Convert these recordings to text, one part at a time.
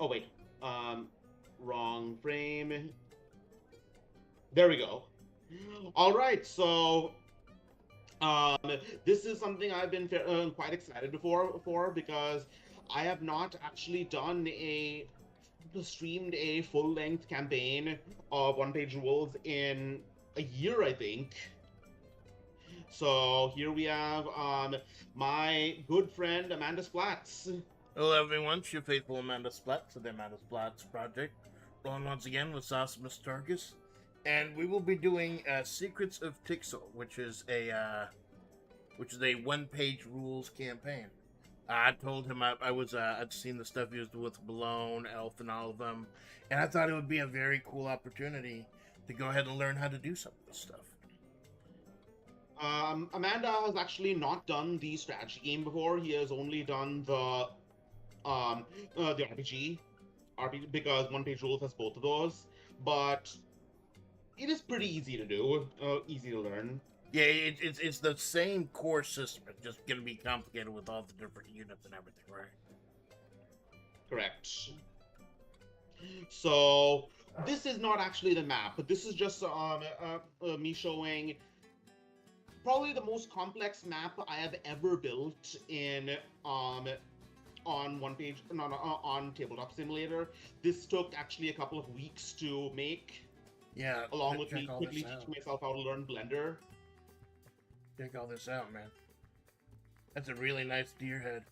Oh wait, wrong frame. There we go. All right, so um, this is something I've been quite excited for because I have not actually done a streamed a full length campaign of one page rules in a year, I think. So here we have my good friend Amanda Splats. Hello, everyone. It's your faithful Amanda Splats of the Amanda Splats Project. Rolling once again with Sosimus Tarkus. And we will be doing Secrets of Tixal, which is a one-page rules campaign. I told him I'd seen the stuff he was doing with Malone, Elf, and all of them, and I thought it would be a very cool opportunity to go ahead and learn how to do some of this stuff. Amanda has actually not done the strategy game before. He has only done the RPG because one page rules has both of those. But it is pretty easy to do, easy to learn. Yeah, it's the same core system. It's just gonna be complicated with all the different units and everything, right? Correct. So this is not actually the map, but this is just me showing probably the most complex map I have ever built in on one page, no, on Tabletop Simulator. This took actually a couple of weeks to make. Yeah, along with check me all quickly this out. teaching myself how to learn Blender. Check all this out, man. That's a really nice deer head.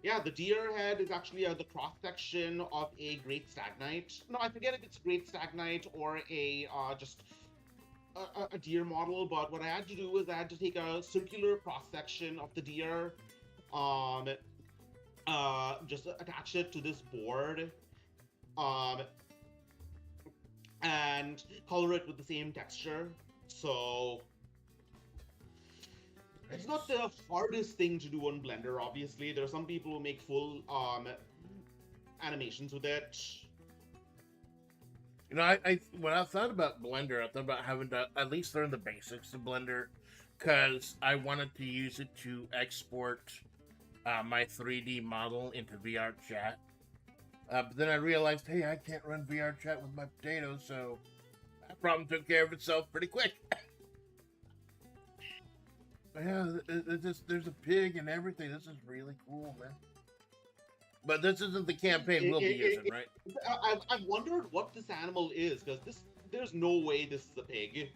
Yeah, the deer head is actually the cross section of a Great Stagnite. No, I forget if it's Great Stagnite or a just a deer model. But what I had to do was I had to take a circular cross section of the deer, just attach it to this board, and color it with the same texture. So it's not the hardest thing to do on Blender, obviously. There are some people who make full animations with it. You know, I when I thought about Blender, I thought about having to at least learn the basics of Blender, because I wanted to use it to export my 3D model into VR chat. But then I realized, hey, I can't run VR chat with my potatoes, so that problem took care of itself pretty quick. Yeah, there's a pig and everything. This is really cool, man. But this isn't the campaign we'll be using, right? I've wondered what this animal is, because there's no way this is a pig.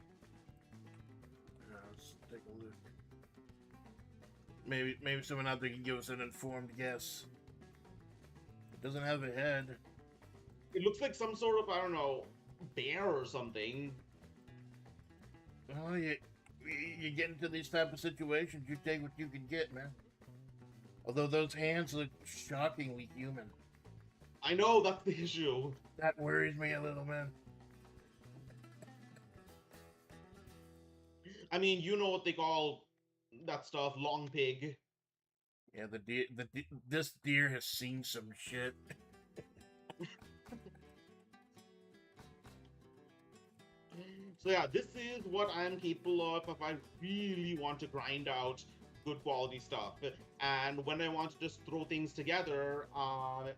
Let's take a look. Maybe someone out there can give us an informed guess. It doesn't have a head. It looks like some sort of, I don't know, bear or something. Oh, you get into these type of situations, you take what you can get, man. Although those hands look shockingly human. I know, that's the issue. That worries me a little, man. I mean, you know what they call that stuff, long pig. Yeah, this deer has seen some shit. So yeah, this is what I'm capable of if I really want to grind out good quality stuff. And when I want to just throw things together, hold on, let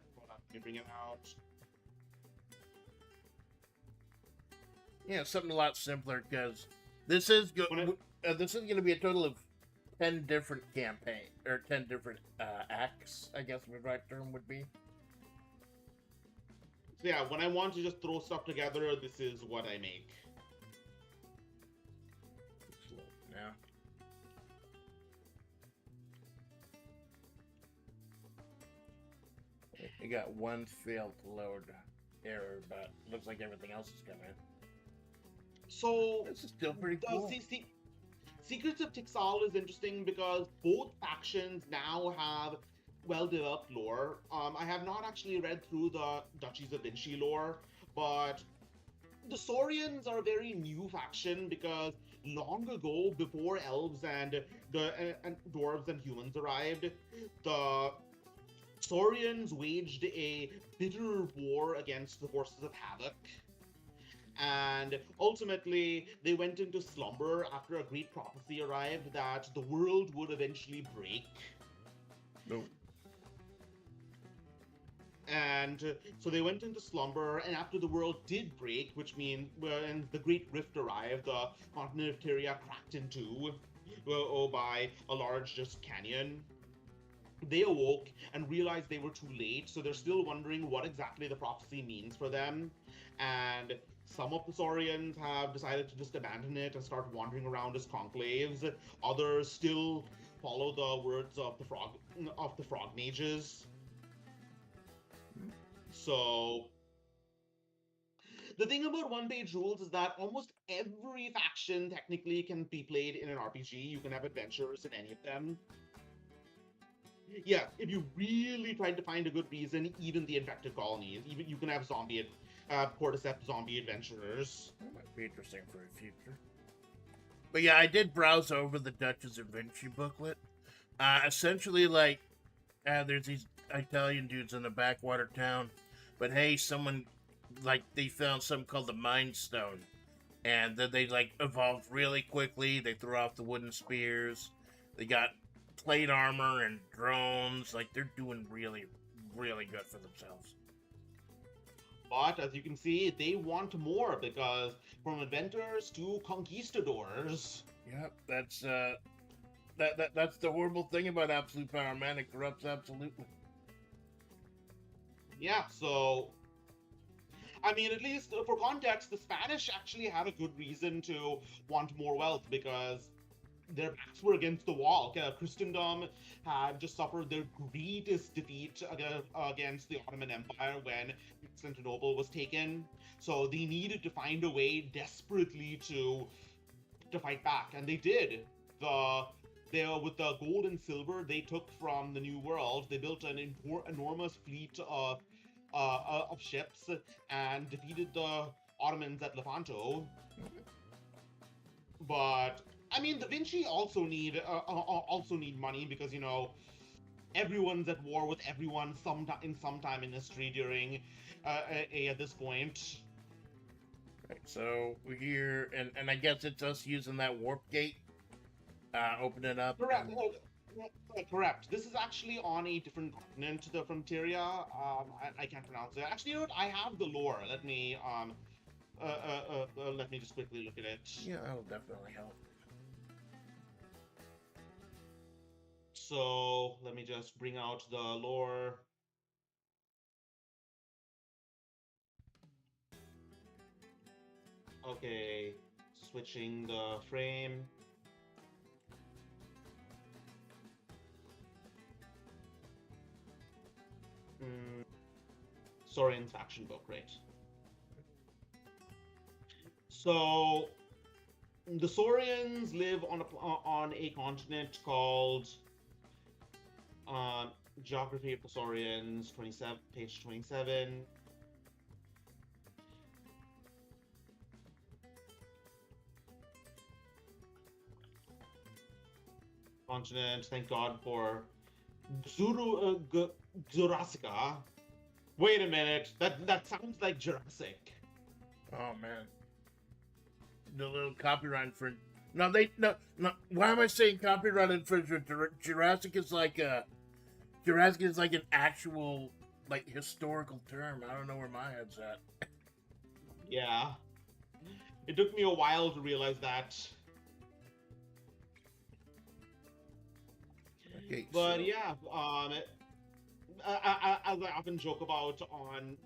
me bring it out. Yeah, something a lot simpler, because this is going to be a total of 10 different campaign or 10 different acts, I guess the right term would be. So yeah, when I want to just throw stuff together, this is what I make. Yeah. You got one failed load error, but looks like everything else is coming. So This is still pretty cool. Secrets of Tixal is interesting because both factions now have well-developed lore. I have not actually read through the Duchies of Vinci lore, but the Saurians are a very new faction because long ago, before elves and dwarves and humans arrived, the Saurians waged a bitter war against the forces of Havoc. And ultimately, they went into slumber after a great prophecy arrived that the world would eventually break. Nope. And so they went into slumber, and after the world did break, which means when the Great Rift arrived, the continent of Tyria cracked in two by a large just canyon. They awoke and realized they were too late, so they're still wondering what exactly the prophecy means for them. And some of the Saurians have decided to just abandon it and start wandering around as conclaves. Others still follow the words of the frog mages. So the thing about one-page rules is that almost every faction technically can be played in an RPG. You can have adventures in any of them. Yeah, if you really tried to find a good reason, even the infected colonies, even you can have cordyceps zombie adventurers. That might be interesting for the future. But yeah, I did browse over the Duchess of Vinci booklet. Essentially, like, there's these Italian dudes in a backwater town, but hey, someone, like, they found something called the Mind Stone, and then they, like, evolved really quickly. They threw off the wooden spears. They got plate armor and drones. Like, they're doing really, really good for themselves. But as you can see, they want more because from inventors to conquistadors. Yep, that's the horrible thing about absolute power, man. It corrupts absolutely. Yeah, so I mean, at least for context, the Spanish actually had a good reason to want more wealth because their backs were against the wall. Christendom had just suffered their greatest defeat against the Ottoman Empire when Constantinople was taken. So they needed to find a way desperately to fight back, and they did. With the gold and silver they took from the New World, they built an enormous fleet of ships and defeated the Ottomans at Lepanto. But I mean, the Vinci also need money because everyone's at war with everyone sometime in history during at this point. Right, so we're here, and I guess it's us using that warp gate. Open it up. Correct. Correct. This is actually on a different continent from Tyria. I can't pronounce it. Actually, you know what? I have the lore. Let me just quickly look at it. Yeah, that'll definitely help. So let me just bring out the lore. Okay, switching the frame. Saurian's faction book, right? So the Saurians live on a continent called Geography of the Saurians, page 27. Continent, thank God for Jurassica. Wait a minute, that sounds like Jurassic. Oh man, the little copyright infringement. No, no. Why am I saying copyright infringement? Jurassic is like an actual like historical term. I don't know where my head's at. Yeah, it took me a while to realize that. Okay, but so... yeah, as I often joke about on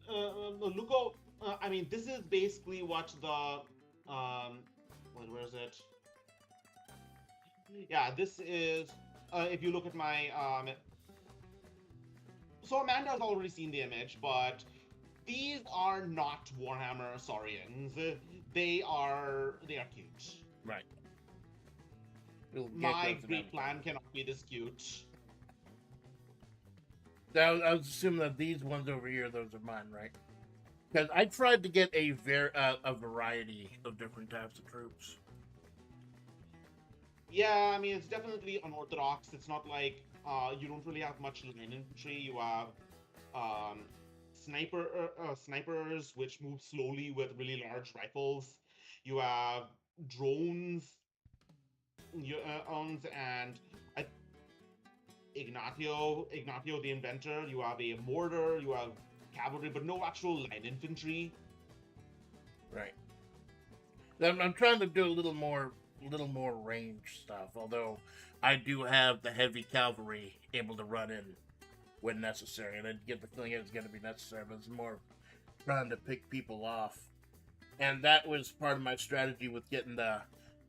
Luco, I mean, this is basically what the where is it? Yeah, this is if you look at my so Amanda's already seen the image, but these are not Warhammer Saurians. They are cute. Right. My great plan cannot be this cute. I was assuming that these ones over here, those are mine, right? Because I tried to get a variety of different types of troops. Yeah, I mean, it's definitely unorthodox. It's not like you don't really have much line infantry. You have snipers, which move slowly with really large rifles. You have drones, and Ignatio the Inventor. You have a mortar, you have cavalry, but no actual line infantry. Right. I'm trying to do a little more range stuff. Although I do have the heavy cavalry able to run in when necessary, and I get the feeling it's going to be necessary. But it's more trying to pick people off, and that was part of my strategy with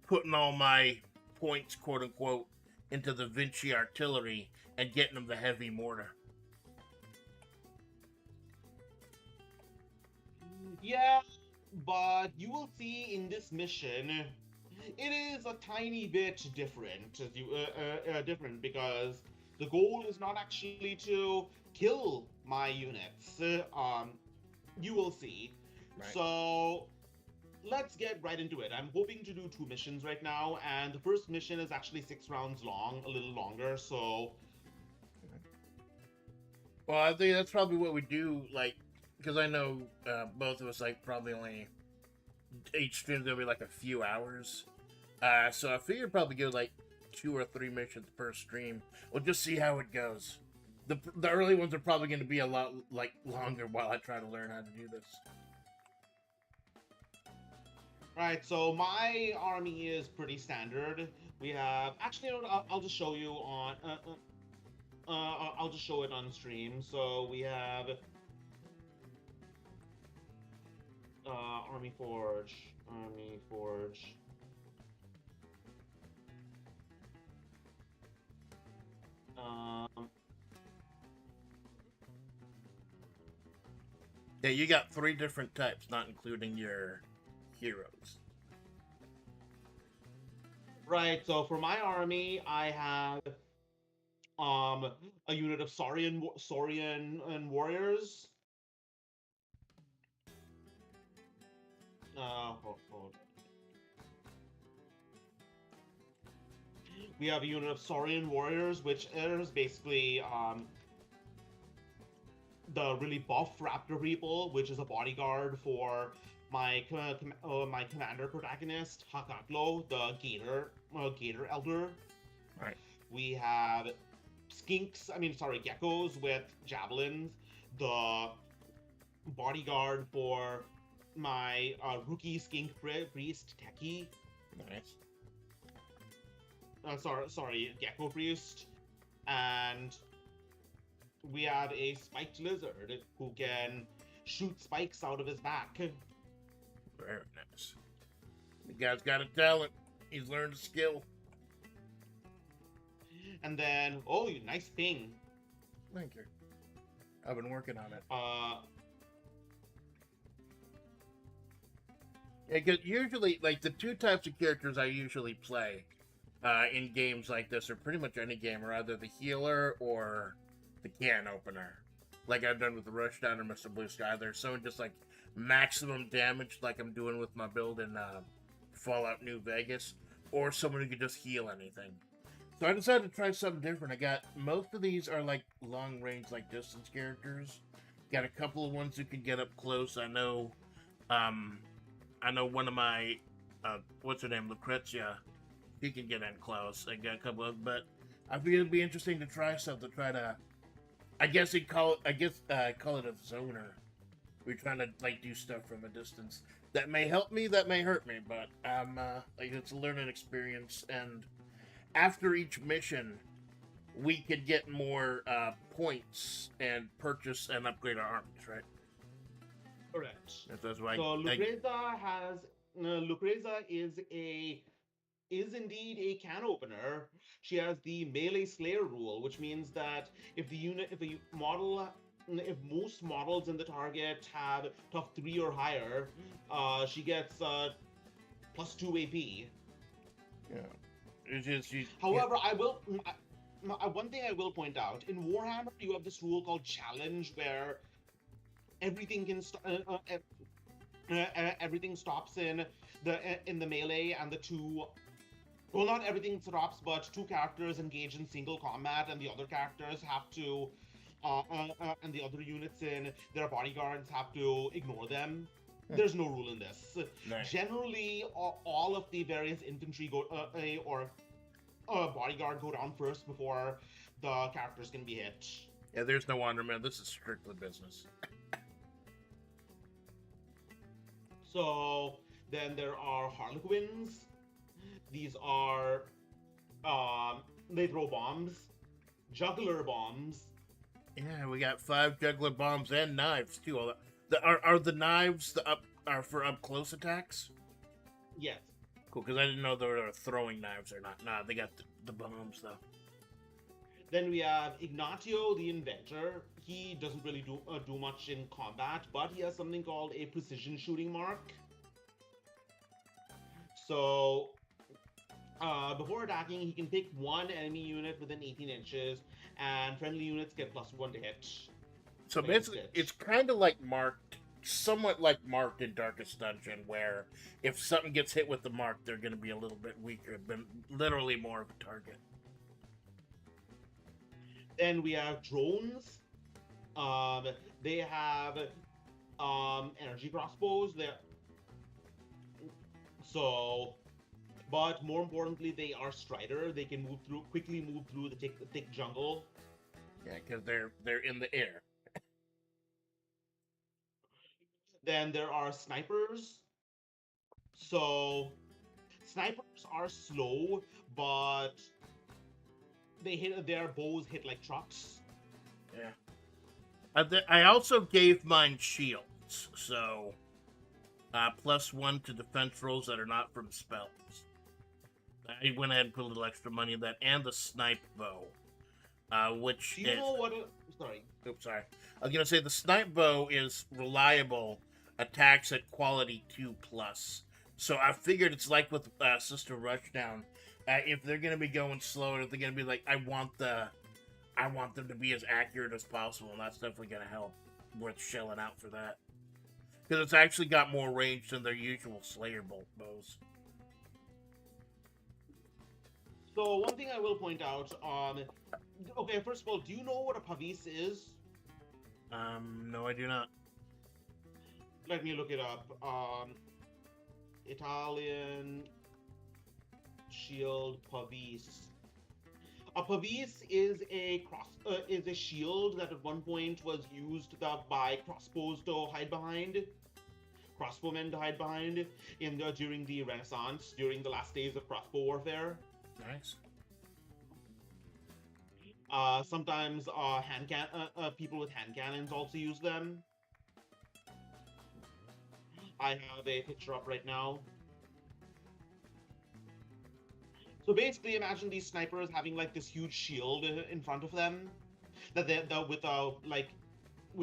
putting all my points, quote unquote, into the Vinci artillery and getting them the heavy mortar. Yeah, but you will see in this mission, it is a tiny bit different. Different because the goal is not actually to kill my units. You will see. Right. So let's get right into it. I'm hoping to do 2 missions right now, and the first mission is actually 6 rounds long, a little longer. So, well, I think that's probably what we do. Like, because I know both of us probably only each stream's gonna be like a few hours. So I figure probably go 2 or 3 missions per stream. We'll just see how it goes. The early ones are probably going to be a lot longer while I try to learn how to do this. right, so my army is pretty standard. We have actually, I'll just show you on. I'll just show it on stream. So we have Army Forge. Yeah, you got 3 different types, not including your heroes. Right, so for my army, I have a unit of Saurian and warriors. Hold. We have a unit of Saurian warriors, which is basically the really buff raptor people, which is a bodyguard for my my commander protagonist Hakatlo, the gator elder. Right. We have geckos with javelins, the bodyguard for my rookie skink priest Teki. Nice. Sorry, gecko priest, and we have a spiked lizard who can shoot spikes out of his back. Very nice. The guy's got a talent. He's learned a skill. And then, nice ping. Thank you. I've been working on it. Yeah, because usually, the 2 types of characters I usually play in games like this, or pretty much any game, are either the healer or the can opener. Like I've done with the Rushdown or Mr. Blue Sky. There's someone just maximum damage, like I'm doing with my build in Fallout New Vegas, or someone who can just heal anything. So I decided to try something different. I got most of these are long range, distance characters. Got a couple of ones who can get up close. I know one of my what's her name, Lucrezia. She can get in close. I got a couple of, but I figured it'd be interesting to try something. Try to, I guess call it a zoner. We're trying to do stuff from a distance. That may help me. That may hurt me. But it's a learning experience. And after each mission, we could get more points and purchase and upgrade our armies. Right. Correct. That's why. So Lucrezia is indeed a can opener. She has the melee slayer rule, which means that if most models in the target have tough 3 or higher, she gets +2 AP. Yeah. However, one thing I will point out, in Warhammer, you have this rule called challenge, where everything can everything stops in the melee, and the 2. Well, not everything stops, but 2 characters engage in single combat, and the other characters have to, and the other units in their bodyguards have to ignore them. There's no rule in this. Nice. Generally, all of the various infantry bodyguard go down first before the characters can be hit. Yeah, there's no wonder, man. This is strictly business. So then there are Harlequins. These are they throw bombs, juggler bombs. Yeah, we got 5 juggler bombs and knives too. All that. Are the knives are for up close attacks? Yes. Cool, because I didn't know they were throwing knives or not. Nah, they got the bombs though. Then we have Ignatio, the inventor. He doesn't really do much in combat, but he has something called a precision shooting mark. So before attacking, he can pick one enemy unit within 18 inches, and friendly units get +1 to hit. So basically, it's kind of like marked, somewhat like marked in Darkest Dungeon, where if something gets hit with the mark, they're going to be a little bit weaker, but literally more of a target. Then we have drones. They have energy crossbows. But more importantly, they are strider. They can quickly move through the thick jungle. Yeah, because they're in the air. Then there are snipers. So snipers are slow, but their bows hit like trucks. Yeah. I also gave mine shields, so +1 to defense rolls that are not from spells. I went ahead and put a little extra money in that, and the snipe bow, which Do you know what? Sorry. Oops, sorry. I was gonna say the snipe bow is reliable, attacks at quality 2+. So I figured it's like with Sister Rushdown. If they're gonna be going slow, if they're gonna be like, I want them to be as accurate as possible, and that's definitely gonna help. Worth shelling out for that, because it's actually got more range than their usual Slayer bolt bows. So one thing I will point out, okay, first of all, do you know what a pavis is? No, I do not. Let me look it up. Italian shield pavis. A pavis is a shield that at one point was used by crossbows to hide behind, crossbowmen to hide behind during the Renaissance, during the last days of crossbow warfare. Nice. Sometimes people with hand cannons also use them. I have a picture up right now. So basically, imagine these snipers having like this huge shield in front of them, that with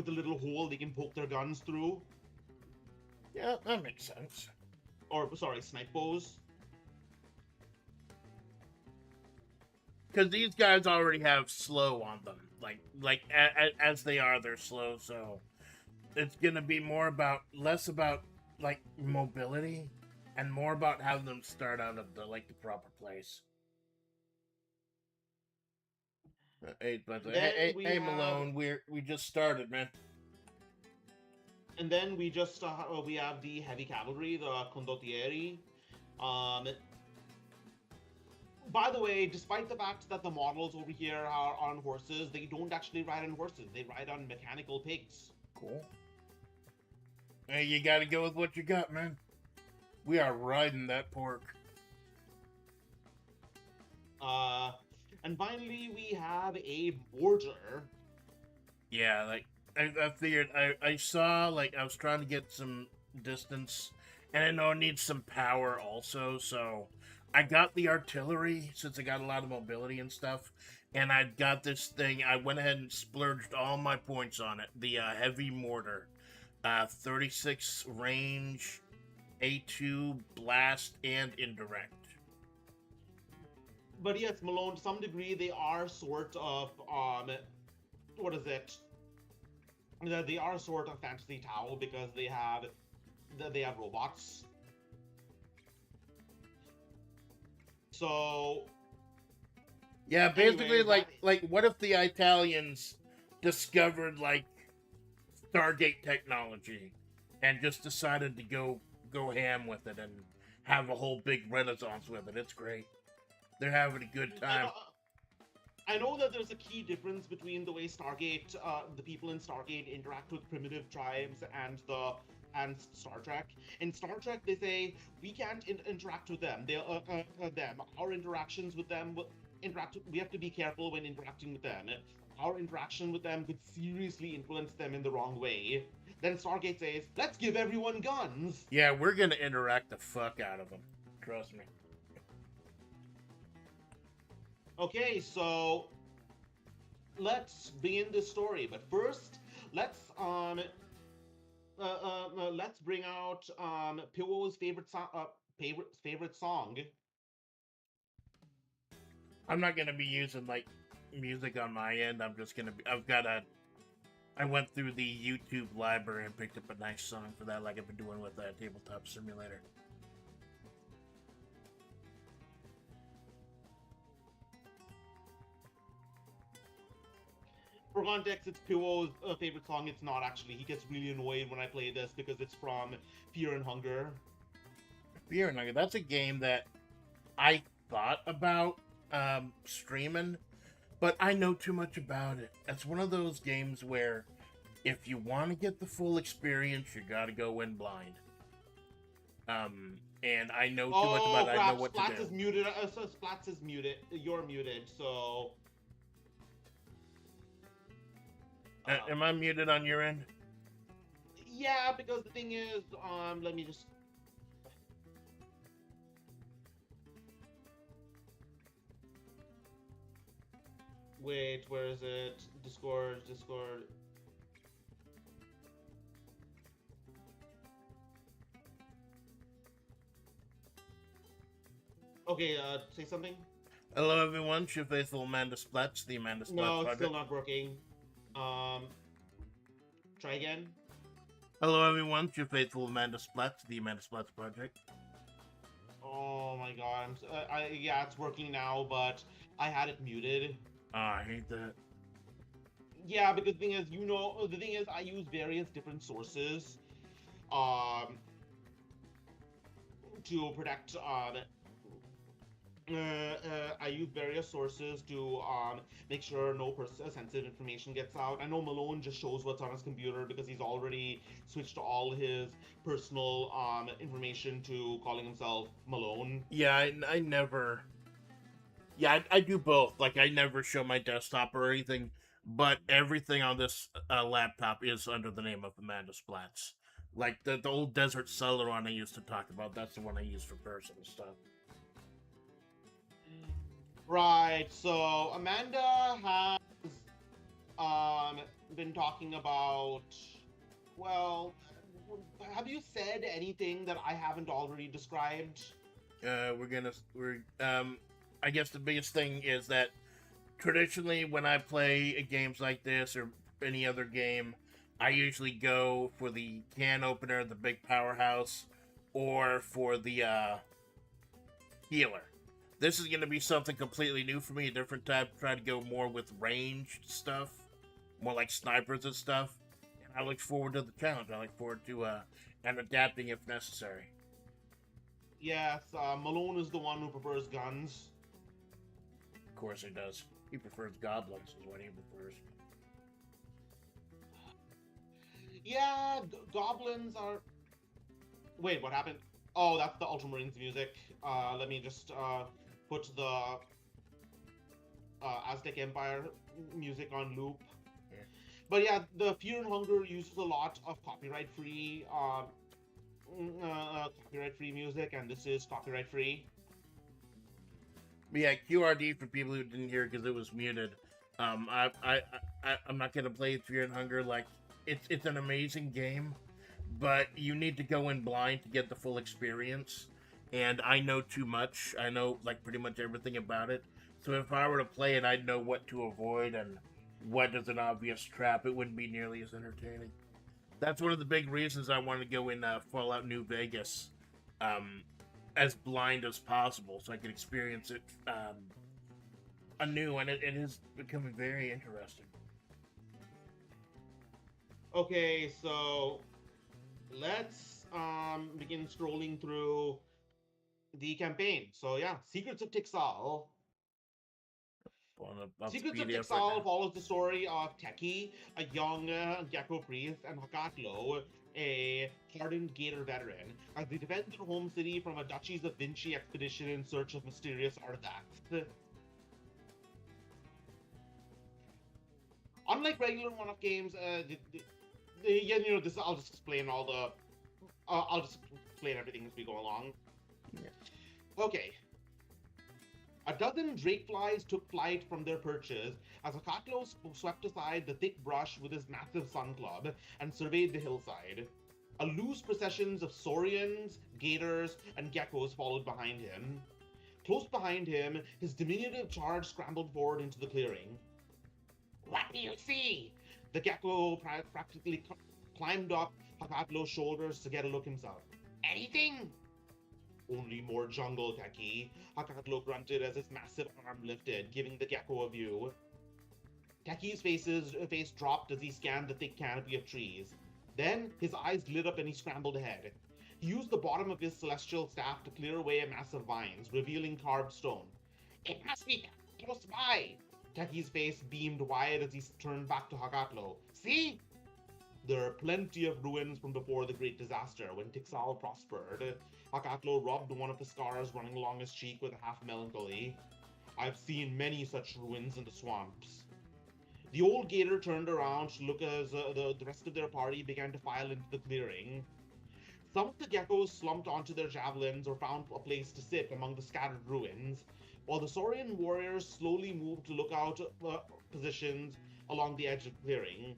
a little hole they can poke their guns through. Yeah, that makes sense. Or sorry, snipe bows. Because these guys already have slow on them, as they are, they're slow. So it's gonna be less about like mobility, and more about having them start out of the proper place. Hey, Malone, we just started, man. And then we have the heavy cavalry, the condottieri. By the way, despite the fact that the models over here are on horses, they don't actually ride on horses. They ride on mechanical pigs. Cool. Hey, you gotta go with what you got, man. We are riding that pork. And finally, we have a mortar. Yeah, I figured, I saw, I was trying to get some distance, and I know it needs some power also, so I got the artillery, since I got a lot of mobility and stuff, and I got this thing. I went ahead and splurged all my points on it. The heavy mortar. 36 range, A2, blast, and indirect. But yes, Malone, to some degree, they are sort of, what is it? They are sort of Fantasy Tau, because they have robots. So yeah, basically, anyway, what if the Italians discovered Stargate technology and just decided to go ham with it and have a whole big renaissance with it? It's great. They're having a good I time. know, I know that there's a key difference between the way Stargate, the people in Stargate interact with primitive tribes and Star Trek. In Star Trek, they say we can't interact with them. Them. Our interactions with them interact. We have to be careful when interacting with them. Our interaction with them could seriously influence them in the wrong way. Then Stargate says, "Let's give everyone guns." Yeah, we're gonna interact the fuck out of them. Trust me. Okay, so let's begin this story. But first, let's um let's bring out Pillo's favorite song. I'm not gonna be using like music on my end. I'm just gonna be. I've got a. I went through the YouTube library and picked up a nice song for that, like I've been doing with Tabletop Simulator. For context, it's Pillo's favorite song. It's not actually. He gets really annoyed when I play this because it's from Fear and Hunger. Fear and Hunger. That's a game that I thought about streaming, but I know too much about it. It's one of those games where if you want to get the full experience, you got to go in blind. And I know too much about Oh it. I know crap! what to Splats do. is muted. So Splats is muted. You're muted. So. Am I muted on your end? Yeah, because the thing is, let me just. Wait, where is it? Discord. Okay, say something. Hello, everyone. Your faithful Amanda Splats, the Amanda Splats No, it's still Project. not working. Um, try again. Hello, everyone. Your faithful Amanda Splats, the Amanda Splats Project. Oh my god, yeah, it's working now, but I had it muted. Ah, I hate that. Yeah, because the thing is, I use various different sources, um, to protect I use various sources to make sure no sensitive information gets out. I know Malone just shows what's on his computer because he's already switched all his personal information to calling himself Malone. Yeah, I never. Yeah, I do both. Like, I never show my desktop or anything, but everything on this laptop is under the name of Amanda Splats. Like, the old Desert Cellar one I used to talk about, that's the one I use for personal stuff. Right. So Amanda has been talking about. Well, have you said anything that I haven't already described? I guess the biggest thing is that traditionally when I play games like this or any other game, I usually go for the can opener, the big powerhouse, or for the healer. This is going to be something completely new for me, a different type. Try to go more with ranged stuff, more like snipers and stuff. And I look forward to the challenge. I look forward to and adapting if necessary. Yes, Malone is the one who prefers guns. Of course, he does. He prefers goblins, is what he prefers. Yeah, goblins are. Wait, what happened? Oh, that's the Ultramarines music. Let me just put the Aztec Empire music on loop. Yeah. But yeah, the Fear and Hunger uses a lot of copyright-free music, and this is copyright-free. But yeah, QRD for people who didn't hear because it was muted. I'm not gonna play Fear and Hunger. Like, it's an amazing game, but you need to go in blind to get the full experience. And I know too much. I know like pretty much everything about it. So if I were to play it, I'd know what to avoid and what is an obvious trap. It wouldn't be nearly as entertaining. That's one of the big reasons I want to go in Fallout New Vegas, um, as blind as possible, so I can experience it anew, and it is becoming very interesting. Okay, so let's begin scrolling through the campaign. So yeah, Secrets of Tixal. pulling up the Secrets of PDF right Tixal now. follows the story of Teki, a young gecko priest, and Hakatlo, a hardened gator veteran, as they defend their home city from a Duchies of Vinci expedition in search of mysterious artifacts. Unlike regular one-off games, yeah, this I'll just explain all the. I'll just explain everything as we go along. Yeah. Okay. A dozen drakeflies took flight from their perches as Hakatlo swept aside the thick brush with his massive sun club and surveyed the hillside. A loose procession of saurians, gators, and geckos followed behind him. Close behind him, his diminutive charge scrambled forward into the clearing. What do you see? The gecko practically climbed up Hakatlo's shoulders to get a look himself. Anything? Only more jungle, Teki, Hakatlo grunted as his massive arm lifted, giving the gecko a view. Teki's face dropped as he scanned the thick canopy of trees. Then, his eyes lit up and he scrambled ahead. He used the bottom of his celestial staff to clear away massive vines, revealing carved stone. It must be close by! Teki's face beamed wide as he turned back to Hakatlo. See? There are plenty of ruins from before the great disaster, when Tixal prospered. Hakatlo rubbed one of the scars running along his cheek with a half melancholy. I've seen many such ruins in the swamps. The old gator turned around to look as the rest of their party began to file into the clearing. Some of the geckos slumped onto their javelins or found a place to sit among the scattered ruins, while the Saurian warriors slowly moved to lookout positions along the edge of the clearing.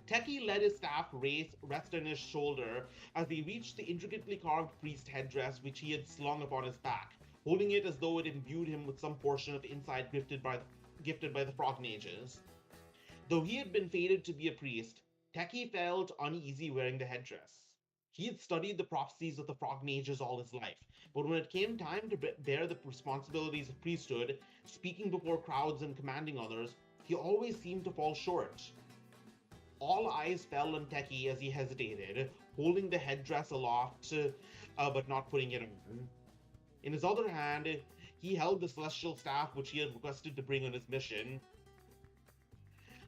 Teki let his staff rest on his shoulder as he reached the intricately carved priest headdress which he had slung upon his back, holding it as though it imbued him with some portion of insight gifted by the frog mages. Though he had been fated to be a priest, Teki felt uneasy wearing the headdress. He had studied the prophecies of the frog mages all his life, but when it came time to bear the responsibilities of priesthood, speaking before crowds and commanding others, he always seemed to fall short. All eyes fell on Teki as he hesitated, holding the headdress aloft, but not putting it on. In his other hand, he held the celestial staff which he had requested to bring on his mission.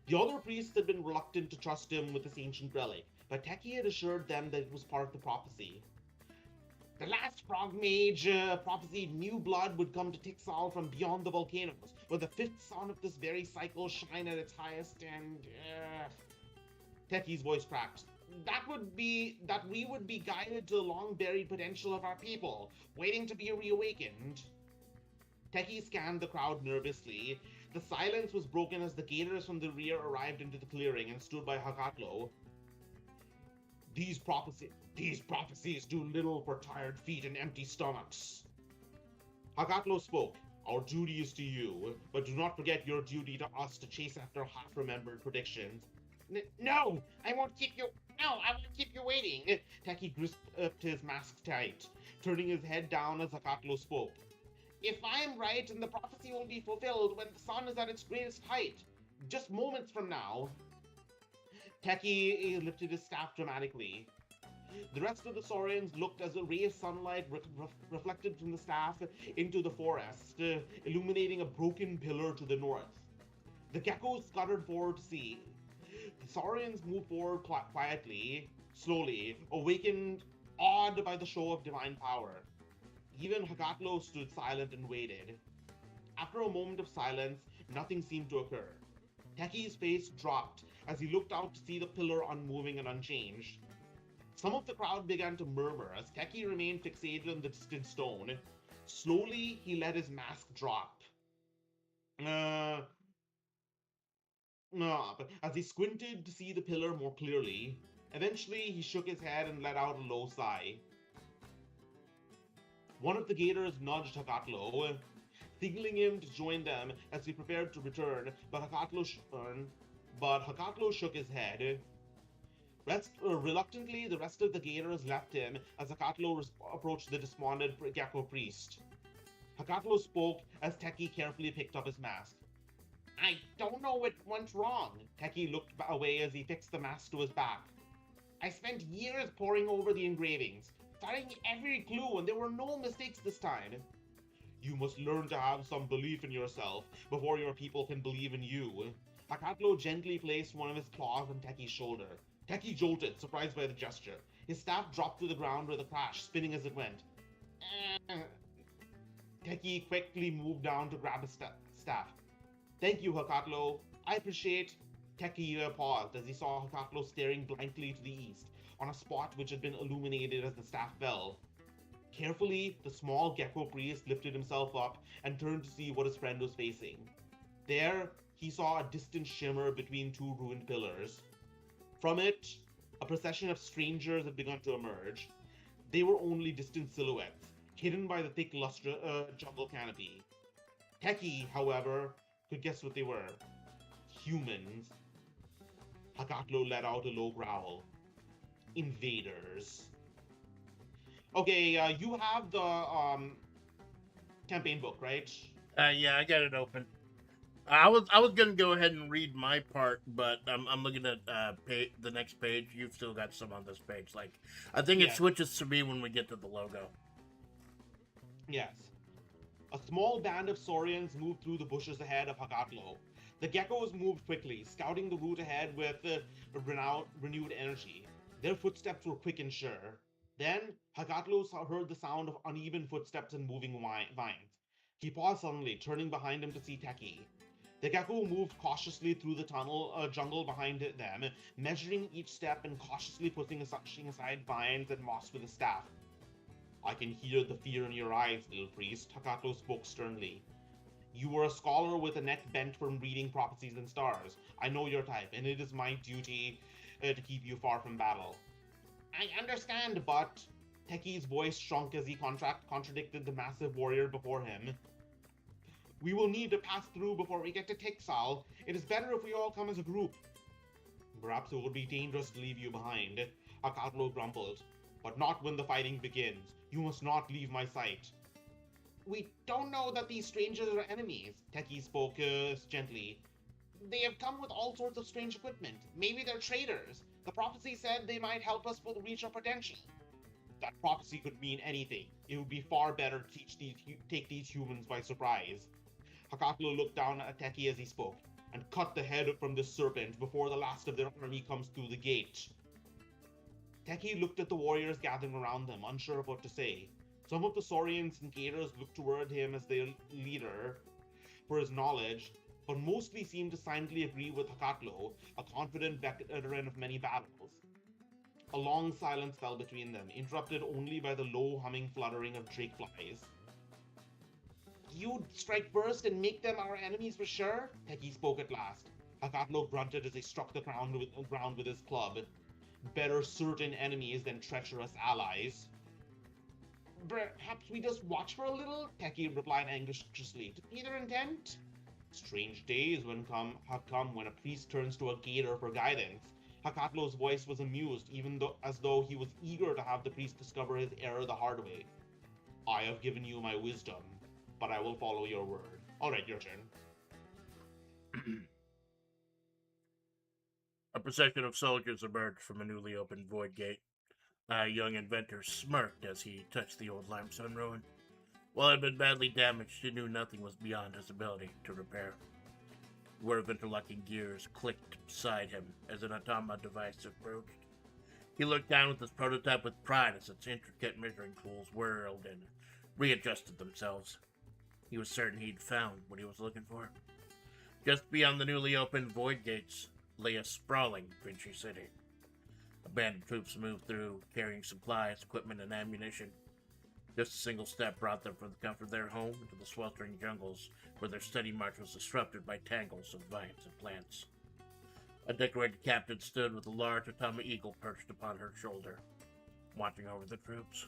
The other priests had been reluctant to trust him with this ancient relic, but Teki had assured them that it was part of the prophecy. The last frog mage prophesied new blood would come to Tixal from beyond the volcanoes, where the fifth sun of this very cycle shine at its highest, and Teki's voice cracked. That we would be guided to the long-buried potential of our people, waiting to be reawakened. Teki scanned the crowd nervously. The silence was broken as the gators from the rear arrived into the clearing and stood by Hakatlo. These prophecies do little for tired feet and empty stomachs. Hakatlo spoke. Our duty is to you, but do not forget your duty to us to chase after half-remembered predictions. No, I won't keep you waiting. Teki gripped his mask tight, turning his head down as Hakatlo spoke. If I am right, and the prophecy will be fulfilled when the sun is at its greatest height, just moments from now. Teki lifted his staff dramatically. The rest of the Saurians looked as a ray of sunlight reflected from the staff into the forest, illuminating a broken pillar to the north. The geckos scuttered forward to see. The Saurians moved forward quietly, slowly, awakened, awed by the show of divine power. Even Hakatlo stood silent and waited. After a moment of silence, nothing seemed to occur. Teki's face dropped as he looked out to see the pillar unmoving and unchanged. Some of the crowd began to murmur as Teki remained fixated on the distant stone. Slowly, he let his mask drop. As he squinted to see the pillar more clearly, eventually he shook his head and let out a low sigh. One of the gators nudged Hakatlo, signaling him to join them as he prepared to return, but Hakatlo shook his head. Reluctantly, the rest of the gators left him as Hakatlo approached the despondent gecko priest. Hakatlo spoke as Teki carefully picked up his mask. I don't know what went wrong. Teki looked away as he fixed the mask to his back. I spent years poring over the engravings, studying every clue, and there were no mistakes this time. You must learn to have some belief in yourself before your people can believe in you. Hakatlo gently placed one of his claws on Teki's shoulder. Teki jolted, surprised by the gesture. His staff dropped to the ground with a crash, spinning as it went. Teki quickly moved down to grab his staff. Thank you, Hakatlo. I appreciate. Teki paused as he saw Hakatlo staring blankly to the east, on a spot which had been illuminated as the staff fell. Carefully, the small gecko priest lifted himself up and turned to see what his friend was facing. There, he saw a distant shimmer between two ruined pillars. From it, a procession of strangers had begun to emerge. They were only distant silhouettes, hidden by the thick jungle canopy. Teki, however, could guess what they were. Humans. Hakatlo let out a low growl. Invaders. Okay, you have the campaign book, right? Yeah, I got it open. I was gonna go ahead and read my part, but I'm looking at the next page. You've still got some on this page. Like, I think it switches to me when we get to the logo. Yes. A small band of saurians moved through the bushes ahead of Hakatlo. The geckos moved quickly, scouting the route ahead with renewed energy. Their footsteps were quick and sure. Then, Hakatlo heard the sound of uneven footsteps and moving vines. He paused suddenly, turning behind him to see Teki. The gecko moved cautiously through the jungle behind them, measuring each step and cautiously pushing aside vines and moss with his staff. I can hear the fear in your eyes, little priest, Hakatlo spoke sternly. You were a scholar with a neck bent from reading prophecies and stars. I know your type, and it is my duty to keep you far from battle. I understand, but... Teki's voice shrunk as he contradicted the massive warrior before him. We will need to pass through before we get to Tixal. It is better if we all come as a group. Perhaps it would be dangerous to leave you behind, Hakatlo grumbled. But not when the fighting begins. You must not leave my sight. We don't know that these strangers are enemies, Teki spoke gently. They have come with all sorts of strange equipment. Maybe they're traders. The prophecy said they might help us reach our potential. That prophecy could mean anything. It would be far better to take these humans by surprise. Hakatlo looked down at Teki as he spoke, and cut the head from this serpent before the last of their army comes through the gate. Teki looked at the warriors gathering around them, unsure of what to say. Some of the saurians and gators looked toward him as their leader for his knowledge, but mostly seemed to silently agree with Hakatlo, a confident veteran of many battles. A long silence fell between them, interrupted only by the low humming fluttering of drake flies. You'd strike first and make them our enemies for sure? Teki spoke at last. Hakatlo grunted as he struck the ground with his club. Better certain enemies than treacherous allies. Perhaps we just watch for a little? Teki replied anxiously. To either intent? Strange days have come when a priest turns to a gator for guidance. Hakatlo's voice was amused, as though he was eager to have the priest discover his error the hard way. I have given you my wisdom, but I will follow your word. Alright, your turn. A procession of soldiers emerged from a newly opened void gate. A young inventor smirked as he touched the old limestone ruin. While it had been badly damaged, he knew nothing was beyond his ability to repair. The whir of interlocking gears clicked beside him as an automaton device approached. He looked down with his prototype with pride as its intricate measuring tools whirled and readjusted themselves. He was certain he'd found what he was looking for. Just beyond the newly opened void gates lay a sprawling Vinci city. A band of troops moved through, carrying supplies, equipment, and ammunition. Just a single step brought them from the comfort of their home into the sweltering jungles, where their steady march was disrupted by tangles of vines and plants. A decorated captain stood with a large Atama eagle perched upon her shoulder, watching over the troops.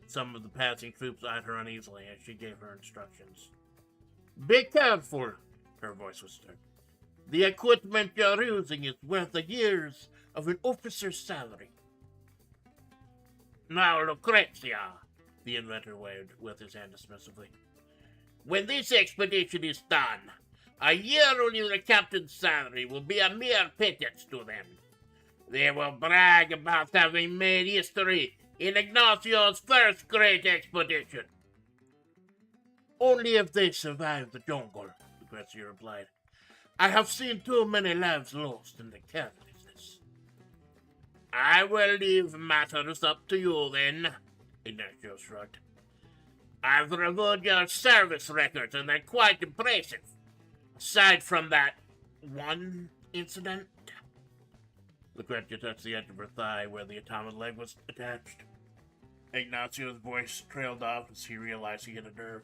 Some of the passing troops eyed her uneasily as she gave her instructions. Be careful, her voice was stern. The equipment you're using is worth the years of an officer's salary. Now, Lucrezia, the inventor waved with his hand dismissively. When this expedition is done, a year only the captain's salary will be a mere pittance to them. They will brag about having made history in Ignacio's first great expedition. Only if they survive the jungle, Lucrezia replied. I have seen too many lives lost in the carelessness. I will leave matters up to you then, Ignacio shrugged. I've reviewed your service records and they're quite impressive. Aside from that one incident. Lucrezia touched the edge of her thigh where the atomic leg was attached. Ignacio's voice trailed off as he realized he hit a nerve.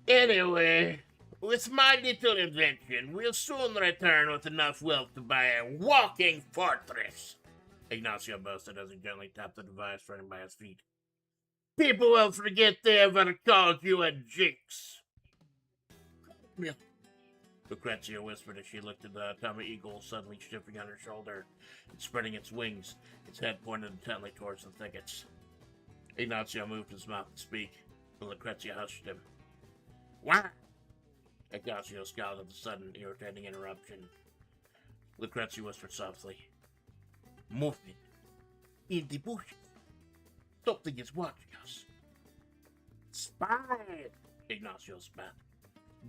Anyway, with my little invention, we'll soon return with enough wealth to buy a walking fortress. Ignacio boasted as he gently tapped the device running by his feet. People will forget they ever called you a jinx. Lucrezia whispered as she looked at the atomic eagle suddenly shifting on her shoulder and spreading its wings, its head pointed intently towards the thickets. Ignacio moved his mouth to speak, but Lucrezia hushed him. What? Ignacio scowled at the sudden, irritating interruption. Lucrezia whispered softly. Movement. In the bushes. Something is watching us. Spies! Ignacio spat.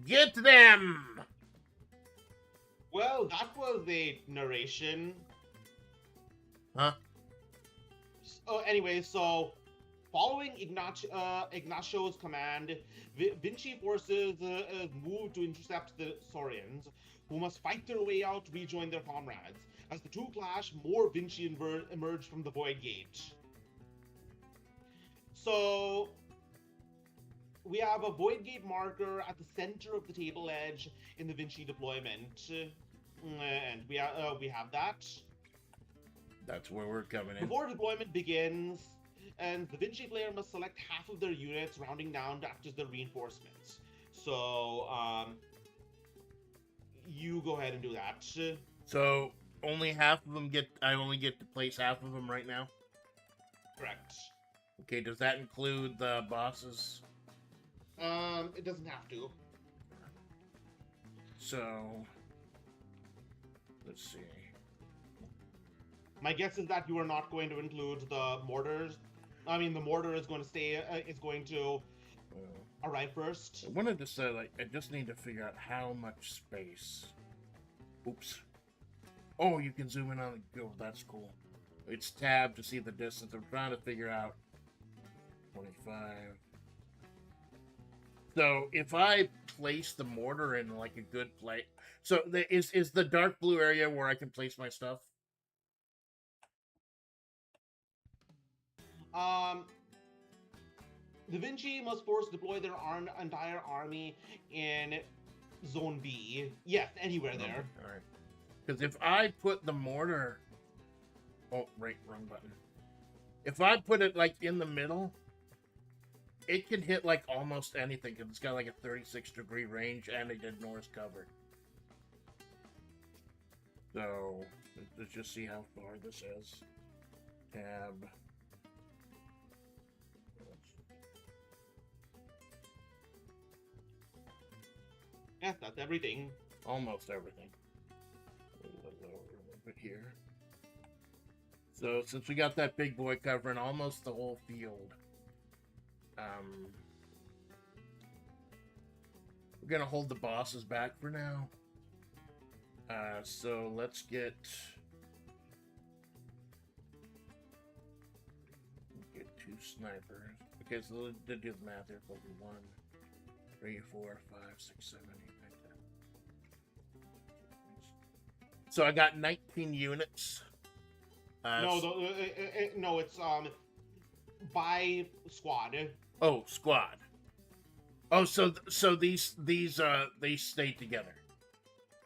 Get them! Well, that was a narration. Huh? Anyway, so following Ignacio's command, Vinci forces moved to intercept the Saurians, who must fight their way out to rejoin their comrades. As the two clash, more Vinci emerged from the Void Gate. So we have a Void Gate marker at the center of the table edge in the Vinci deployment, and we have that. That's where we're coming in. Before deployment begins, and the Vinci player must select half of their units, rounding down to act as their reinforcements. So, you go ahead and do that. So, only half of them I only get to place half of them right now? Correct. Okay, does that include the bosses? It doesn't have to. So, let's see. My guess is that you are not going to include the mortars. I mean, the mortar is going to stay. Is going to arrive first. I wanted to say, like, I just need to figure out how much space. Oops. Oh, you can zoom in on the. Oh, that's cool. It's tab to see the distance. I'm trying to figure out. 25. So if I place the mortar in like a good place, so is the dark blue area where I can place my stuff? The Vinci must force deploy their entire army in Zone B. Yes, anywhere there. All right. Because if I put the mortar, oh, right, wrong button. If I put it like in the middle, it can hit like almost anything because it's got like a 36-degree range and it ignores cover. So let's just see how far this is. Tab. Yes, that's everything. Almost everything. A little bit here. So since we got that big boy covering almost the whole field, we're gonna hold the bosses back for now. So let's get two snipers. Okay, so let's do the math here. 1, 3, 4, 5, 6, 7, 8, 9, 10. So I got 19 units. No, it's by squad. Oh, squad. Oh, so these they stay together.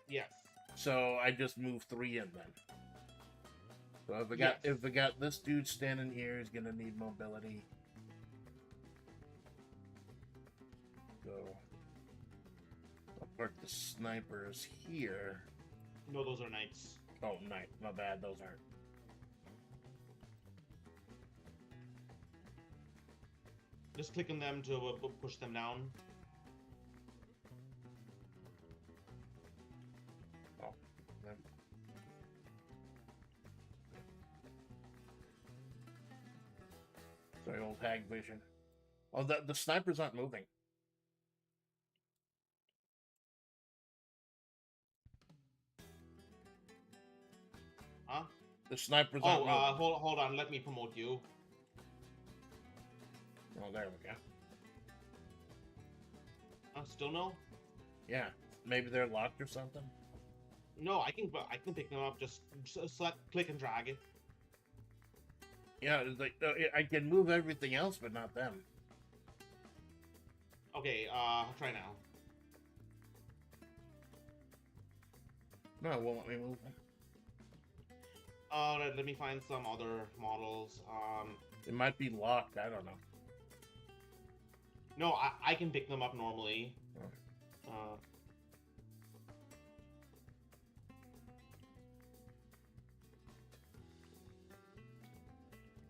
Yes. So I just moved 3 in then. So if we got this dude standing here, he's gonna need mobility. So I'll park the snipers here. No, those are knights. Oh, knight. My bad. Those aren't. Just click on them to push them down. Oh. Sorry, old hag vision. Oh, the snipers aren't moving. Huh? The snipers Oh, aren't moving. hold on. Let me promote you. Oh, there we go. Still no? Yeah, maybe they're locked or something. No, I can pick them up. Just select, click, and drag it. Yeah, it's like I can move everything else, but not them. Okay, try now. No, it won't let me move them. Let me find some other models. It might be locked. I don't know. No, I can pick them up normally. Oh.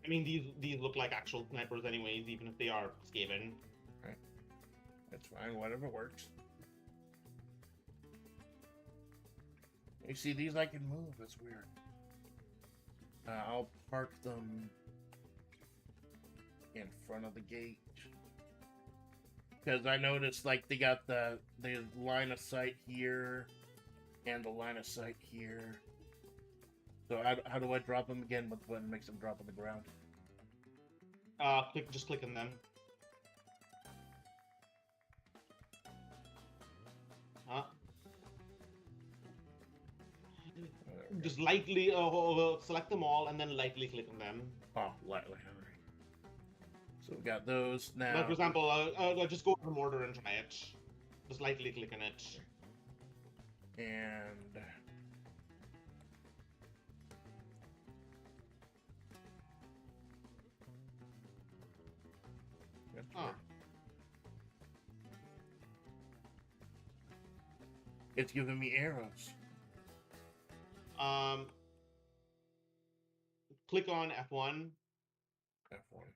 I mean, these look like actual snipers anyways, even if they are Skaven. Right. That's fine. Whatever works. You see, these I can move. That's weird. I'll park them in front of the gate. Because I noticed, like, they got the line of sight here and the line of sight here. So how do I drop them again? What button makes them drop on the ground? Just click on them. Huh? Just lightly select them all and then lightly click on them. Oh, lightly. All right. So we got those now. Like, for example, just go to mortar and try it. Just lightly click on it. And Oh. It's giving me arrows. Click on F1. F1.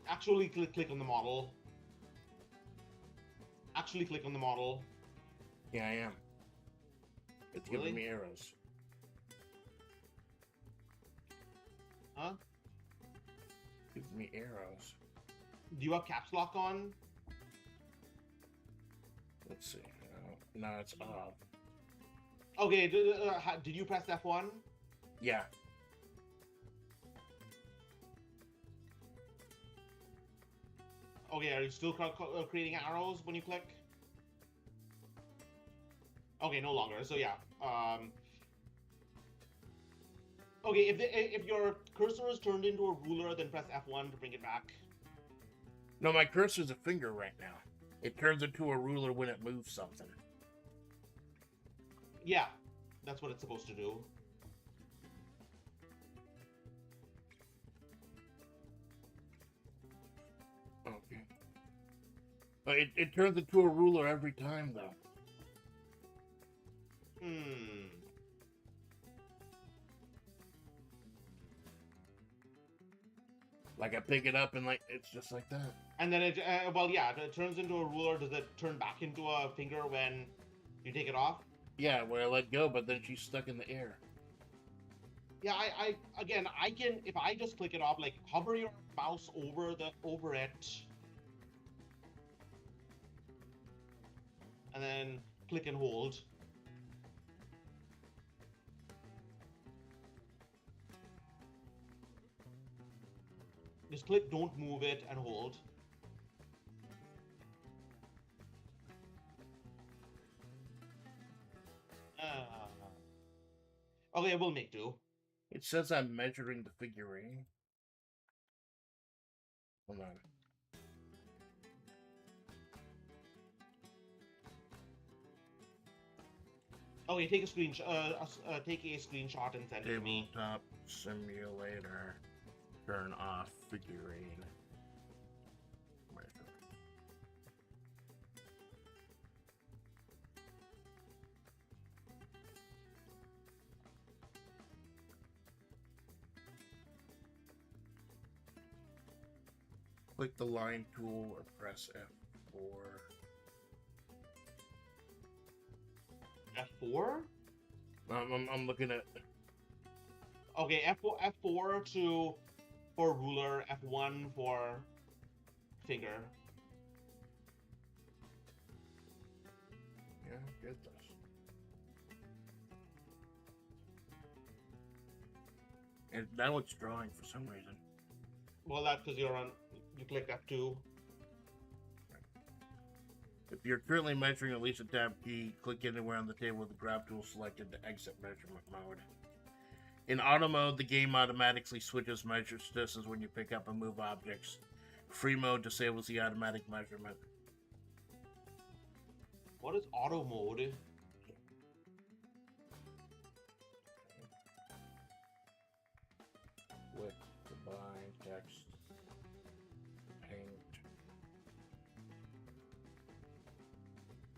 Actually click on the model. Actually click on the model. Yeah, I am. It's Really? giving me arrows. Huh? Gives me arrows. Do you have caps lock on? Let's see. No, it's off. Okay, did you press F1? Yeah. Okay, are you still creating arrows when you click? Okay, no longer. So yeah. Okay, if your cursor is turned into a ruler, then press F1 to bring it back. No, my cursor's a finger right now. It turns into a ruler when it moves something. Yeah, that's what it's supposed to do. Okay. It turns into a ruler every time, though. Like I pick it up and like it's just like that. And then it turns into a ruler. Does it turn back into a finger when you take it off? Yeah, when I let go, but then she's stuck in the air. Yeah, I can, if I just click it off, like hover your mouse over it, and then click and hold. Just click, don't move it, and hold. Okay, we'll make do. It says I'm measuring the figurine. Hold on. Okay, take a screenshot. Take a screenshot and send it to me. Tabletop simulator. Turn off figurine. Click the line tool or press F4. F4? I'm looking at. Okay, F4 to for ruler, F1 for finger. Yeah, get this. And that looks drawing for some reason. Well, that's because you clicked F2. If you're currently measuring, release a tab key, click anywhere on the table with the grab tool selected to exit measurement mode. In auto mode, the game automatically switches measure distances when you pick up and move objects. Free mode disables the automatic measurement. What is auto mode? Click, combine, text, paint.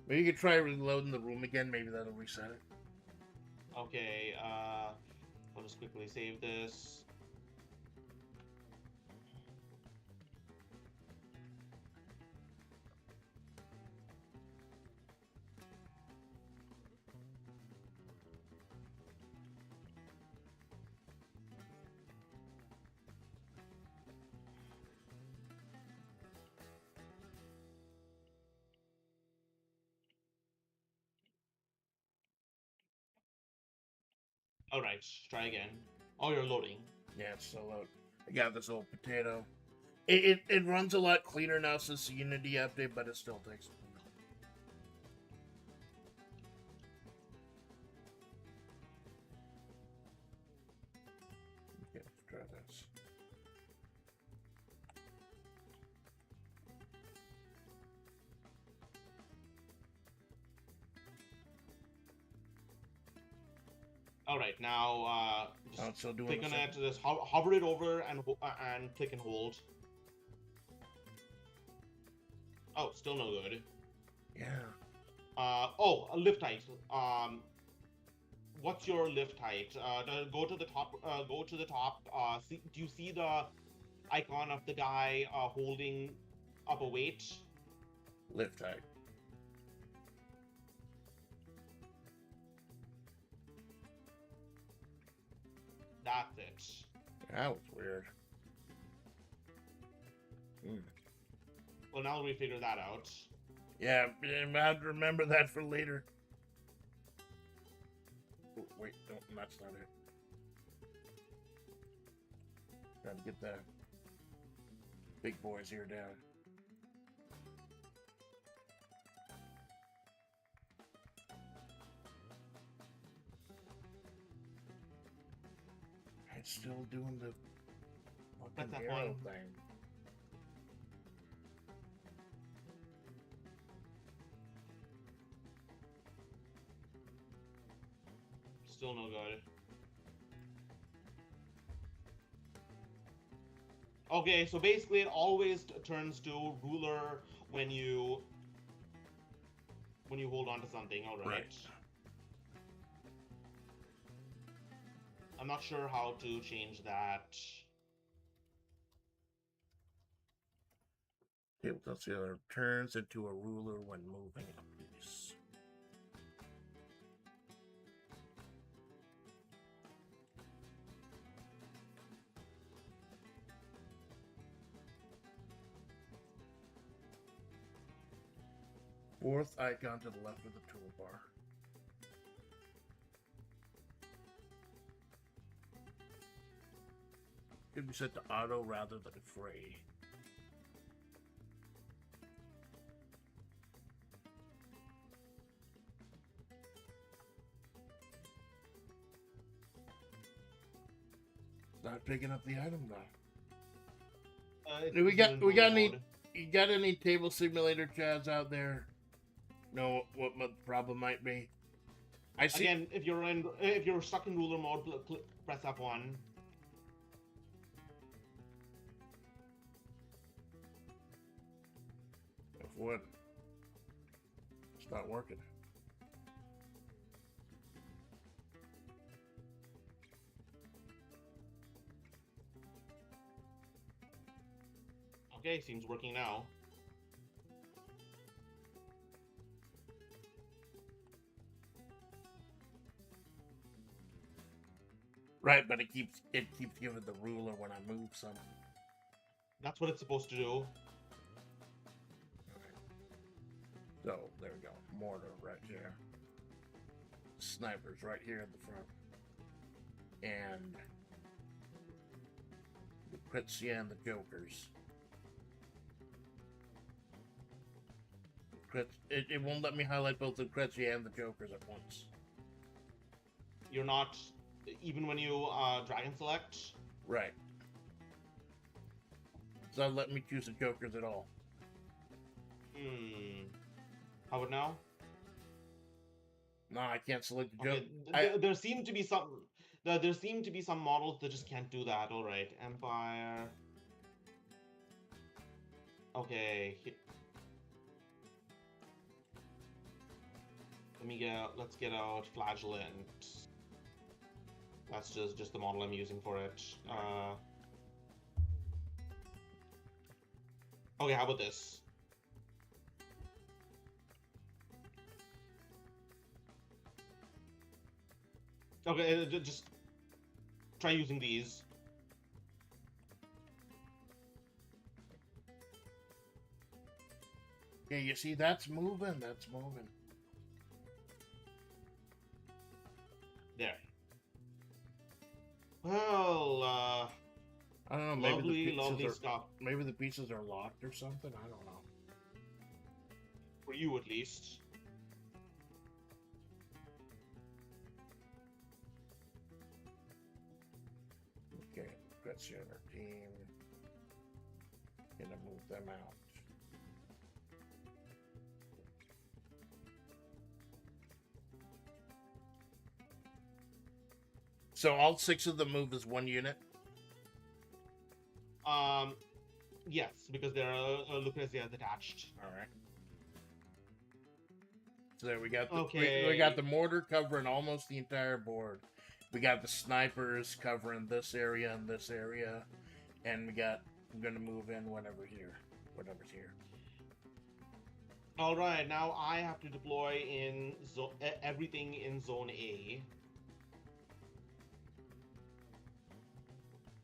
Maybe you could try reloading the room again. Maybe that'll reset it. Okay, I'll just quickly save this. Alright, try again. Oh, you're loading. Yeah, it's still out. I got this old potato. It runs a lot cleaner now since the Unity update, but it still takes. Okay, let's try this. Alright, now Oh, it's still doing click the on same. it, just hover it over and click and hold. Oh, still no good. Yeah. Oh, a lift height. What's your lift height? Go to the top. Go to the top. Do you see the icon of the guy holding up a weight? Lift height. That's it. That was weird. Well, now we figure that out. Yeah, I have to remember that for later. Oh, wait, no, that's not it. Gotta get that big boy's ear down. It's still doing the fucking that arrow one? thing. Still no good. Okay, so basically it always turns to ruler when you hold on to something. All right. Right. I'm not sure how to change that. Tabletop sailor turns into a ruler when moving a piece. Fourth icon to the left of the toolbar. Could be set to auto rather than free. Not picking up the item though. Do we got any? You got any table simulator chads out there? Know what the problem might be? I see. Again, if you're stuck in ruler mode, press F1. F1. It's not working. Okay, seems working now. Right, but it keeps giving the ruler when I move something. That's what it's supposed to do. So there we go. Mortar right here. Snipers right here in the front. And the crits, yeah, and the jokers. Crits, it won't let me highlight both the crits, yeah, and the jokers at once. You're not, even when you drag and select? Right. It's not letting me choose the jokers at all. How about now? No, I can't select the joke. Okay. There seem to be some. There seem to be some models that just can't do that. All right, Empire. Okay. Let's get out Flagellant. That's just the model I'm using for it. Okay, how about this? Okay, just try using these. Yeah, you see, that's moving. That's moving. There. Well, I don't know. Maybe lovely stuff. Maybe the pieces are locked or something. I don't know. For you, at least. Okay, that's the other team. Gonna move them out. So all 6 of them move as one unit? Yes, because they're Lucrezia attached. Alright. So there we got the, okay. we got the mortar covering almost the entire board. We got the snipers covering this area and this area. And I'm gonna move in whatever's here. Alright, now I have to deploy in everything in Zone A.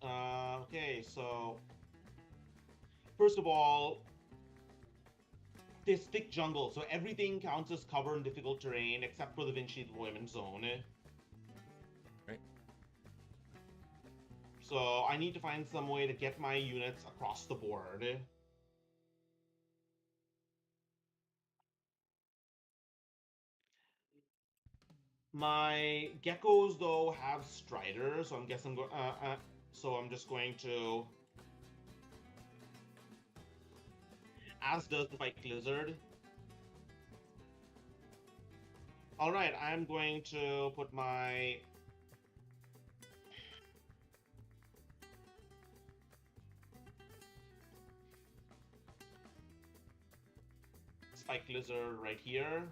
Okay, so first of all, there's thick jungle, so everything counts as cover in difficult terrain except for the Vinci deployment zone. Right. So I need to find some way to get my units across the board. My geckos though have Strider, so I'm guessing so I'm just going to, as does the Spike Lizard. Alright, I'm going to put my Spike Lizard right here.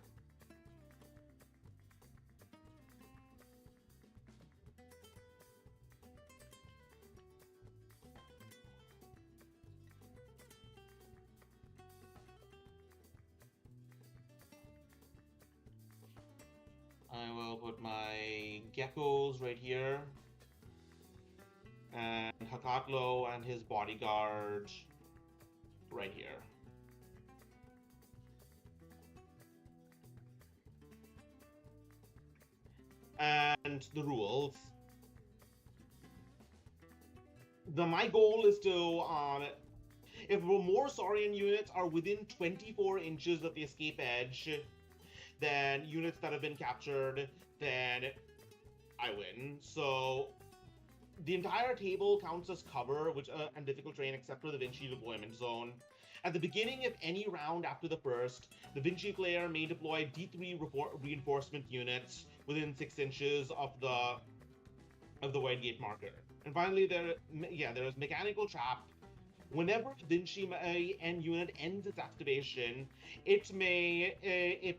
I will put my geckos right here. And Hakatlo and his bodyguard right here. And the rules. My goal is to, if more Saurian units are within 24 inches of the escape edge, then units that have been captured, then I win. So the entire table counts as cover, which and difficult terrain except for the Vinci deployment zone. At the beginning of any round after the first, the Vinci player may deploy D3 reinforcement units within 6 inches of the wide gate marker. And finally, there is mechanical trap. Whenever Vinci end unit ends its activation, it may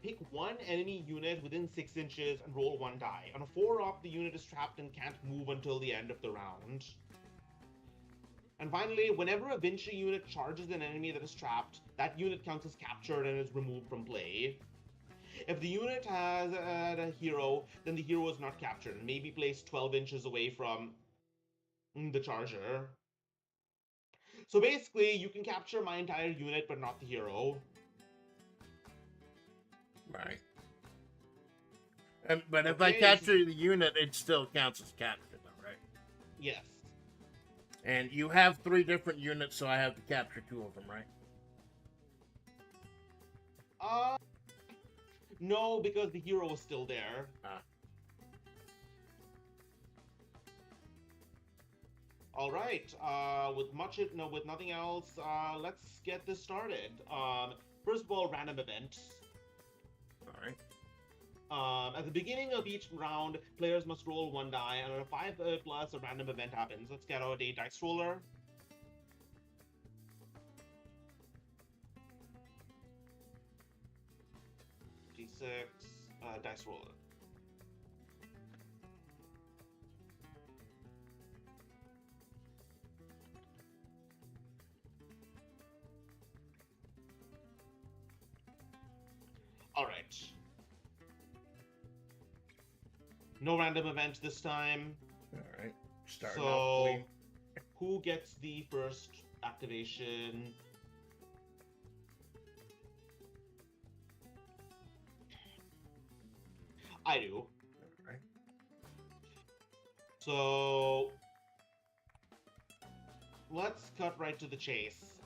pick one enemy unit within 6 inches and roll 1 die. On a 4-up, the unit is trapped and can't move until the end of the round. And finally, whenever a Vinci unit charges an enemy that is trapped, that unit counts as captured and is removed from play. If the unit has a hero, then the hero is not captured and may be placed 12 inches away from the charger. So basically, you can capture my entire unit, but not the hero. Right. But if I Okay, capture the unit, it still counts as capture, though, right? yes. And you have 3 different units, so I have to capture 2 of them, right? No, because the hero is still there. Ah. All right. With nothing else, let's get this started. First of all, random events. All right. At the beginning of each round, players must roll 1 die, and on a 5 plus, a random event happens. Let's get out a dice roller. D6 dice roller. All right. No random event this time. All right. Starting So, off clean. who gets the first activation? I do. All right. So, let's cut right to the chase.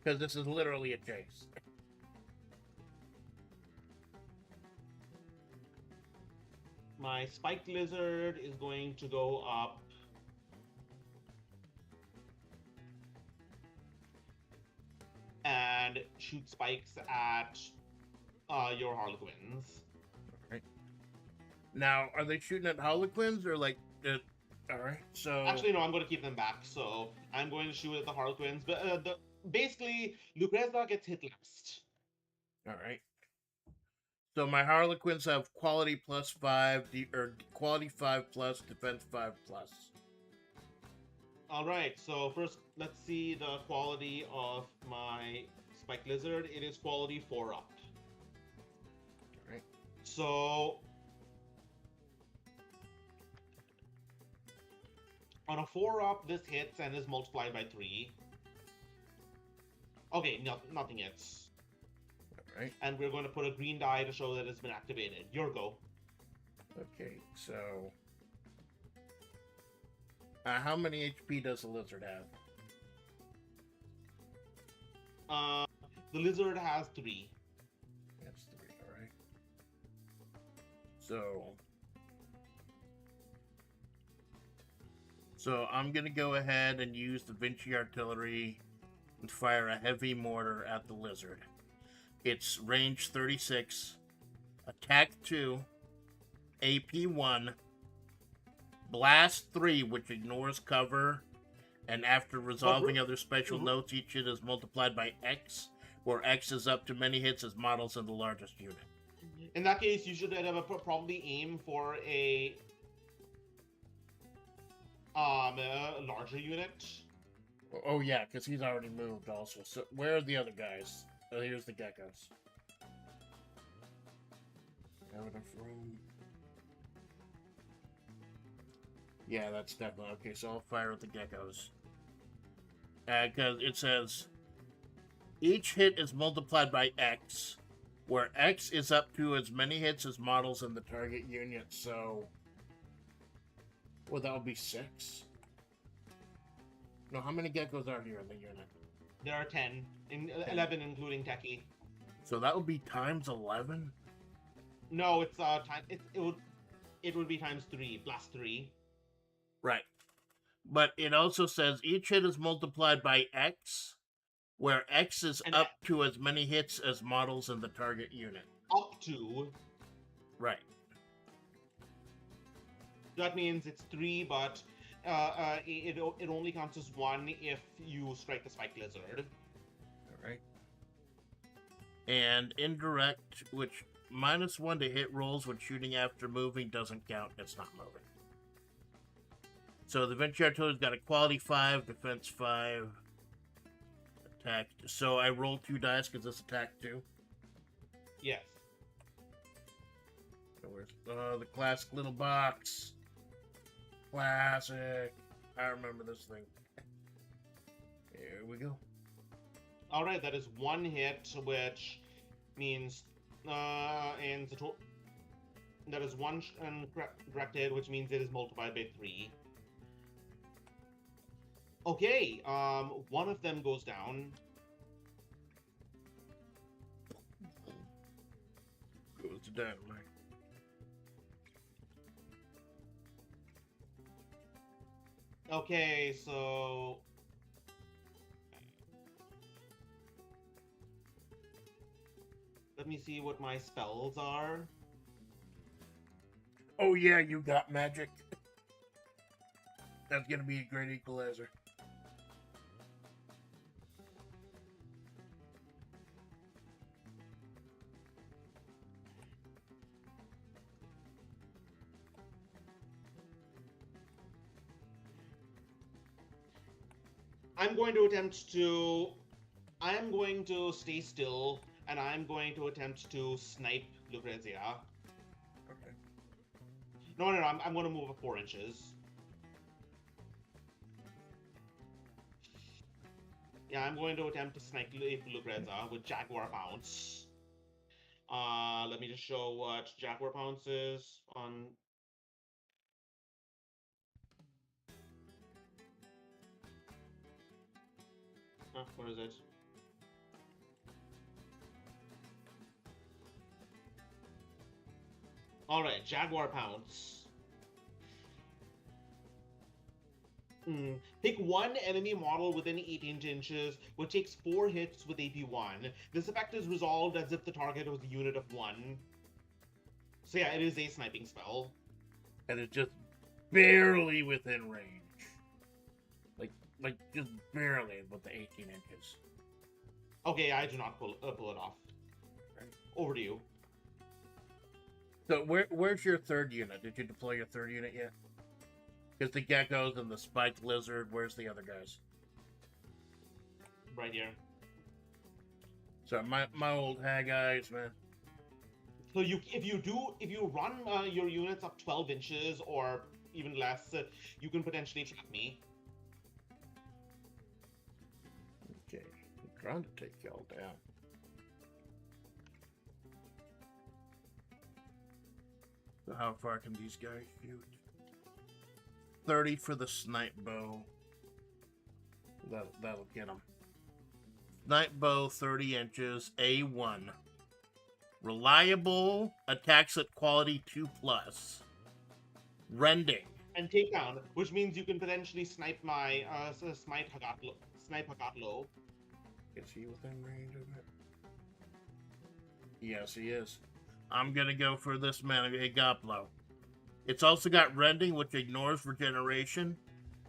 Because this is literally a chase. My spiked lizard is going to go up. And shoot spikes at your harlequins. Alright. Now, are they shooting at harlequins or like... Alright, so... Actually, no, I'm going to keep them back. So I'm going to shoot at the harlequins. But basically, Lucrezia gets hit last. Alright. So my harlequins have quality +5, or quality 5 plus, defense 5 plus. All right, so first, let's see the quality of my spiked lizard. It is quality 4 up. All right. So on a 4 up, this hits and is multiplied by 3. Okay, nothing hits. All right. And we're going to put a green die to show that it's been activated. Your go. Okay, so... how many HP does the lizard have? The lizard has 3. That's 3, alright. So I'm gonna go ahead and use the Vinci artillery and fire a heavy mortar at the lizard. It's range 36, attack 2, AP 1, blast 3, which ignores cover, and after resolving other special notes, each hit is multiplied by X, where X is up to many hits as models in the largest unit. In that case, you should have probably aim for a larger unit. Oh yeah, because he's already moved also. So where are the other guys? Oh, here's the geckos. Have enough room. Yeah, that's definitely okay. So I'll fire at the geckos. Because it says each hit is multiplied by X, where X is up to as many hits as models in the target unit. So, well, that would be 6. No, how many geckos are here in the unit? There are 10, 11 including Techie. So that would be times 11. No, it's it would be times 3 plus 3. Right. But it also says each hit is multiplied by X, where X is up to as many hits as models in the target unit. Up to. Right. That means it's 3, but it only counts as 1 if you strike the spiked lizard. Alright. And indirect, which -1 to hit rolls when shooting after moving doesn't count. It's not moving. So the Vinci artillery's got a quality 5, defense 5, attack. So I roll 2 dice because this attack 2. Yes. Where's the classic little box? Classic. I remember this thing. Here we go. All right, that is 1 hit, which means and that is 1 correct hit, which means it is multiplied by 3. Okay, one of them goes down. Goes to dynamite. Okay, so let me see what my spells are. Oh yeah, you got magic. That's gonna be a great equalizer. I am going to stay still, and I'm going to attempt to snipe Lucrezia. Okay. No, I'm going to move 4 inches. Yeah, I'm going to attempt to snipe Lucrezia with Jaguar Pounce. Let me just show what Jaguar Pounce is on... what is it? Alright, Jaguar Pounce. Pick 1 enemy model within 18 inches, which takes 4 hits with AP1. This effect is resolved as if the target was a unit of 1. So yeah, it is a sniping spell. And it's just barely within range. Like just barely with the 18 inches. Okay, I do not pull it off. Right. Over to you. So where's your 3rd unit? Did you deploy your 3rd unit yet? Because the geckos and the spiked lizard, where's the other guys? Right here. So my old hag eyes, man. So if you run your units up 12 inches or even less, you can potentially trap me. Okay, I'm trying to take y'all down. So how far can these guys shoot? 30 for the snipe bow. That'll get them. Snipe bow, 30 inches, A1. Reliable, attacks at quality 2+. Rending. And takedown, which means you can potentially snipe my snipe Hagatlo. Is he within range of it? Yes, he is. I'm gonna go for this man, Hagatlo. It's also got rending, which ignores regeneration,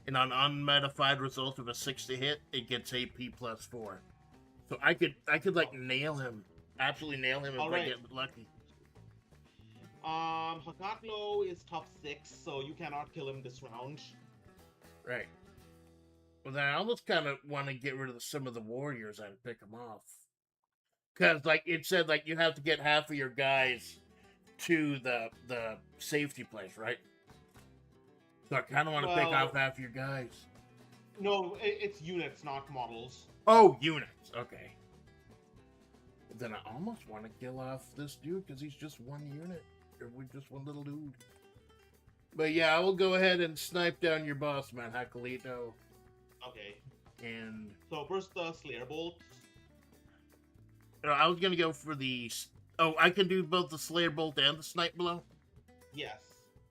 and on unmodified result of a 6 to hit, it gets AP +4. So I could like nail him, absolutely nail him if I get lucky. Hagatlo is tough 6, so you cannot kill him this round. Right. Well, then I almost kind of want to get rid of some of the warriors and pick them off. Because, like, it said, like, you have to get half of your guys to the safety place, right? So I kind of want to pick off half your guys. No, it's units, not models. Oh, units. Okay. But then I almost want to kill off this dude because he's just 1 unit. Or we're just 1 little dude. But yeah, I will go ahead and snipe down your boss, man, Hakalito. Okay. And so first the Slayer Bolt. I was gonna go for the. Oh, I can do both the Slayer Bolt and the Snipe Blow? Yes.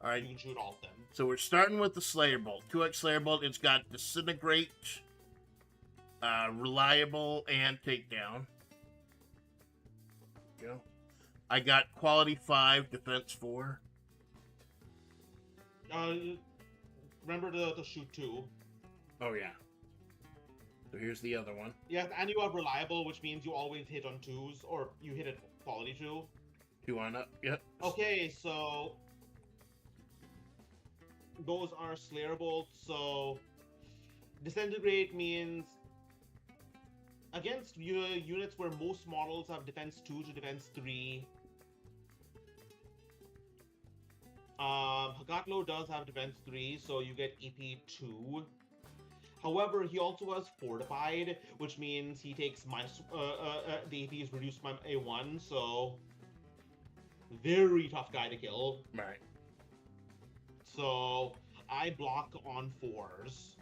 Alright. You can shoot all of them. So we're starting with the Slayer Bolt. 2x Slayer Bolt. It's got Disintegrate, Reliable, and Takedown. There you go. I got Quality 5, Defense 4. Remember to shoot 2. Oh, yeah. So here's the other one. Yes, and you have Reliable, which means you always hit on 2s, or you hit at Quality 2. 2 on up, yep. Okay, so those are Slayer Bolts, so Disintegrate means against units where most models have defense 2 to defense 3. Hagatlo does have defense 3, so you get EP 2. However, he also has fortified, which means he takes minus. The AP is reduced by A1, so very tough guy to kill. Right. So I block on 4s.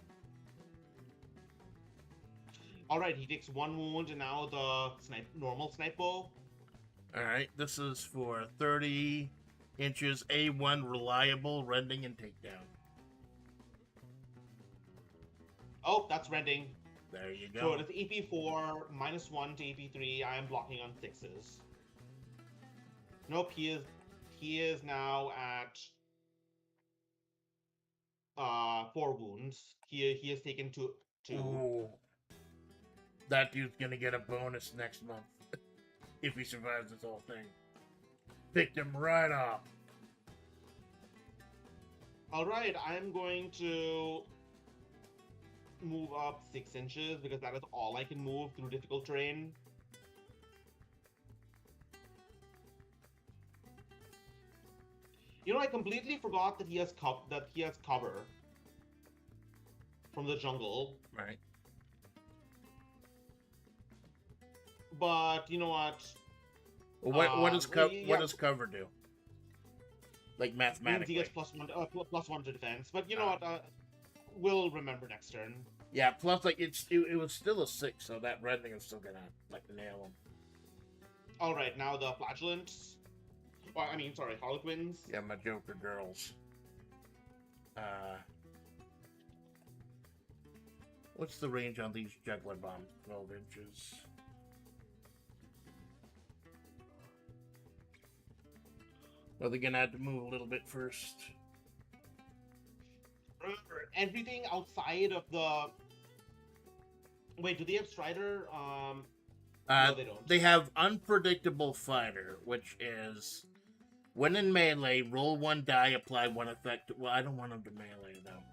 All right, he takes 1 wound, and now the normal snipe bow. All right, this is for 30 inches, A1 reliable, rending and takedown. Oh, that's rending. There you go. So it is EP4, -1 to EP3. I am blocking on 6s. Nope, he is now at 4 wounds. He has taken 2. Ooh. That dude's gonna get a bonus next month if he survives this whole thing. Picked him right off. All right, I'm going to move up 6 inches because that is all I can move through difficult terrain. You know, I completely forgot that he has cover from the jungle. Right. But you know what? What does cover do? Like mathematically. He gets +1 to defense. But you know what? We'll remember next turn. Yeah. Plus, like it was still a 6, so that rending is still gonna like nail him. All right, now the flagellants. Sorry, harlequins. Yeah, my Joker girls. What's the range on these juggler bombs? 12 inches. Are they gonna have to move a little bit first? Everything outside of the. Wait, do they have Strider? No, they don't. They have unpredictable fighter, which is when in melee, roll 1 die, apply 1 effect. Well, I don't want them to melee though.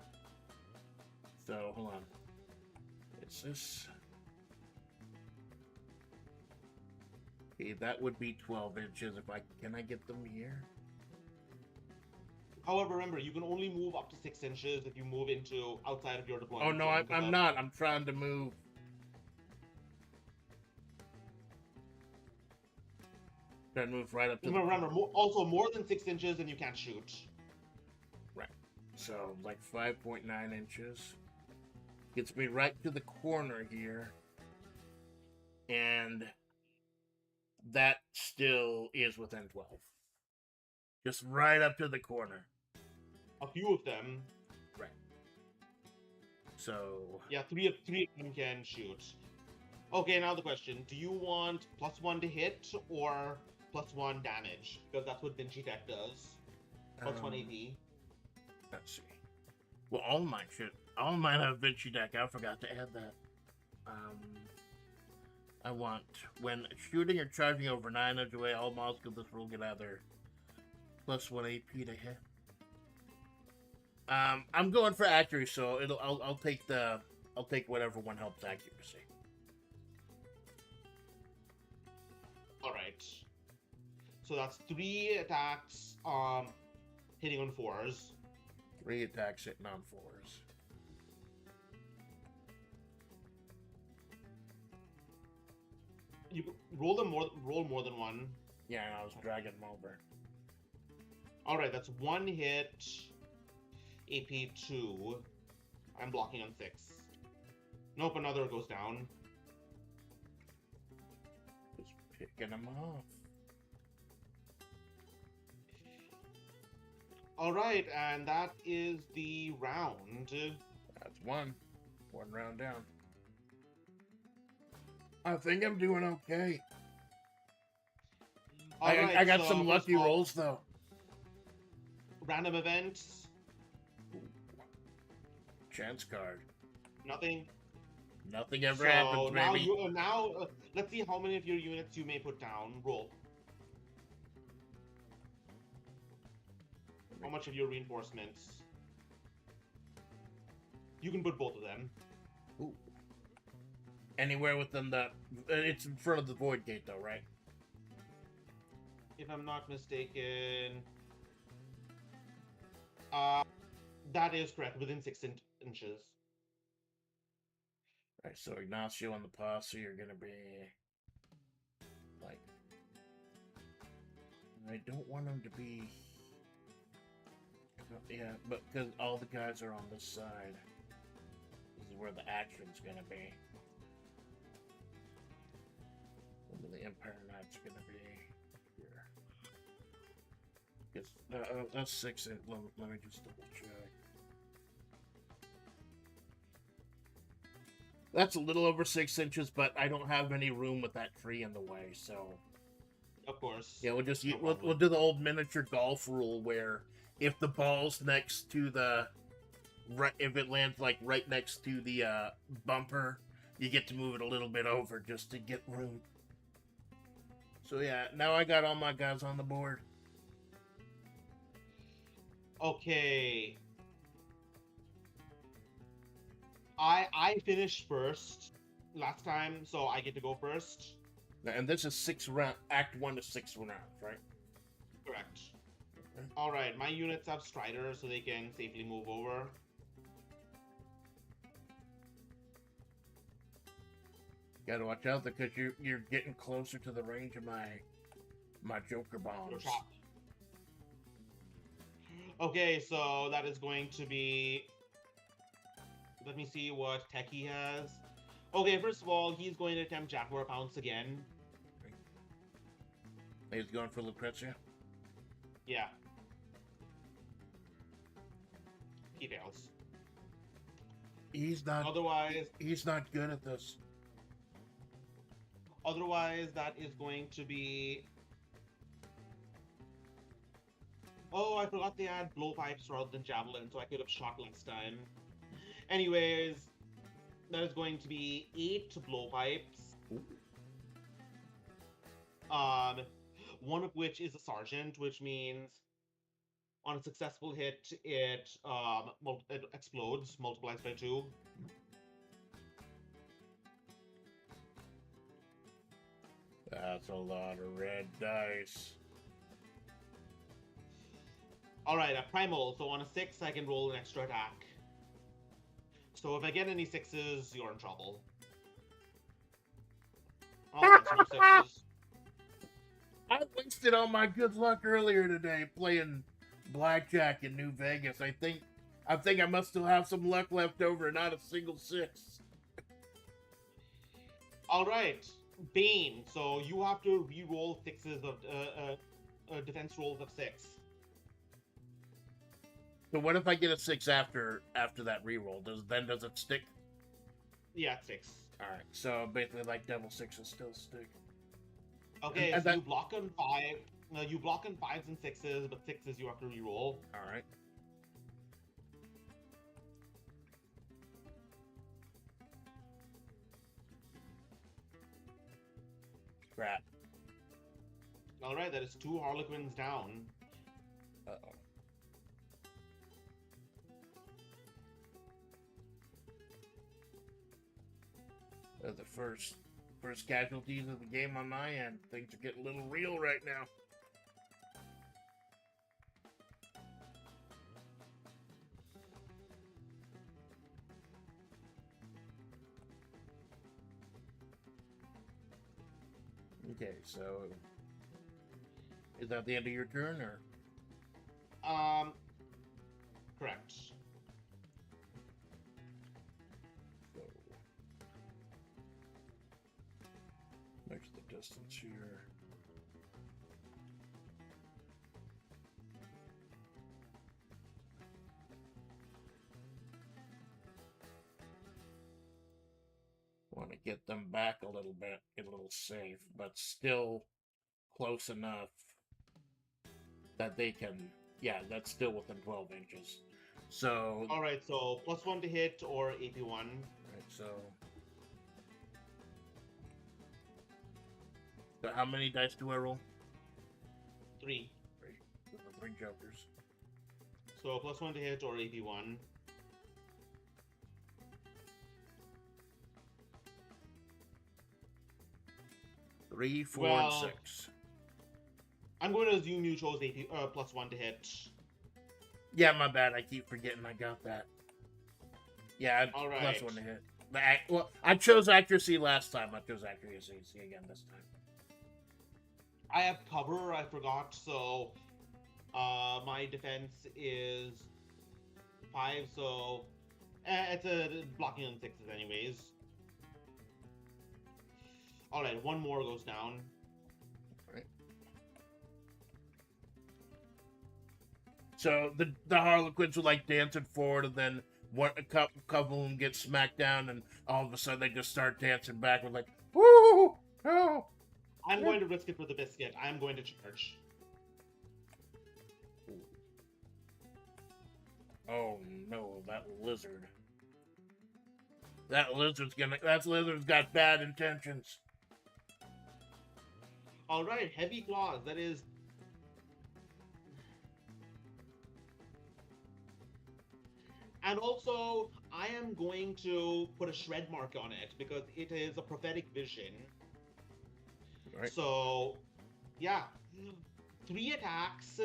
So hold on. It's this. Okay, that would be 12 inches. Can I get them here? However, remember, you can only move up to 6 inches if you move into outside of your deployment. Oh no, I'm not. I'm trying to move. Trying to move right up to. Remember, also more than 6 inches, and you can't shoot. Right. So like 5.9 inches gets me right to the corner here, and that still is within 12. Just right up to the corner. A few of them. Right. So. Yeah, three of them can shoot. Okay, now the question: do you want +1 to hit or +1 damage? Because that's what Vinci Tech does. +1 AP. Let's see. Well, all mine have Vinci Deck. I forgot to add that. I want when shooting or charging over 9 inches away, all models of this rule get either +1 AP to hit. I'm going for accuracy, so I'll take whatever one helps accuracy. All right. So that's 3 attacks, hitting on 4s. 3 attacks hitting on 4s. You roll more than 1. Yeah, I was dragging them over. All right, that's 1 hit. AP 2. I'm blocking on 6. Nope, another goes down. Just picking them off. All right, and that is the round. That's one round down. I think I'm doing okay. I got some lucky rolls though. Random events. Chance card. Nothing. Nothing ever happens, baby. Now, let's see how many of your units you may put down. Roll. How much of your reinforcements? You can put both of them. Ooh. Anywhere within the... It's in front of the void gate, though, right? If I'm not mistaken, uh, that is correct. Within 6 inches. Right, so Ignacio and the posse are gonna be... like... I don't want them to be... Yeah, but because all the guys are on this side. This is where the action's gonna be. And the Empire Knight's gonna be here. Yes, that's 6 inch. Let me just double check. That's a little over 6 inches, but I don't have any room with that tree in the way, so. Of course. Yeah, we'll do the old miniature golf rule where if the ball's next to the if it lands like right next to the bumper, you get to move it a little bit over just to get room. So yeah, now I got all my guys on the board. Okay. I finished first last time, so I get to go first. And this is 6 round, Act 1 to 6 rounds, right? Correct. Okay. All right, my units have striders, so they can safely move over. Gotta watch out because you're getting closer to the range of my Joker bombs. Okay, so that is going to be. Let me see what tech he has. Okay, first of all, he's going to attempt Jaguar Pounce again. He's going for Lucrezia? Yeah. He fails. He's not good at this. Otherwise, that is going to be... Oh, I forgot they had blowpipes rather than javelin, so I could have shot last time. Anyways, that is going to be 8 blowpipes. One of which is a sergeant, which means on a successful hit, it explodes, multiplies by 2. That's a lot of red dice. Alright, a primal, so on a 6, I can roll an extra attack. So if I get any 6s, you're in trouble. Oh, that's no 6s. I wasted all my good luck earlier today playing blackjack in New Vegas. I think I must still have some luck left over, not a single 6. Alright, Bane, so you have to re-roll 6s of defense rolls of 6. So what if I get a 6 after that reroll? Does it stick? Yeah, it sticks. All right. So basically, like double 6s still stick. Okay, so you block on 5. You block on 5s and 6s, but 6s you have to reroll. All right. Crap. All right, that is 2 Harlequins down. Uh-oh. The first casualties of the game on my end. Things are getting a little real right now. Okay, so is that the end of your turn, or? Correct. Measure the distance here. Want to get them back a little bit, get a little safe, but still close enough that they can, yeah, that's still within 12 inches. So... Alright, so +1 to hit or AP1. Right, so how many dice do I roll? 3. 3 jokers. So +1 to hit or AP1. 3, 4, and Well, 6. I'm going to assume you chose AP +1 to hit. Yeah, my bad. I keep forgetting I got that. Yeah, All right. +1 to hit. Well, I chose accuracy last time. I chose accuracy again this time. I have cover, I forgot, so my defense is 5, so it's a blocking on 6s anyways. Alright, one more goes down. Right. So the Harlequins were like dancing forward, and then a couple of them get smacked down, and all of a sudden they just start dancing backward like, woo! Oh! I'm going to risk it for the biscuit. I'm going to charge. Oh no, that lizard. That lizard's got bad intentions. Alright, heavy claws. That is... And also, I am going to put a shred mark on it because it is a prophetic vision. Right. So, yeah. 3 attacks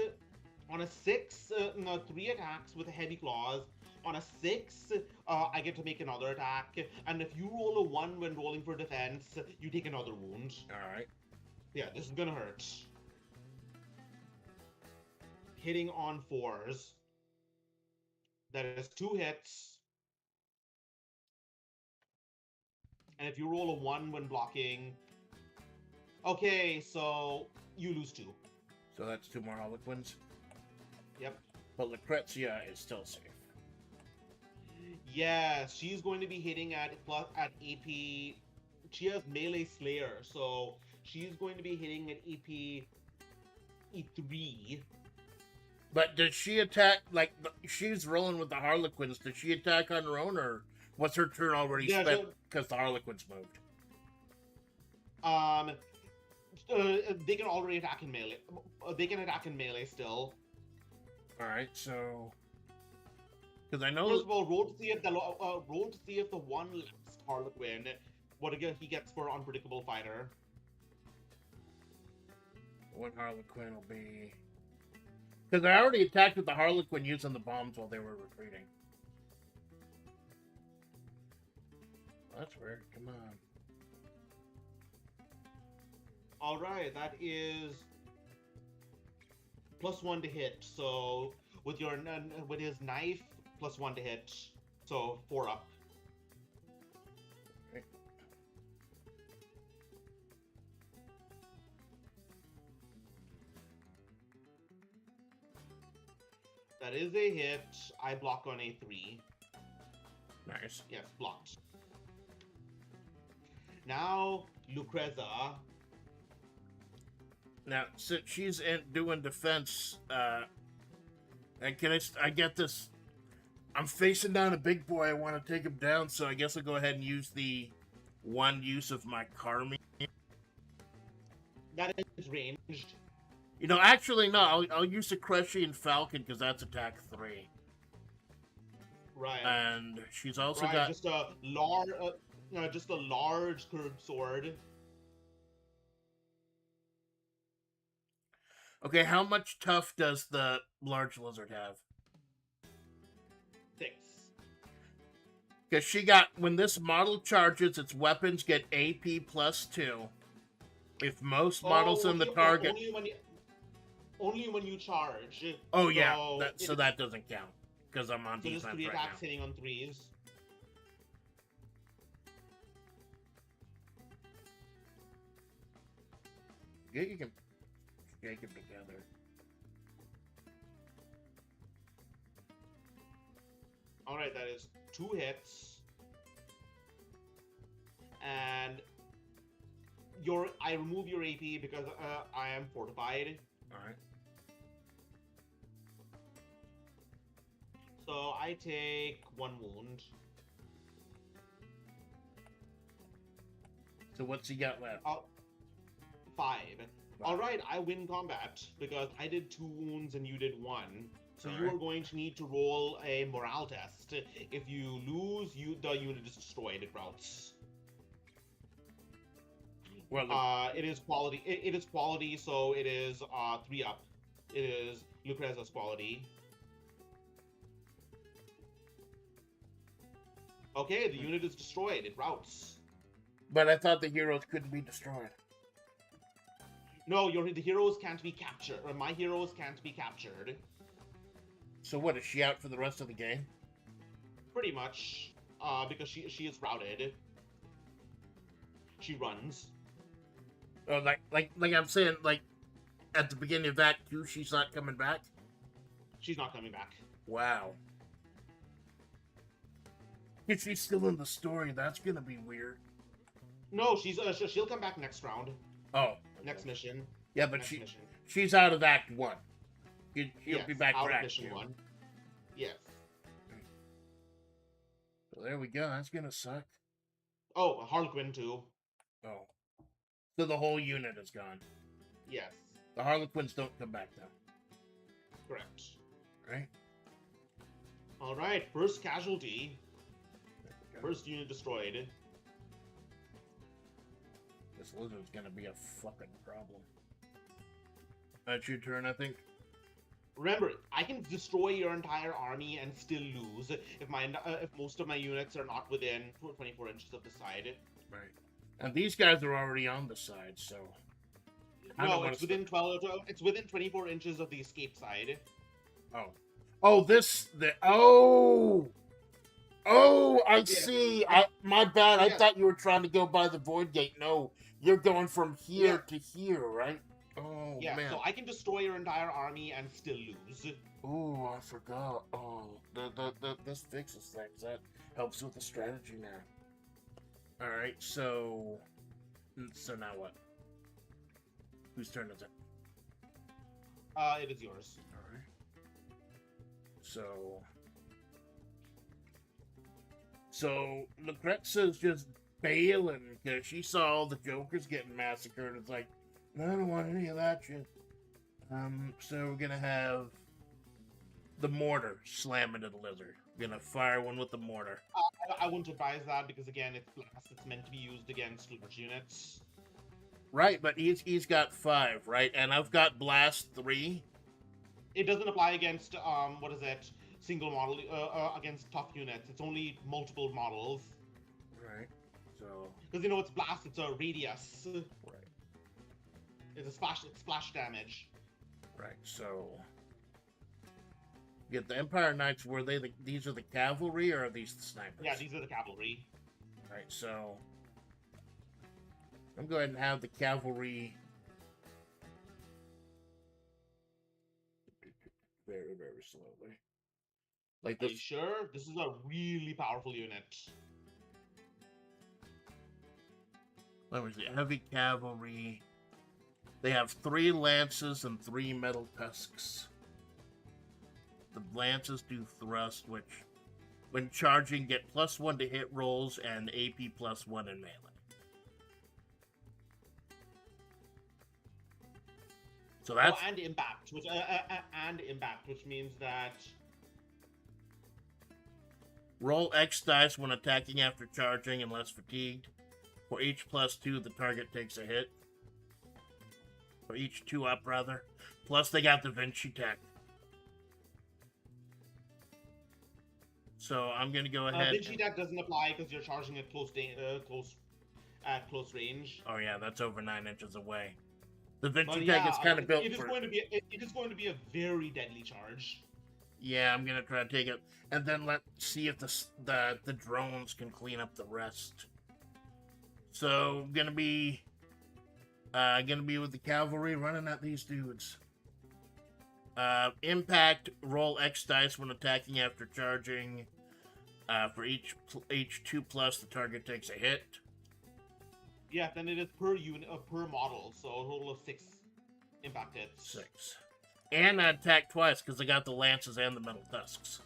on a 6. No, 3 attacks with heavy claws. On a 6, I get to make another attack. And if you roll a 1 when rolling for defense, you take another wound. Alright. Yeah, this is gonna hurt. Hitting on 4s. That is 2 hits. And if you roll a 1 when blocking... Okay, so you lose 2. So that's 2 more Harlequins. Yep. But Lucrezia is still safe. Yeah, she's going to be hitting at AP. She has melee slayer, so she's going to be hitting at AP E3. But does she attack, like, she's rolling with the Harlequins, does she attack on her own, or was her turn already spent because the Harlequins moved? They can already attack in melee. They can attack in melee still. Alright, so... Because I know... First of all, roll to see if the one last Harlequin, what again he gets for unpredictable fighter. One Harlequin will be... Because I already attacked with the Harlequin using the bombs while they were retreating. That's weird. Come on. Alright, that is +1 to hit. So with his knife, +1 to hit. So 4 up. Okay. That is a hit. I block on a 3. Nice. Yes, blocked. Now, Lucrezia. Now, since she's doing defense, and I get this? I'm facing down a big boy. I want to take him down, so I guess I'll go ahead and use the one use of my Carmi. That is ranged. You know, actually, no. I'll use the Crushing Falcon because that's attack 3. Right. And she's also right, got just a large curved sword. Okay, how much tough does the large lizard have? 6. Because she got, when this model charges, its weapons get AP +2. If most models in the target... Only when you charge. Oh, yeah, so that doesn't count. Because I'm on so defense just 3 right attacks now. hitting on 3s. Yeah, you can shake them together. Alright, that is 2 hits. And I remove your AP because I am fortified. Alright. So I take 1 wound. So what's he got left? 5. Alright, I win combat because I did 2 wounds and you did 1. So you are going to need to roll a morale test. If you lose, the unit is destroyed. It routes. Well, It is quality. It is quality, so it is 3 up. It is Lucreza's quality. Okay, the unit is destroyed. It routes. but I thought the heroes couldn't be destroyed. No, the heroes can't be captured. Or my heroes can't be captured. So what, is she out for the rest of the game? Pretty much, because she is routed. She runs. Oh, like I'm saying, like at the beginning of Act 2, she's not coming back. She's not coming back. Wow. If she's still in the story, that's gonna be weird. No, she'll come back next round. Oh, Next mission. yeah, but Next mission. she's out of Act 1. She'll Yes, be back out for of Act mission 2. 1. Yes. So there we go. That's gonna suck. Oh, Harlequin too. Oh, so the whole unit is gone. Yes. The Harlequins don't come back though, Correct. right? All right. First casualty. There we go. First unit destroyed. This lizard's gonna be a fucking problem. That's your turn, I think. Remember, I can destroy your entire army and still lose if most of my units are not within 24 inches of the side. Right. And these guys are already on the side, so. I don't No, wanna it's within 12. It's within 24 inches of the escape side. Oh. Oh, Oh, I see. My bad. I Yeah. thought you were trying to go by the void gate. No, you're going from here Yeah. to here, right? Oh, Yeah, man. so I can destroy your entire army and still lose. Oh, I forgot. Oh, this fixes things. That helps with the strategy now. All right, so now what? Whose turn is it? It is yours. All right. So Lucrezia's just bailing because she saw all the Jokers getting massacred. It's like, I don't want any of that shit. So we're gonna have the mortar slam into the lizard. We're gonna fire one with the mortar. I wouldn't advise that because again, it's blast. It's meant to be used against large units. Right, but he's got 5, right? And I've got blast 3. It doesn't apply against what is it? Single model against tough units. It's only multiple models. Right. So. Because it's blast. It's a radius. Right. It's a splash. It's splash damage. Right. So. Get the Empire Knights. Were they these are the cavalry or are these the snipers? Yeah, these are the cavalry. Right. So. I'm going to have the cavalry. Very, very slowly. Like Are this. you sure? This is a really powerful unit. Let me see. Heavy cavalry. They have 3 lances and 3 metal tusks. The lances do thrust, which, when charging, get +1 to hit rolls and AP +1 in melee. So that's and impact, which means that roll X dice when attacking after charging unless fatigued. For each +2, the target takes a hit. For each 2 up, rather. Plus, they got the Vinci tech. So I'm gonna go ahead. Vinci deck doesn't apply because you're charging at close range. Oh yeah, that's over 9 inches away. The Vinci But tech yeah, is kind of built it is for. going to be it is going to be a very deadly charge. Yeah, I'm gonna try to take it, and then let's see if the drones can clean up the rest. So gonna be with the cavalry running at these dudes. Impact, roll X dice when attacking after charging. For each 2+, the target takes a hit. Yeah, then it is per unit per model, so a total of 6 impact hits. 6. And I attack twice because I got the lances and the metal tusks.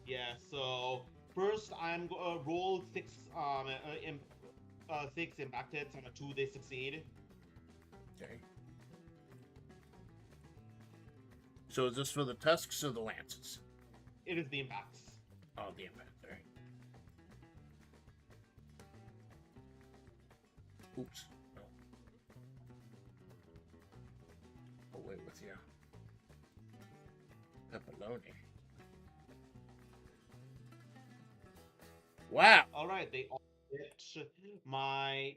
Yeah, so first I'm roll 6 6 impact hits. On a 2 they succeed. Okay. So is this for the tusks or the lances? It is the impacts. Oh, the impact. All right. Oops. No. I'll wait with you. Pepperoni. Wow. All right, they all hit. My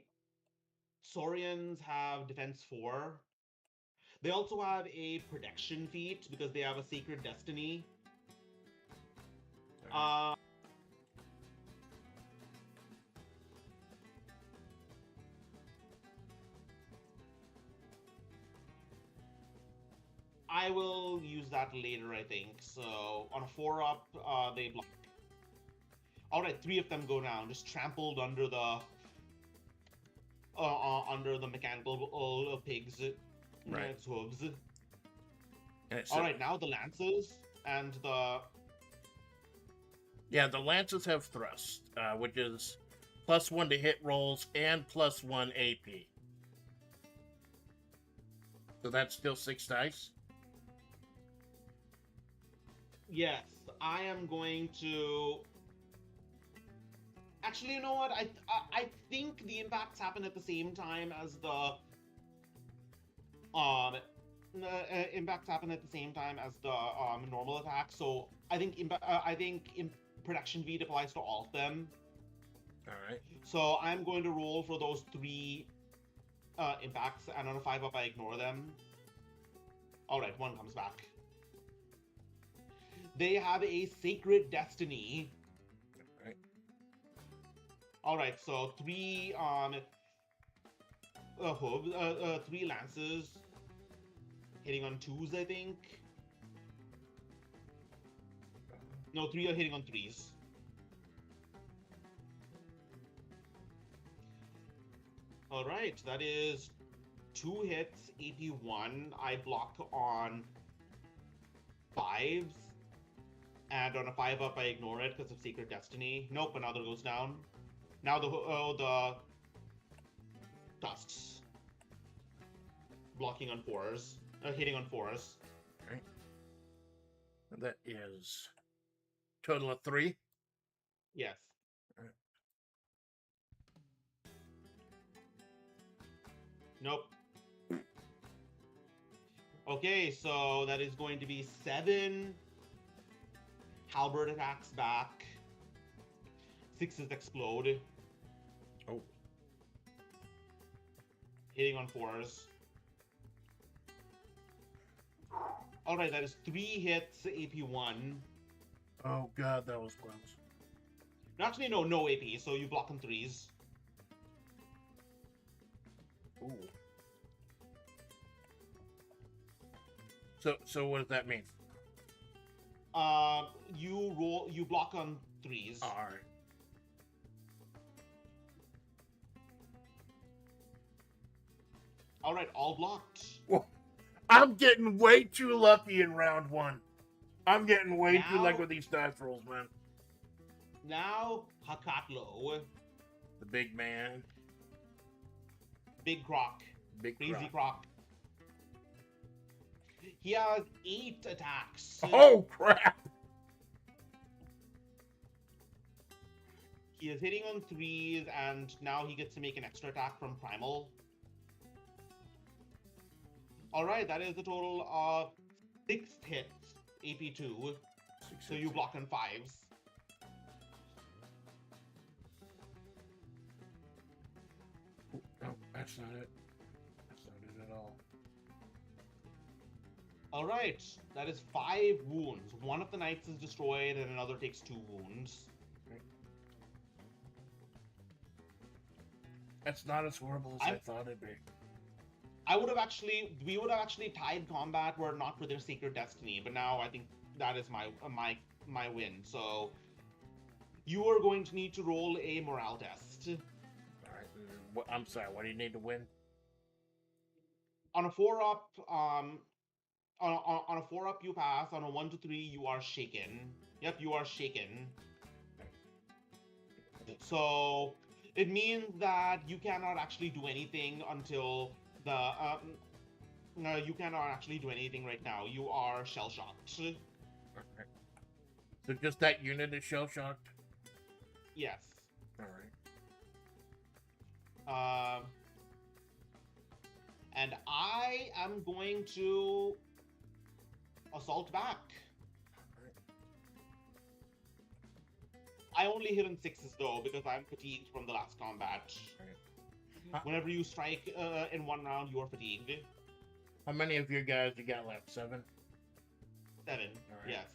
Saurians have defense 4. They also have a protection feat because they have a sacred destiny. Right. I will use that later, I think. So on a 4-up, they block. All right, 3 of them go down, just trampled under the mechanical pigs. Right. Its hooves. And it's All right, now the lances and the yeah, the lances have thrust, which is +1 to hit rolls and +1 AP. So that's still 6 dice. yes, I am going to. Actually, you know what? I think the impacts happen at the same time as the impacts happen at the same time as the normal attack. So I think production feat applies to all of them. All right. So I'm going to roll for those 3 impacts, and on a 5-up, I ignore them. All right, 1 comes back. They have a sacred destiny. Right. All right, so 3 hooves, 3 lances, hitting on 2s, I think. No, 3 are hitting on 3s. All right, that is 2 hits, AP 1. I block on 5s, and on a 5-up, I ignore it because of Sacred Destiny. Nope, another goes down. Now the tusks blocking on 4s, hitting on 4s. Right. That is total of 3. Yes. Right. Nope. Okay, so that is going to be 7 halberd attacks back. 6s explode. Oh. Hitting on 4s. Alright, that is 3 hits, AP 1. Oh god, that was close. Actually, no AP, so you block on 3s. Ooh. So what does that mean? You block on 3s. All right. Alright, all blocked. Well, I'm getting way too lucky in round 1. I'm getting way too lucky with these dice rolls, man. Now, Hakatlo. The big man. Big Croc. Big Crazy Croc. Croc. He has 8 attacks. Oh, crap! He is hitting on 3s, and now he gets to make an extra attack from Primal. Alright, that is a total of 6 hits, AP 2. So you block on 5s. No, that's not it. That's not it at all. Alright, that is 5 wounds. One of the knights is destroyed, and another takes 2 wounds. That's not as horrible as I thought it'd be. We would have actually tied combat were it not for their Sacred Destiny, but now I think that is my win. So you are going to need to roll a morale test. Alright, I'm sorry, what do you need to win? On a 4-up, on a 4-up you pass. On a 1 to 3 you are shaken. Yep, you are shaken. So it means that you cannot actually do anything until the no, you cannot actually do anything right now. You are shell shocked. Okay. So just that unit is shell shocked? Yes. Alright. And I am going to assault back. I only hit on 6s though because I'm fatigued from the last combat. Whenever you strike in one round, you are fatigued. How many of your guys you got left? 7? 7, right. yes.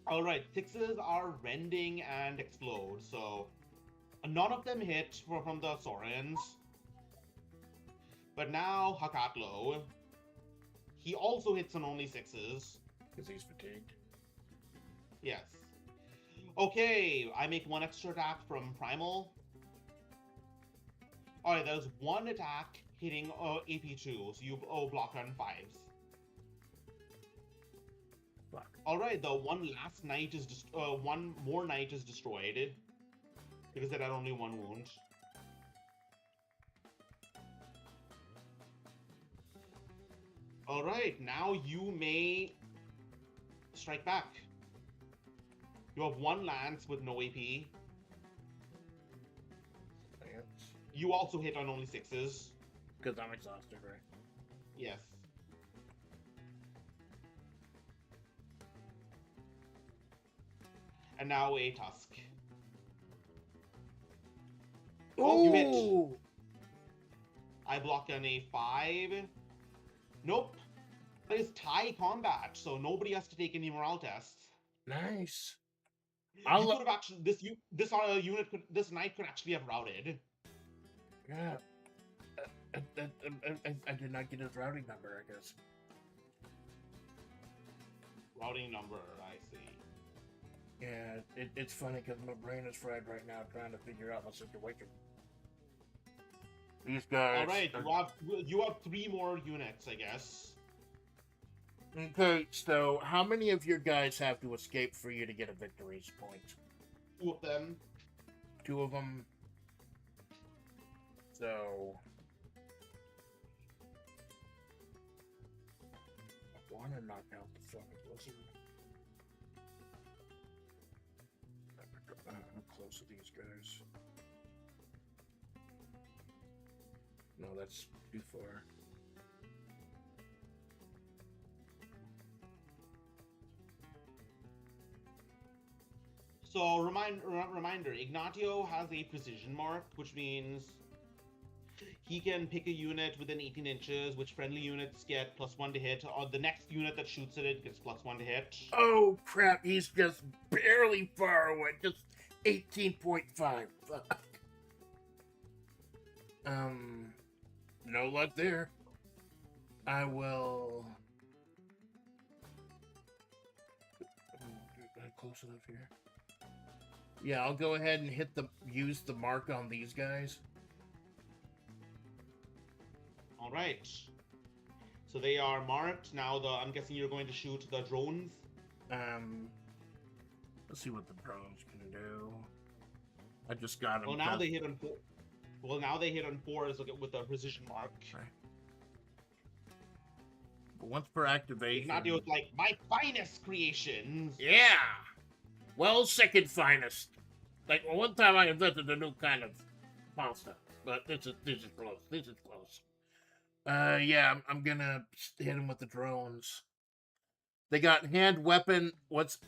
Alright, 6s are rending and explode, so none of them hit from the Saurians. But now Hakatlo, he also hits on only 6s. Because he's fatigued. Yes. Okay, I make 1 extra attack from Primal. Alright, there's 1 attack hitting AP2, so you block on 5s. Fuck. Alright, the one last knight is one more knight is destroyed. Because it had only 1 wound. Alright, now you may strike back. You have 1 lance with no AP. You also hit on only 6s. Because I'm exhausted, right? Yes. And now a tusk. Oh, you hit. I block on a 5. Nope. That is tie combat, so nobody has to take any morale tests. Nice. You could have actually this knight could actually have routed. Yeah. I did not get his routing number, I guess. Routing number, I see. Yeah, it's funny because my brain is fried right now trying to figure out my situation. These guys. Alright, you have 3 more units, I guess. Okay, so how many of your guys have to escape for you to get a victory point? 2 of them. 2 of them. So I want to knock out the fucking blizzard. How close are these guys? No, that's too far. So, reminder, Ignatio has a precision mark, which means he can pick a unit within 18 inches, which friendly units get +1 to hit, or the next unit that shoots at it gets +1 to hit. Oh crap, he's just barely far away, just 18.5. Fuck. No luck there. I will... Close enough here. Yeah, I'll go ahead and use the mark on these guys. All right. So they are marked. Now I'm guessing you're going to shoot the drones. Let's see what the drones can do. I just got them. Well, now they hit on 4. Well, now they hit on 4s with a precision mark. Right. But once per activation. Ignatio's like, my finest creations. Yeah. Well, second finest. Like, well, one time I invented a new kind of monster, but this is close. This is close. Yeah, I'm gonna hit him with the drones. They got hand weapon.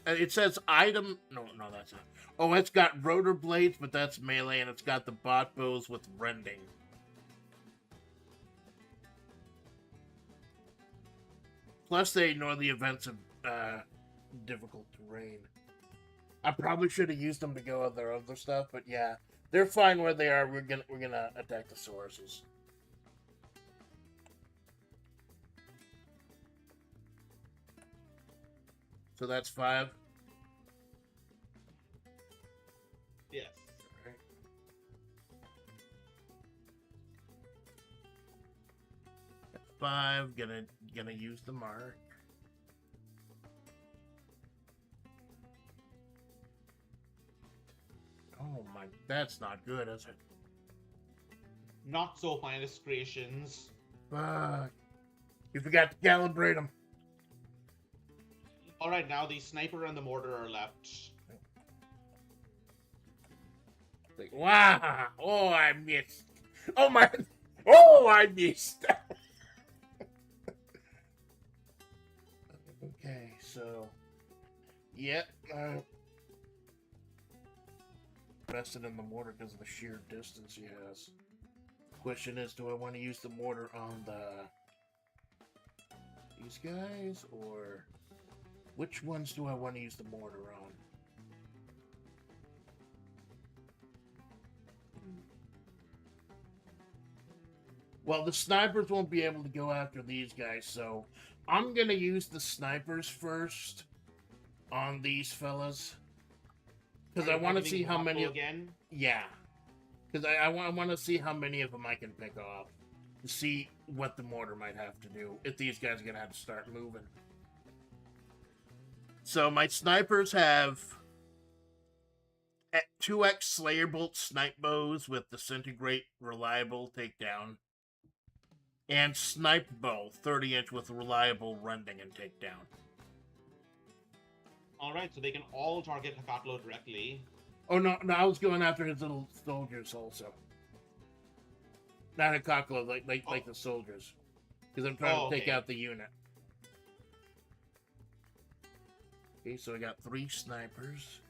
It says item? No, that's not. Oh, it's got rotor blades, but that's melee, and it's got the bot bows with rending. Plus, they ignore the events of difficult terrain. I probably should have used them to go on their other stuff, but yeah, they're fine where they are. We're gonna attack the sources. So that's 5. Yes. Right. That's 5. Gonna use the mark. Oh my, that's not good, is it? Not so finest creations. Fuck. You forgot to calibrate them. Alright, now the sniper and the mortar are left. Like, wow. Oh, I missed. Oh, my. Oh, I missed. Okay, so. Yep. Invested in the mortar because of the sheer distance he has. Question is, do I want to use the mortar on these guys, or which ones do I want to use the mortar on? Well, the snipers won't be able to go after these guys, so I'm gonna use the snipers first on these fellas because I want to see how many. Again? Yeah, because I want to see how many of them I can pick off to see what the mortar might have to do if these guys are gonna have to start moving. So my snipers have 2x Slayer Bolt snipe bows with disintegrate reliable takedown, and snipe bow 30-inch with reliable rending and takedown. Alright, so they can all target Hakatlo directly. Oh no, I was going after his little soldiers also. Not Hakatlo, like the soldiers. Because I'm trying to take out the unit. Okay, so I got 3 snipers.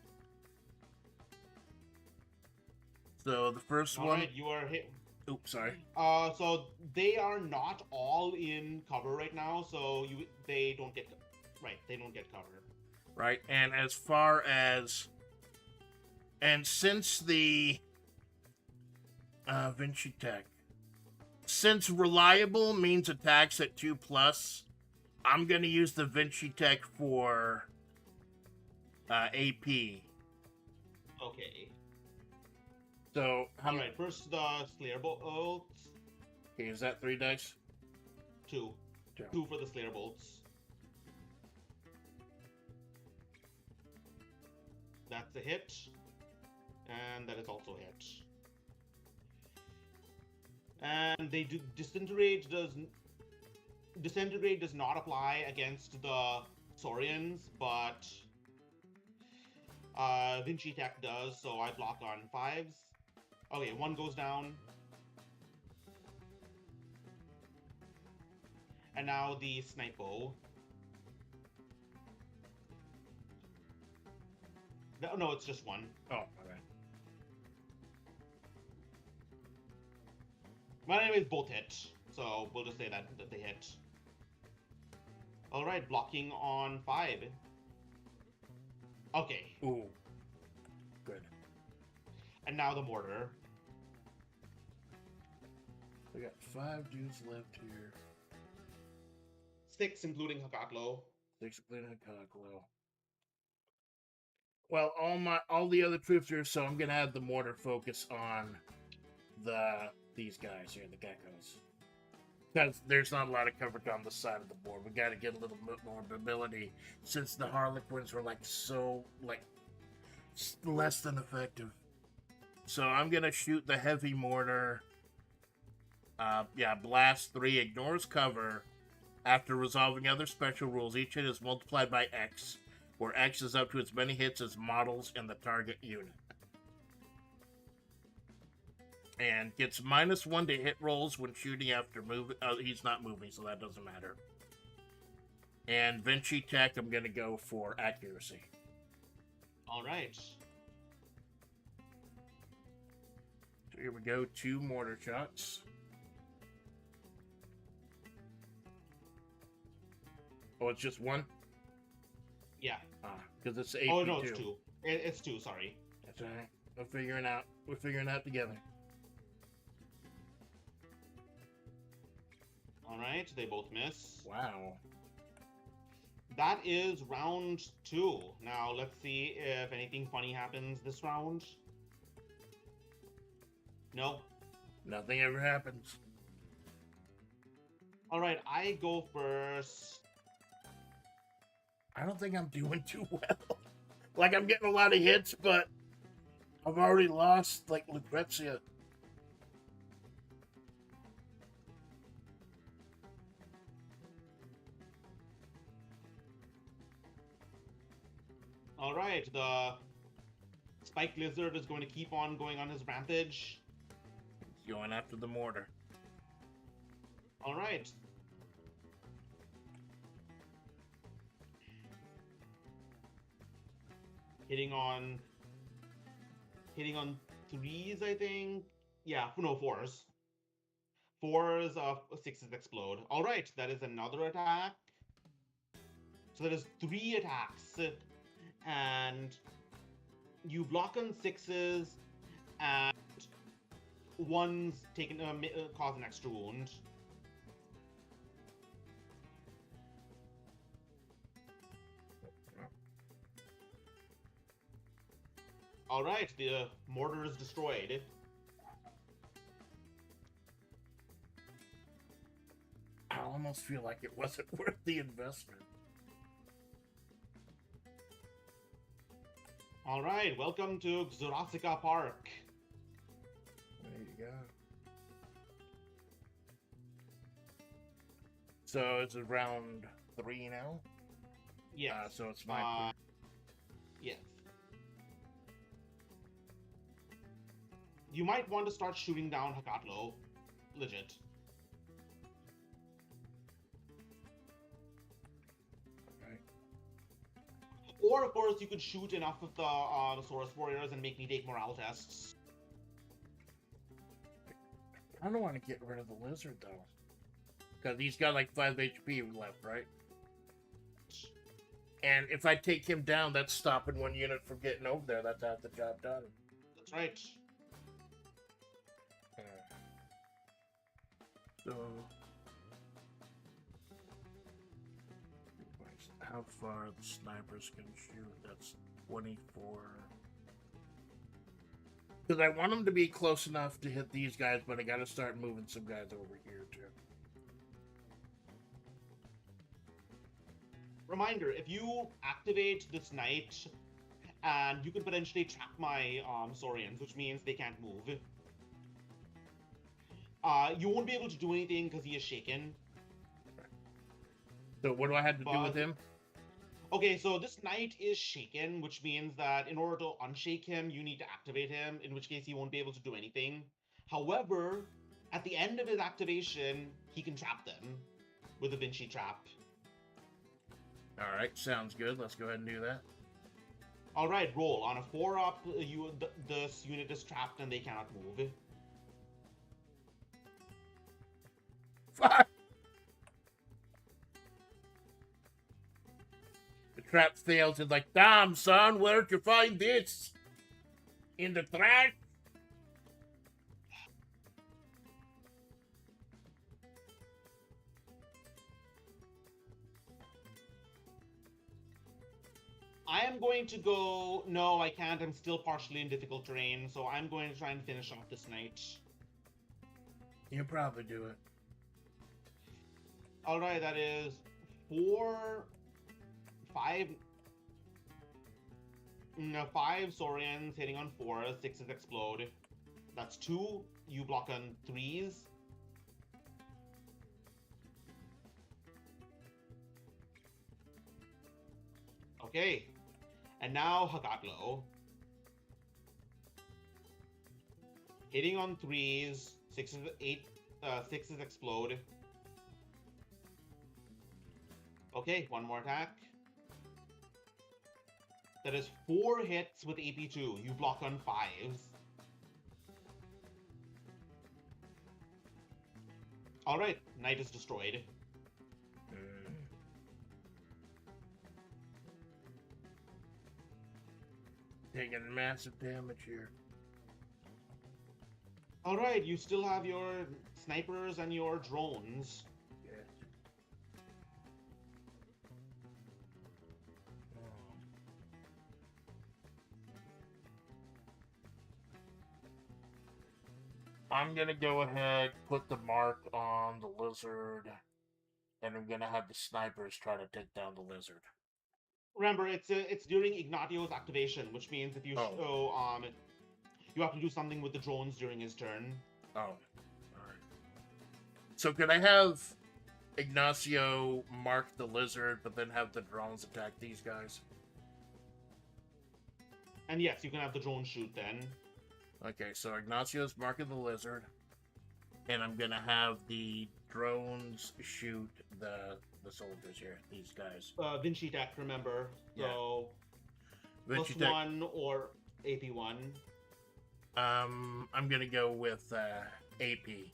So the first one. Alright, you are hit. Oops, sorry. So they are not all in cover right now, so they don't get cover. Right, and as far as, and since the Vinci Tech, since reliable means attacks at 2+, I'm gonna use the Vinci Tech for AP. Okay. So all right, first the Slayer bolts. Okay, is that 3 dice? 2. 2 for the Slayer bolts. That's a hit, and that is also a hit. And they do disintegrate does not apply against the Saurians, but Vinci Tech does, so I block on 5s. Okay, 1 goes down. And now the snipe bow. No, it's just 1. Oh, okay. My name is both hit, so we'll just say that they hit. Alright, blocking on 5. Okay. Ooh. Good. And now the mortar. We got 5 dudes left here. 6, including Hakatlo. 6 including Hakatlo. Well, all the other troops here, so I'm gonna have the mortar focus on these guys here, the geckos. Because there's not a lot of coverage on the side of the board. We gotta get a little bit more mobility since the Harlequins were so less than effective. So I'm gonna shoot the heavy mortar. Blast 3 ignores cover. After resolving other special rules, each hit is multiplied by X, where X is up to as many hits as models in the target unit. And gets -1 to hit rolls when shooting after moving. He's not moving, so that doesn't matter. And Vinci Tech, I'm going to go for accuracy. Alright. So here we go, 2 mortar shots. Oh, it's just 1? Yeah. Because it's AP2. Oh, no, it's 2. It's 2, sorry. That's alright. We're figuring it out together. Alright, they both miss. Wow. That is round 2. Now, let's see if anything funny happens this round. No. Nothing ever happens. Alright, I go first. I don't think I'm doing too well. Like, I'm getting a lot of hits, but I've already lost, like, Lucrezia. Alright, the Spike Lizard is going to keep on going on his rampage. He's going after the mortar. All right. Hitting on threes, I think. Yeah, no, fours. Fours of sixes explode. All right, that is another attack. So that is 3 attacks, and you block on sixes, and one's taken cause an extra wound. All right, the mortar is destroyed. I almost feel like it wasn't worth the investment. All right, welcome to Jurassic Park. There you go. So it's round 3 now? Yes. So it's my yes. You might want to start shooting down Hakatlo. Legit. Okay. Or, of course, you could shoot enough of the Saurus Warriors and make me take morale tests. I don't want to get rid of the lizard, though. Because he's got like 5 HP left, right? And if I take him down, that's stopping one unit from getting over there. That's half the job done. That's right. So, how far the snipers can shoot? That's 24. Because I want them to be close enough to hit these guys, but I got to start moving some guys over here too. Reminder: if you activate this knight, and you can potentially trap my Saurians, which means they can't move. You won't be able to do anything because he is shaken. So what do I have to do with him? Okay, so this knight is shaken, which means that in order to unshake him, you need to activate him, in which case he won't be able to do anything. However, at the end of his activation, he can trap them with a Vinci trap. Alright, sounds good. Let's go ahead and do that. Alright, roll. On a 4-up, this unit is trapped and they cannot move. Fuck! The trap fails and like, damn son, where'd you find this? In the trash? I am going to go... No, I can't. I'm still partially in difficult terrain, so I'm going to try and finish off this knight. You'll probably do it. Alright, that is 4, 5... No, 5 Saurians hitting on 4, 6s explode. That's 2. You block on 3s. Okay. And now Hakatlo. Hitting on 3s, 6s explode. Okay, one more attack. That is 4 hits with AP2. You block on 5s. Alright, knight is destroyed. Taking massive damage here. Alright, you still have your snipers and your drones. Yes. I'm gonna go ahead, put the mark on the lizard, and I'm gonna have the snipers try to take down the lizard. Remember, it's during Ignatio's activation, which means if you you have to do something with the drones during his turn. Oh, alright. So could I have Ignacio mark the lizard, but then have the drones attack these guys? And yes, you can have the drone shoot then. Okay, so Ignacio's marking the lizard, and I'm gonna have the drones shoot the soldiers here, these guys. Vinci Tech, remember. So Vinci plus Tech. 1 or AP1. I'm gonna go with AP.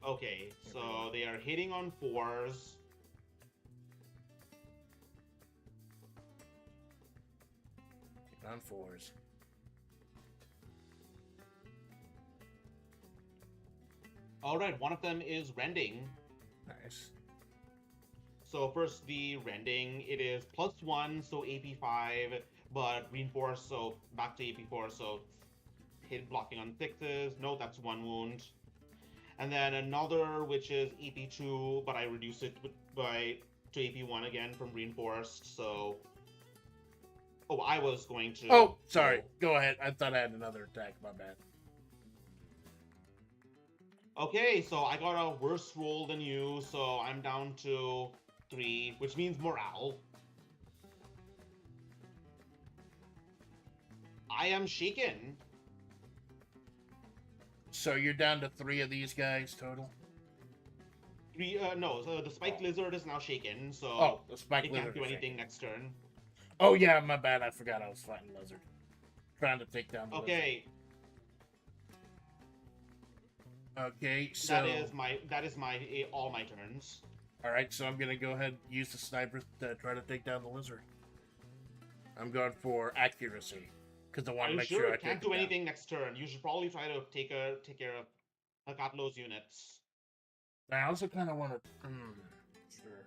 Okay, so they are hitting on 4s. On 4s. Alright, one of them is rending. Nice. So first the rending, it is plus 1, so AP5, but reinforced, so back to AP4, so hit blocking on 6s. No, that's 1 wound. And then another, which is AP2, but I reduce it to AP1 again from reinforced, so... Oh, I was going to... Oh, sorry. Go ahead. I thought I had another attack. My bad. Okay, so I got a worse roll than you, so I'm down to 3, which means morale. I am shaken. So you're down to 3 of these guys total? 3, no, so the spiked lizard is now shaken, so Oh, the spike it lizard. can't do is anything shaking. next turn. Oh yeah, my bad. I forgot I was fighting lizard. Trying to take down the lizard. Okay, Okay, so that is my all my turns. all right, so I'm gonna go ahead and use the sniper to try to take down the lizard. I'm going for accuracy because I want Are to you make sure sure I it can't take do it down. anything next turn? You should probably try to take care of Hakatlo's units. I also kind of want to. Sure.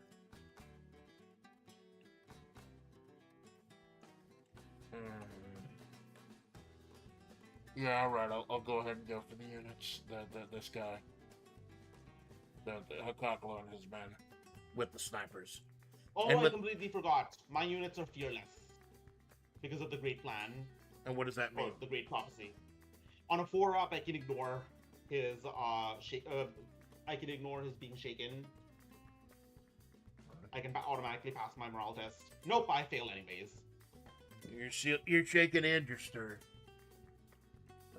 Yeah, all right. I'll go ahead and go for the units. This guy, the Hakaklo and his men, with the snipers. Oh, And I with- completely forgot. My units are fearless because of the Great Plan And what does that or mean? the Great Prophecy. On a 4-up, I can ignore his I can ignore his being shaken. I can automatically pass my morale test. Nope, I fail anyways. You're shaking and you're stirred.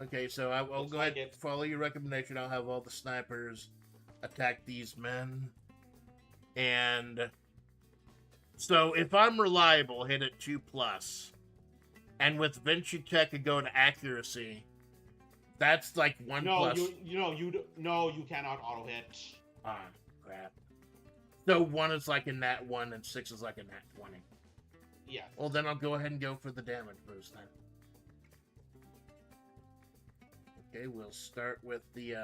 Okay, so I'll Looks go like ahead it. follow your recommendation. I'll have all the snipers attack these men. And so if I'm reliable, hit it 2+. And with Vinci Tech and go to accuracy, that's like 1+. No, you cannot auto hit. Ah, crap. So 1 is like a nat 1 and 6 is like a nat 20. Yes. Well, then I'll go ahead and go for the damage boost then. Okay, we'll start with the,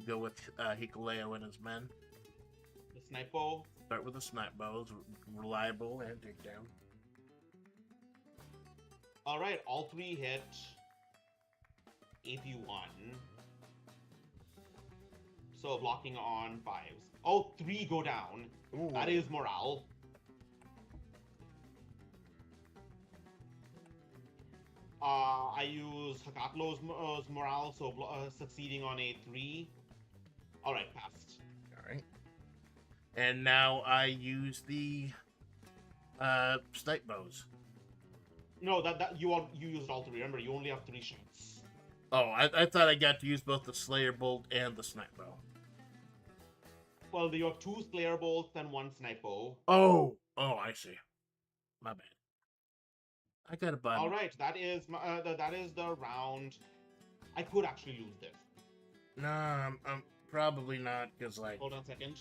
go with Hikuleo and his men. The snipe bow. Start with the snipe bows, reliable and takedown. Alright, all 3 hit. AP1. So blocking on 5s. Oh, 3 go down. Ooh. That is morale. I use Hakatlo's morale, so succeeding on a 3. Alright, passed. Alright. And now I use the snipe bows. No, you used all 3. Remember, you only have 3 shots. Oh, I thought I got to use both the Slayer Bolt and the snipe bow. Well, you have 2 Slayer bolts and 1 snipe bow. Oh, I see. My bad. I got a button. All right, that is the round. I could actually lose this. Nah, I'm probably not, because, like, Hold on a second.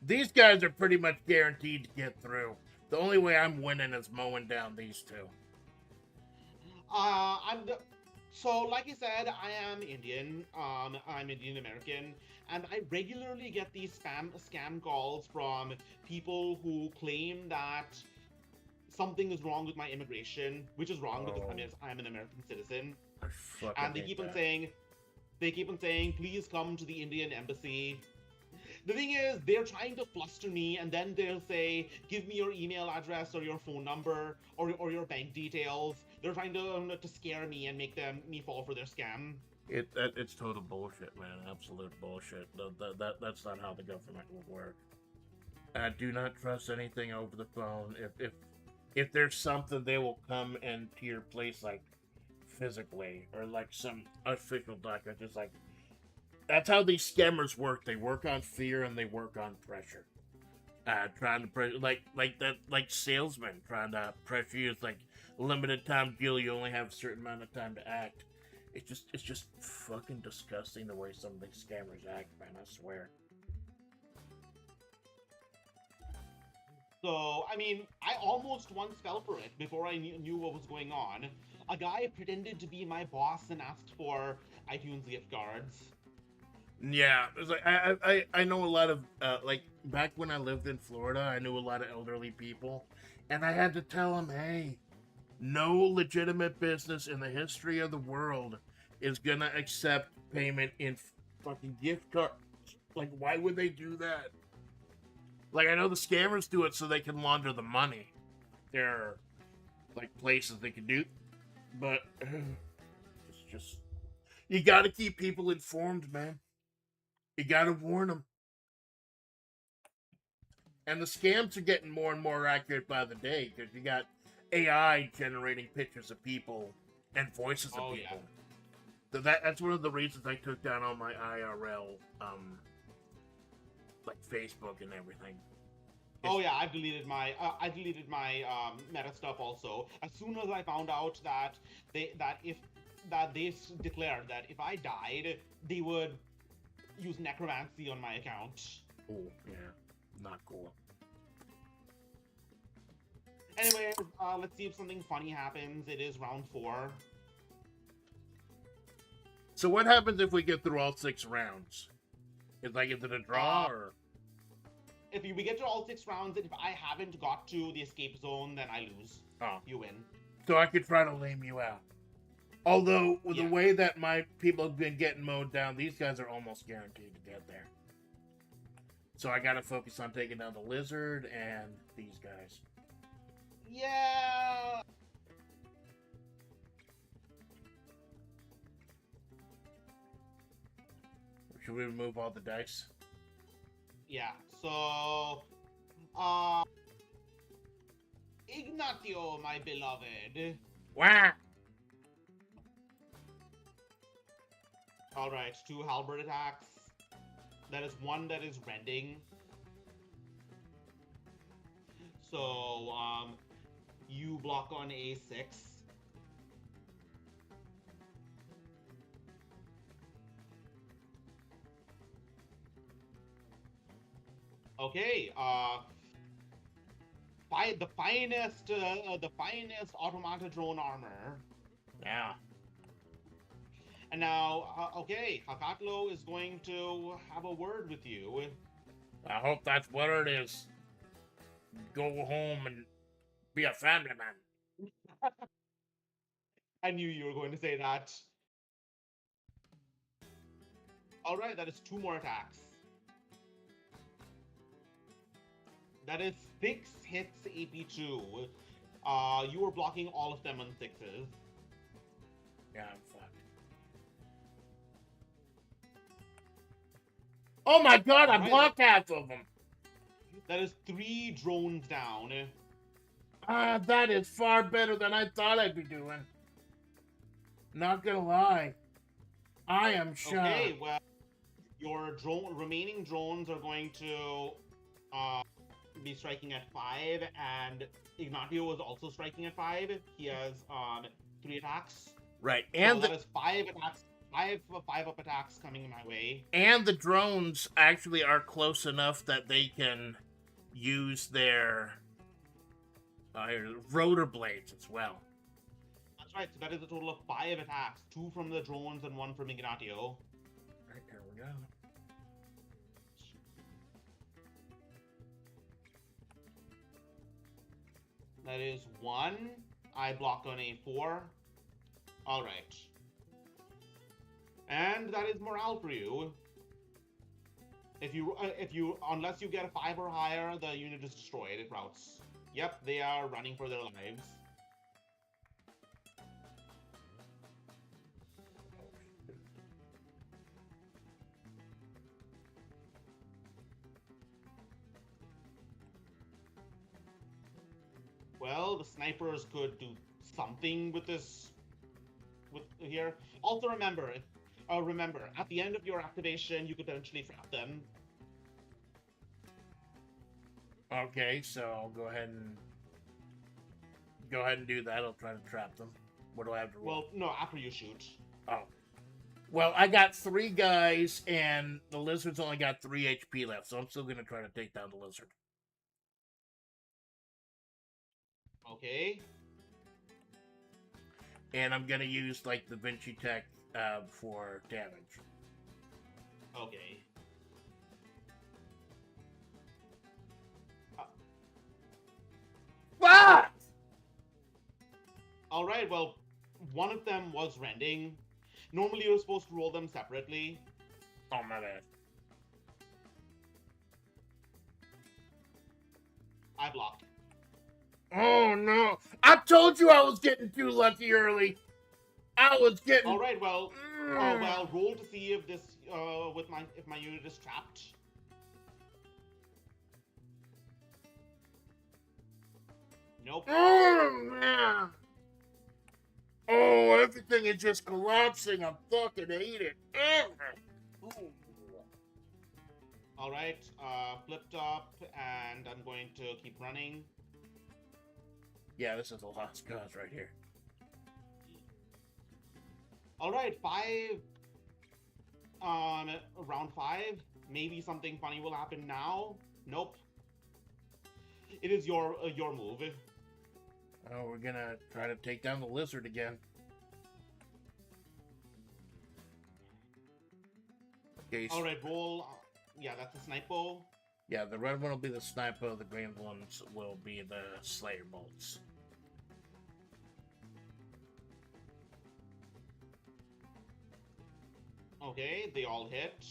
these guys are pretty much guaranteed to get through. The only way I'm winning is mowing down these 2. So, like I said, I am Indian. I'm Indian American, and I regularly get these scam calls from people who claim that something is wrong with my immigration, which is wrong because I'm an American citizen. And they keep on saying, please come to the Indian embassy. The thing is, they're trying to fluster me, and then they'll say, give me your email address or your phone number or your bank details. They're trying to scare me and make me fall for their scam. It's total bullshit, man. Absolute bullshit. That's not how the government will work. Do not trust anything over the phone. if there's something, they will come into your place like physically or like some official document. Just like that's how these scammers work. They work on fear and they work on pressure. Trying to like that like salesmen trying to pressure you. It's like limited time deal. You only have a certain amount of time to act. It's just fucking disgusting the way some of these scammers act, man. I swear. So, I mean, I almost once fell for it before I knew what was going on. A guy pretended to be my boss and asked for iTunes gift cards. Yeah, it's like I know a lot of like back when I lived in Florida, I knew a lot of elderly people, and I had to tell them, hey, no legitimate business in the history of the world is gonna accept payment in fucking gift cards. Like, why would they do that? Like, I know the scammers do it so they can launder the money. There are like places they can do, but it's just you got to keep people informed, man. You got to warn them. And the scams are getting more and more accurate by the day because you got AI generating pictures of people and voices of Oh, people. yeah. So that's one of the reasons I took down all my IRL, like Facebook and everything. Oh yeah, I deleted my meta stuff also. As soon as I found out that they declared that if I died, they would use necromancy on my account. Oh yeah, not cool. Anyway, let's see if something funny happens. It is round 4. So what happens if we get through all 6 rounds? Is it a draw or? If we get to all 6 rounds, and if I haven't got to the escape zone, then I lose. Oh, You win. so I could try to lame you out. Although with Yeah. the way that my people have been getting mowed down, these guys are almost guaranteed to get there. So I gotta focus on taking down the lizard and these guys. Yeah. Should we remove all the dice? Yeah. So, Ignatio, my beloved. Wah! All right, 2 halberd attacks. That is 1 that is rending. So, you block on A6. Okay, the finest automata drone armor. Yeah. And now, okay, Hakatlo is going to have a word with you. I hope that's what it is. Go home and be a family man. I knew you were going to say that. Alright, that is 2 more attacks. That is 6 hits AP2. You were blocking all of them on 6s. Yeah, I'm fucked. Oh my god, I blocked half of them. That is 3 drones down. That is far better than I thought I'd be doing. Not gonna lie. I am shocked. Okay, well, your remaining drones are going to be striking at 5, and Ignatio is also striking at 5. He has 3 attacks. Right, and so that is 5 attacks. 5 up attacks coming my way. And the drones actually are close enough that they can use their rotor blades as well. That's right, so that is a total of 5 attacks. 2 from the drones and 1 from Ignatio. Right, there we go. That is 1. I blocked on A4. Alright. And that is morale for you. If you, unless you get a 5 or higher, the unit is destroyed. It routes. Yep, they are running for their lives. Well, the snipers could do something with this. With here. Also remember, at the end of your activation, you could potentially trap them. Okay, so I'll go ahead and do that. I'll try to trap them. What do I have to roll? Well, no, after you shoot. Oh. Well, I got 3 guys, and the lizard's only got 3 HP left, so I'm still gonna try to take down the lizard. Okay. And I'm gonna use like the Vinci Tech for damage. Okay. What? All right. Well, one of them was rending. Normally, you're supposed to roll them separately. Oh my bad. I blocked. Oh no! I told you I was getting too lucky early. I was getting. All right. Well, roll to see if this if my unit is trapped. Nope. Oh man! Oh, everything is just collapsing. I fucking hate it. All right. Flipped up, and I'm going to keep running. Yeah, this is a lost cause right here. All right, round 5. Maybe something funny will happen now. Nope. It is your move. Oh, we're gonna try to take down the lizard again. Okay. All right, roll. Yeah, that's a sniper. Yeah, the red one will be the sniper. The green ones will be the slayer bolts. Okay, they all hit.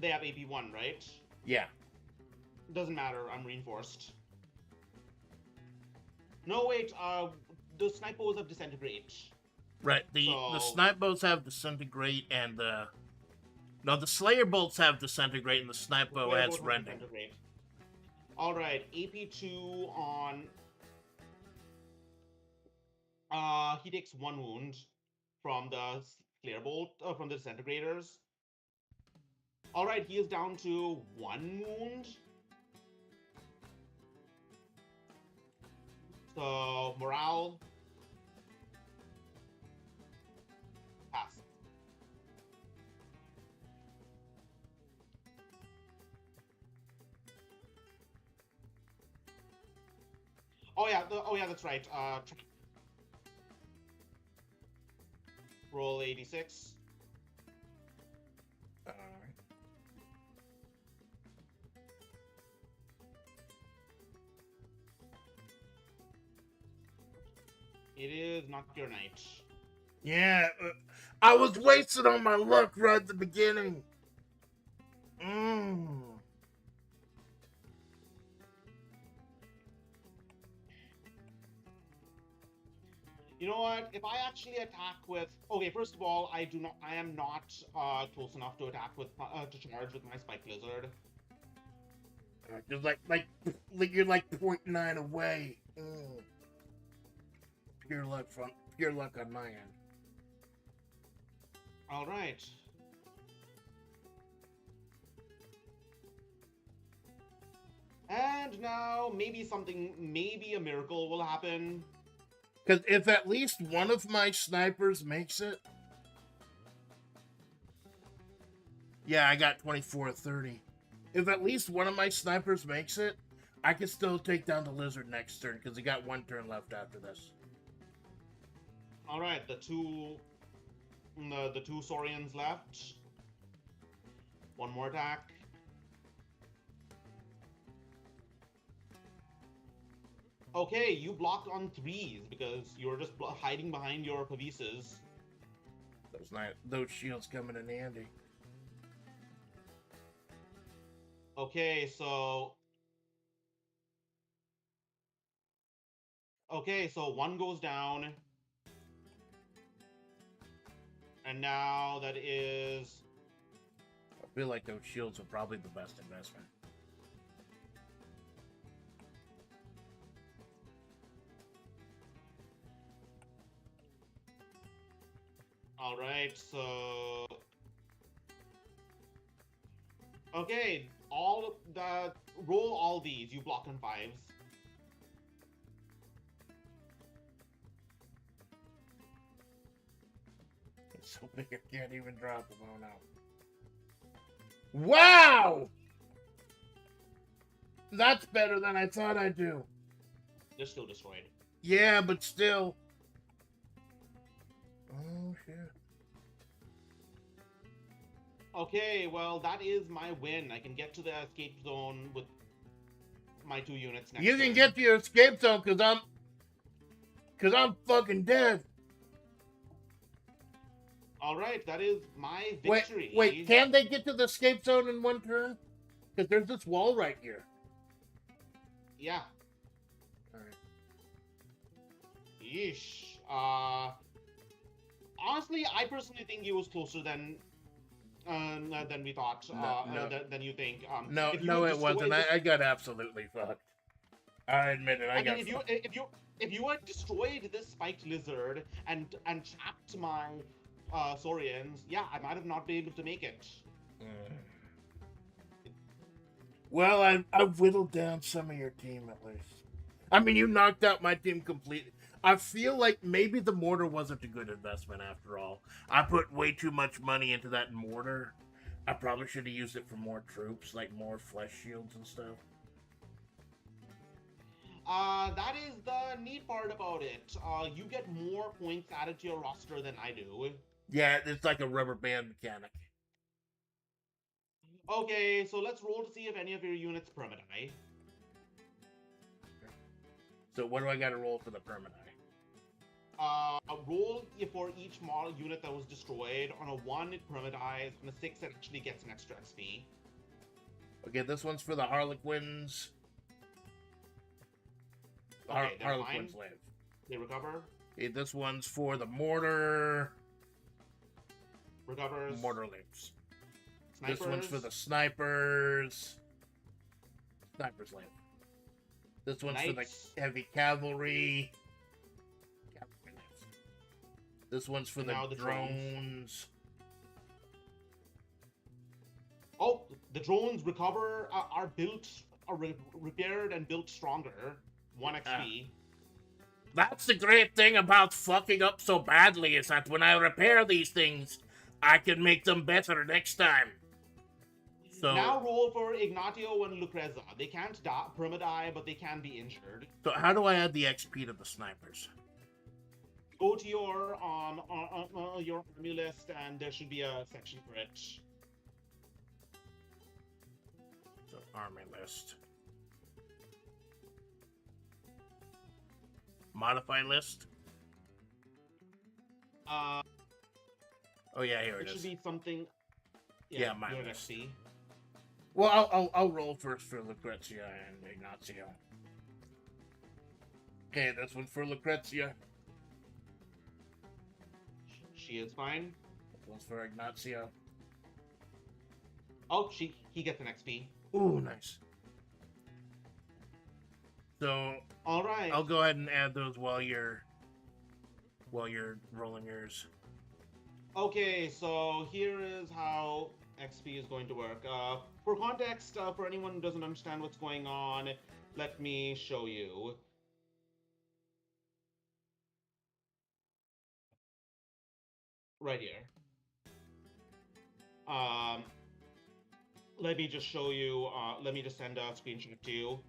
They have AP1, right? Yeah. Doesn't matter. I'm reinforced. No, wait. The snipers have disintegrate. Right. The snipe bolts have disintegrate, and the slayer bolts have disintegrate, and the sniper has rending. All right, AP2 on. He takes 1 wound from the flare bolt from the disintegrators. All right, he is down to 1 wound. So morale. Pass. Oh yeah, that's right. Roll 86. Alright. It is not your night. Yeah, I was wasted on my luck right at the beginning. You know what? If I actually attack with, okay, first of all, I am not close enough to attack with to charge with my spike lizard. Just like you're like 0.9 away. Pure luck on my end. All right. And now maybe a miracle will happen. Because if at least one of my snipers makes it... Yeah, I got 24-30. If at least one of my snipers makes it, I can still take down the lizard next turn, because he got 1 turn left after this. Alright, the two Saurians left. 1 more attack. Okay, you blocked on 3s because you're just hiding behind your Pavises. Those shields coming in handy. Okay, so 1 goes down. And now that is... I feel like those shields are probably the best investment. All right, so okay, roll all these. You block on fives. It's so big I can't even drop them. Oh no. Wow! That's better than I thought I'd do. They're still destroyed. Yeah, but still. Oh shit. Okay, well that is my win. I can get to the escape zone with my 2 units next. You can get to your escape zone because I'm fucking dead. All right, that is my victory. Wait, can they get to the escape zone in 1 turn? Because there's this wall right here. Yeah. All right. Yeesh. Honestly, I personally think he was closer than we thought. Than you think. No, it wasn't. I got absolutely fucked. I admit it. I got fucked. If you had destroyed this spiked lizard and trapped my Saurians, yeah, I might have not been able to make it. Well, I whittled down some of your team at least. I mean, you knocked out my team completely. I feel like maybe the mortar wasn't a good investment after all. I put way too much money into that mortar. I probably should have used it for more troops, like more flesh shields and stuff. That is the neat part about it. You get more points added to your roster than I do. Yeah, it's like a rubber band mechanic. Okay, so let's roll to see if any of your units permanent. So what do I got to roll for the permanent? Roll for each model unit that was destroyed. On a 1, it permadies. On a 6, it actually gets an extra XP. Okay, this one's for the Harlequins. Okay, Harlequins live. They recover. Okay, this one's for the mortar. Recovers. Mortar lives. Snipers. This one's for the snipers. Snipers live. This one's for the heavy cavalry. Cavalry lives. This one's for the drones. Oh, the drones recover, are repaired and built stronger. 1 XP. That's the great thing about fucking up so badly, is that when I repair these things, I can make them better next time. So now roll for Ignatio and Lucrezza. They can't permadie, but they can be injured. So how do I add the XP to the snipers? Go to your army list, and there should be a section for it. So army list. Modify list. Oh yeah, here it is. It should be something. Yeah, my list. XP. Well, I'll roll first for Lucrezia and Ignazio. Okay, this one's for Lucrezia. She is fine. This one's for Ignazio. Oh, he gets an XP. Ooh, nice. So, all right. I'll go ahead and add those while you're rolling yours. Okay, so here is how XP is going to work. For context, for anyone who doesn't understand what's going on, let me show you. Right here. Let me just show you, let me just send a screenshot to you.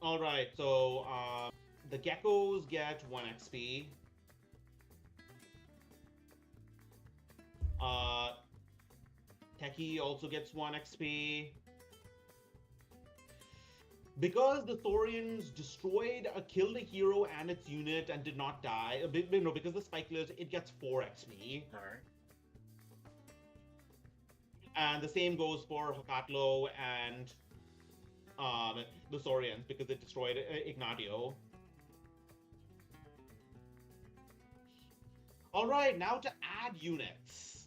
Alright, so the geckos get 1 XP. Techie also gets 1 XP. Because the Thorians killed a hero and its unit and did not die, because the Spikelers, it gets 4 XP. Alright. And the same goes for Hokatlo and the Saurians, because it destroyed Ignatio. Alright, now to add units.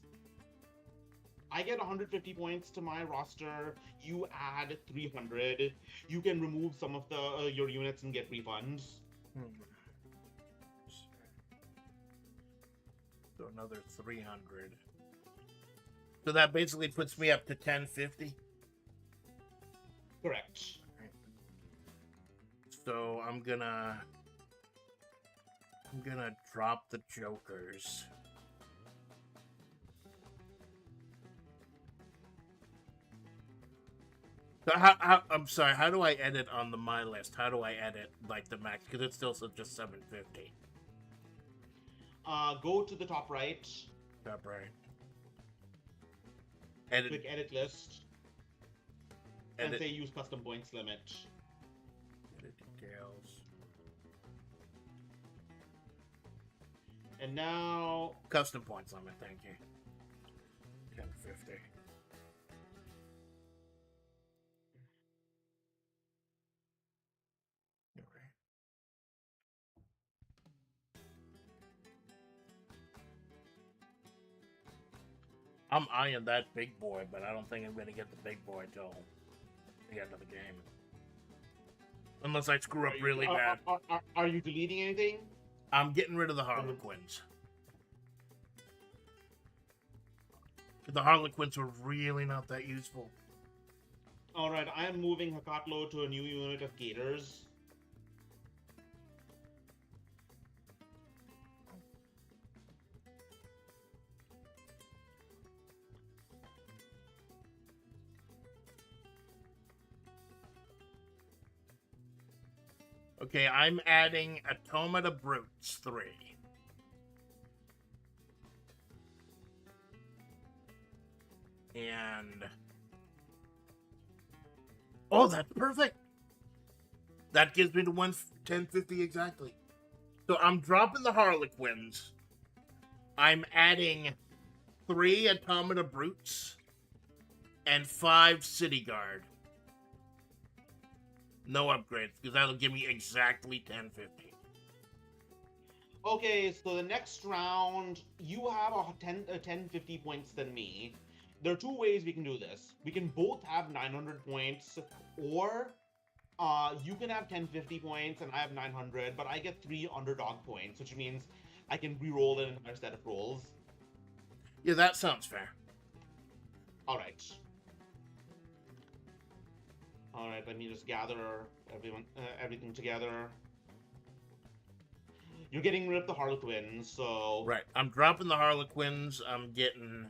I get 150 points to my roster. You add 300. You can remove some of the your units and get refunds. So another 300. So that basically puts me up to 1050. Correct. So I'm gonna drop the jokers. So I'm sorry, how do I edit on the my list? How do I edit like the max? Because it's still just 750. Go to the top right. Top right. Edit. Click edit list. And say use custom points limit. Edit details. And now custom points limit, thank you. 1050. I'm eyeing that big boy, but I don't think I'm going to get the big boy till the end of the game. Unless I screw up really bad. Are you deleting anything? I'm getting rid of the Harlequins. The Harlequins are really not that useful. Alright, I am moving Hakatlo to a new unit of Gators. Okay, I'm adding Automata Brutes 3. And... oh, that's perfect! That gives me the 1050 exactly. So I'm dropping the Harlequins. I'm adding 3 Automata Brutes and 5 City Guard. No upgrades, because that'll give me exactly 1050. Okay, so the next round, you have 1050 points than me. There are 2 ways we can do this. We can both have 900 points, or you can have 1050 points and I have 900, but I get 3 underdog points, which means I can re-roll an entire set of rolls. Yeah, that sounds fair. Alright. Alright, let me just gather everything together. You're getting rid of the Harlequins, so... right, I'm dropping the Harlequins. I'm getting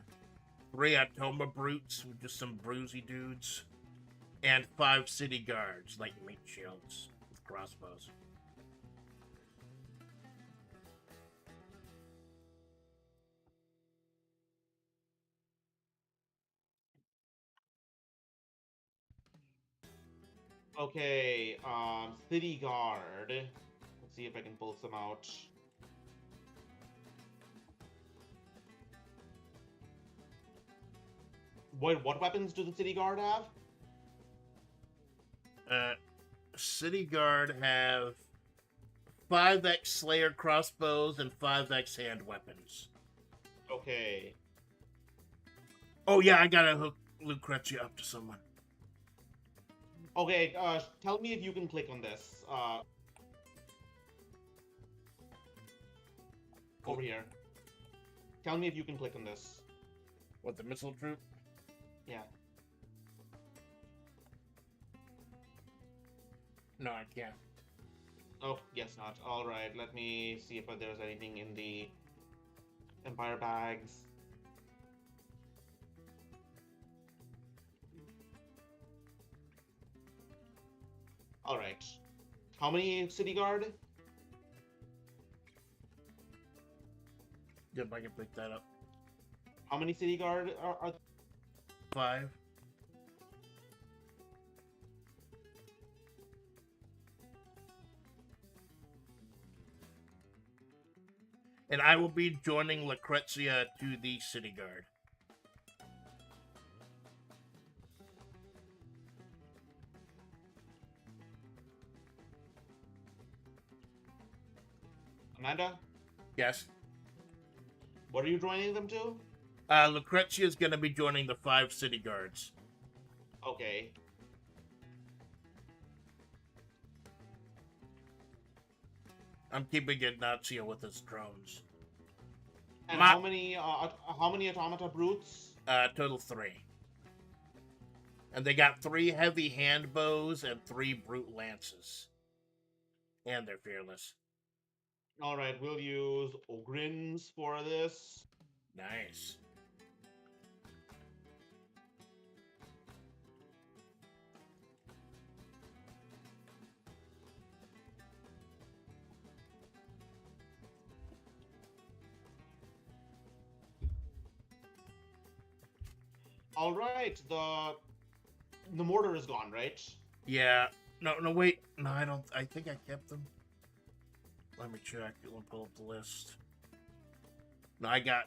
3 Automa Brutes, with just some bruisey dudes. And 5 City Guards, like meat shields, with crossbows. Okay, City Guard. Let's see if I can pull some out. What weapons do the City Guard have? City Guard have 5x Slayer crossbows and 5x hand weapons. Okay. Oh yeah, I gotta hook Lucrezia up to someone. Okay, tell me if you can click on this. Over here. Tell me if you can click on this. What, the missile troop? Yeah. No, I can't. Oh, guess not. Alright, let me see if there's anything in the Empire bags. Alright. How many City Guard? Yep, I can pick that up. How many City Guard are 5. And I will be joining Lucrezia to the City Guard. Amanda? Yes. What are you joining them to? Lucrezia is going to be joining the 5 city guards. Okay. I'm keeping Ignacio with his drones. And My, how many automata brutes? total 3. And they got 3 heavy hand bows and 3 brute lances. And they're fearless. All right, we'll use Ogrins for this. Nice. All right, the mortar is gone, right? Yeah. No, wait. No, I don't. I think I kept them. Let me check. Let me pull up the list. No, I got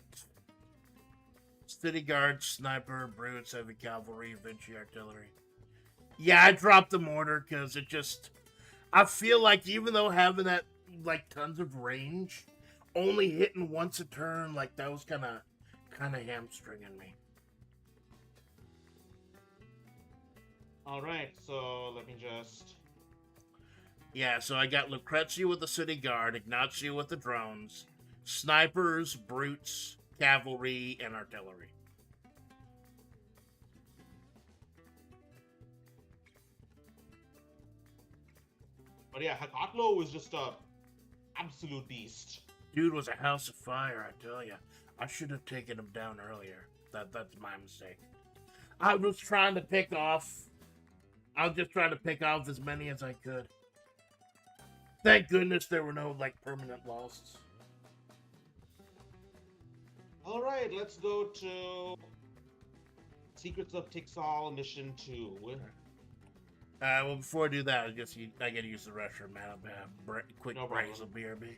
city guard, sniper, brutes, heavy cavalry, Vinci artillery. Yeah, I dropped the mortar because it just. I feel like even though having that like tons of range, only hitting once a turn, like that was kind of hamstringing me. All right, so let me just. Yeah, so I got Lucrezia with the city guard, Ignacio with the drones, snipers, brutes, cavalry, and artillery. But yeah, Hakatlo was just a absolute beast. Dude was a house of fire, I tell ya. I should have taken him down earlier. That's my mistake. I was trying to pick off. I was just trying to pick off as many as I could. Thank goodness there were no like permanent losses. All right, let's go to Secrets of Tixal Mission 2. Well, before I do that, I gotta use the restroom, man. I'm gonna have quick No brace problem. of BRB.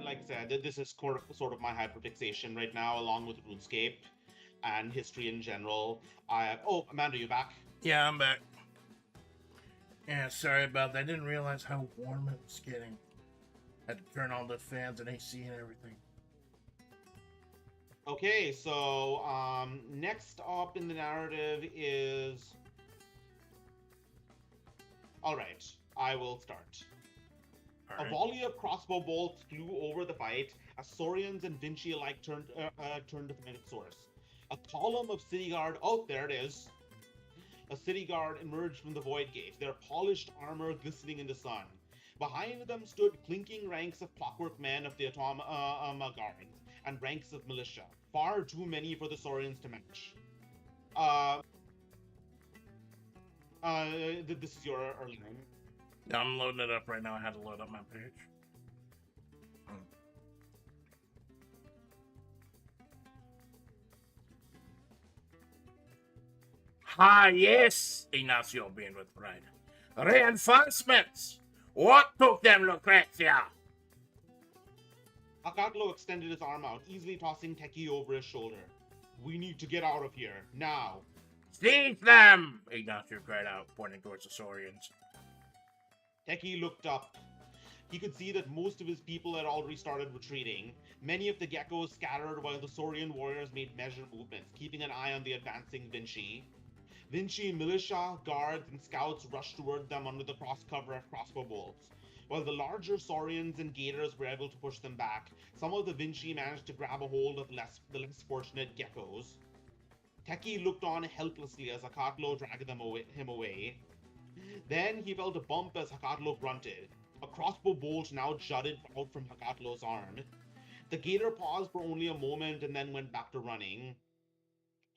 like I said, this is sort of my hyperfixation right now, along with RuneScape and history in general. Oh, Amanda, you back? Yeah, I'm back. Yeah, sorry about that. I didn't realize how warm it was getting. Had to turn on the fans and AC and everything. Okay, so next up in the narrative is. All right, I will start. All A right. volley of crossbow bolts flew over the fight as Saurians and Vinci alike turned to find its source. A column of city guard. Oh, there it is. A city guard emerged from the void gate, their polished armor glistening in the sun. Behind them stood clinking ranks of clockwork men of the guards and ranks of militia, far too many for the Saurians to match. Uh, this is your early name. I'm loading it up right now. I had to load up my page. Ah, yes, Ignacio beamed with pride. Reinforcements! What took them, Lucrezia? Hakatlo extended his arm out, easily tossing Teki over his shoulder. We need to get out of here, now. Seize them! Ignacio cried out, pointing towards the Saurians. Teki looked up. He could see that most of his people had already started retreating. Many of the geckos scattered while the Saurian warriors made measured movements, keeping an eye on the advancing Vinci. Vinci militia, guards, and scouts rushed toward them under the cross-cover of crossbow bolts. While the larger Saurians and Gators were able to push them back, some of the Vinci managed to grab a hold of the less fortunate geckos. Teki looked on helplessly as Hakatlo dragged him away. Then he felt a bump as Hakatlo grunted. A crossbow bolt now jutted out from Hakatlo's arm. The Gator paused for only a moment and then went back to running.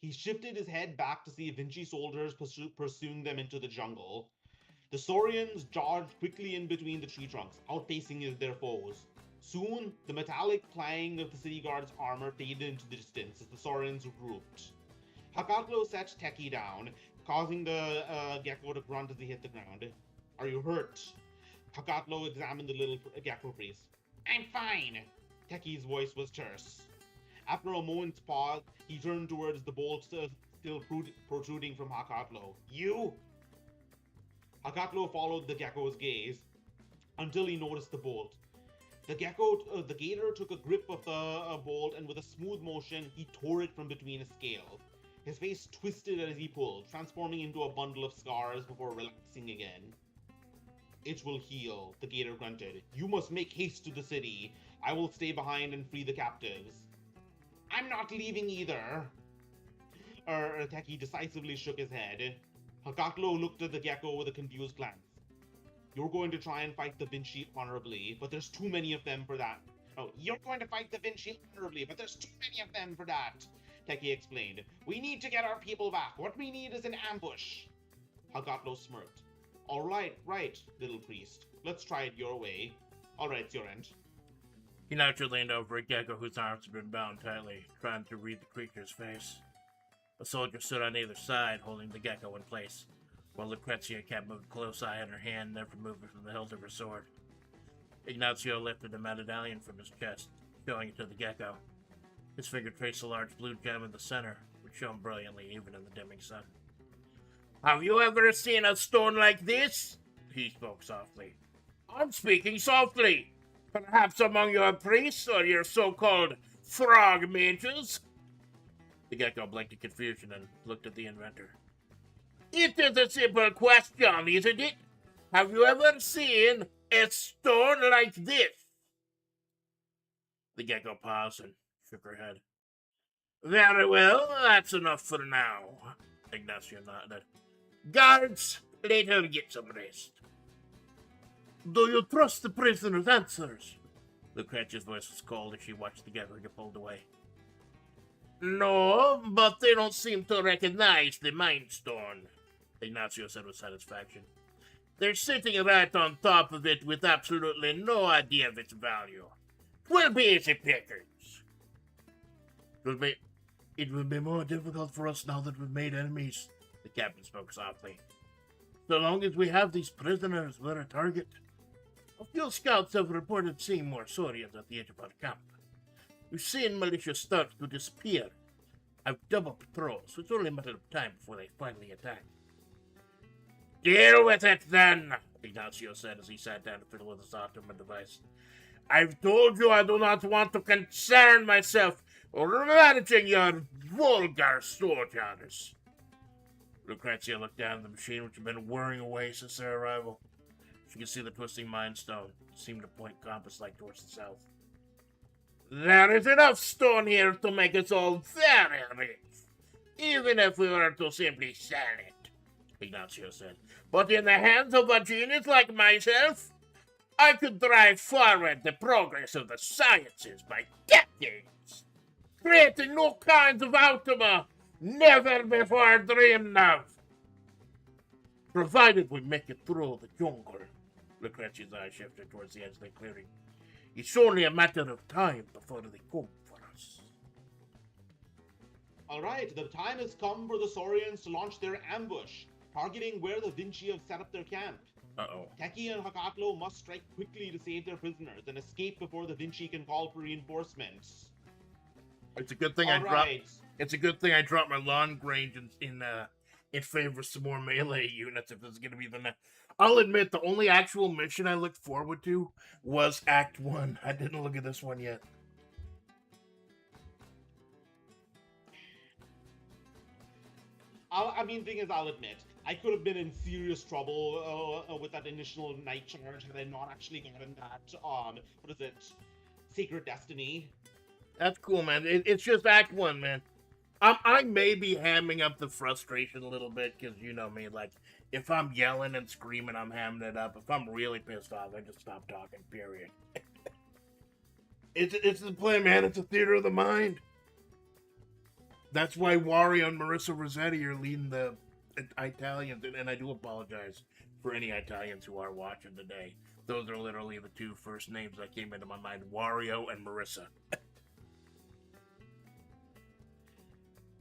He shifted his head back to see Vinci soldiers pursuing them into the jungle. The Saurians dodged quickly in between the tree trunks, outpacing their foes. Soon, the metallic clang of the city guard's armor faded into the distance as the Saurians regrouped. Hakatlo set Teki down, causing the gecko to grunt as he hit the ground. Are you hurt? Hakatlo examined the little gecko priest. I'm fine. Teki's voice was terse. After a moment's pause, he turned towards the bolt still protruding from Hakatlo. You? Hakatlo followed the gecko's gaze until he noticed the bolt. The gator took a grip of the bolt, and with a smooth motion, he tore it from between his scales. His face twisted as he pulled, transforming into a bundle of scars before relaxing again. It will heal, the gator grunted. You must make haste to the city. I will stay behind and free the captives. I'm not leaving either. Teki decisively shook his head. Hakatlo looked at the gecko with a confused glance. You're going to try and fight the Vinci honorably, but there's too many of them for that. Oh, you're going to fight the Vinci honorably, but there's too many of them for that, Teki explained. We need to get our people back. What we need is an ambush. Hakatlo smirked. All right, little priest. Let's try it your way. All right, it's your end. He naturally leaned over a gecko whose arms had been bound tightly, trying to read the creature's face. A soldier stood on either side, holding the gecko in place, while Lucrezia kept a close eye on her hand, never moving from the hilt of her sword. Ignacio lifted a medallion from his chest, showing it to the gecko. His finger traced a large blue gem in the center, which shone brilliantly even in the dimming sun. Have you ever seen a stone like this? He spoke softly. I'm speaking softly. Perhaps among your priests or your so-called frog mages? The gecko blinked in confusion and looked at the inventor. It is a simple question, isn't it? Have you ever seen a stone like this? The gecko paused and shook her head. Very well, that's enough for now, Ignacio nodded. Guards, let her get some rest. Do you trust the prisoner's answers? Lucrezia's voice was cold as she watched the gecko get pulled away. No, but they don't seem to recognize the Mind Stone, Ignacio said with satisfaction. They're sitting right on top of it with absolutely no idea of its value. 'Twill be easy pickings. It will be more difficult for us now that we've made enemies, the captain spoke softly. So long as we have these prisoners, we're a target. A few scouts have reported seeing more Saurians at the edge of our camp. We've seen militia start to disappear. I've double patrols, so it's only a matter of time before they finally attack. Deal with it then, Ignacio said as he sat down to fiddle with his Ottoman device. I've told you I do not want to concern myself or managing your vulgar soldiers. Lucrezia looked down at the machine, which had been whirring away since their arrival. She could see the twisting Mind Stone. It seemed to point compass-like towards the south. There is enough stone here to make us all very rich, even if we were to simply sell it, Ignacio said. But in the hands of a genius like myself, I could drive forward the progress of the sciences by decades, creating new kinds of automa never before dreamed of. Provided we make it through the jungle. Lucrezia's eyes shifted towards the edge of the clearing. It's only a matter of time before they come for us. Alright, the time has come for the Saurians to launch their ambush, targeting where the Vinci have set up their camp. Uh-oh. Teki and Hakatlo must strike quickly to save their prisoners and escape before the Vinci can call for reinforcements. It's a good thing It's a good thing I dropped my long range in favor of some more melee units if this is going to be the next. I'll admit the only actual mission I looked forward to was Act 1. I didn't look at this one yet. Thing is, I'll admit, I could have been in serious trouble with that initial night charge had I not actually gotten that, Sacred Destiny. That's cool, man. It's just Act 1, man. I may be hamming up the frustration a little bit, because you know me, like, if I'm yelling and screaming, I'm hamming it up. If I'm really pissed off, I just stop talking, period. It's the play, man. It's a theater of the mind. That's why Wario and Marissa Rossetti are leading the Italians, and I do apologize for any Italians who are watching today. Those are literally the two first names that came into my mind, Wario and Marissa.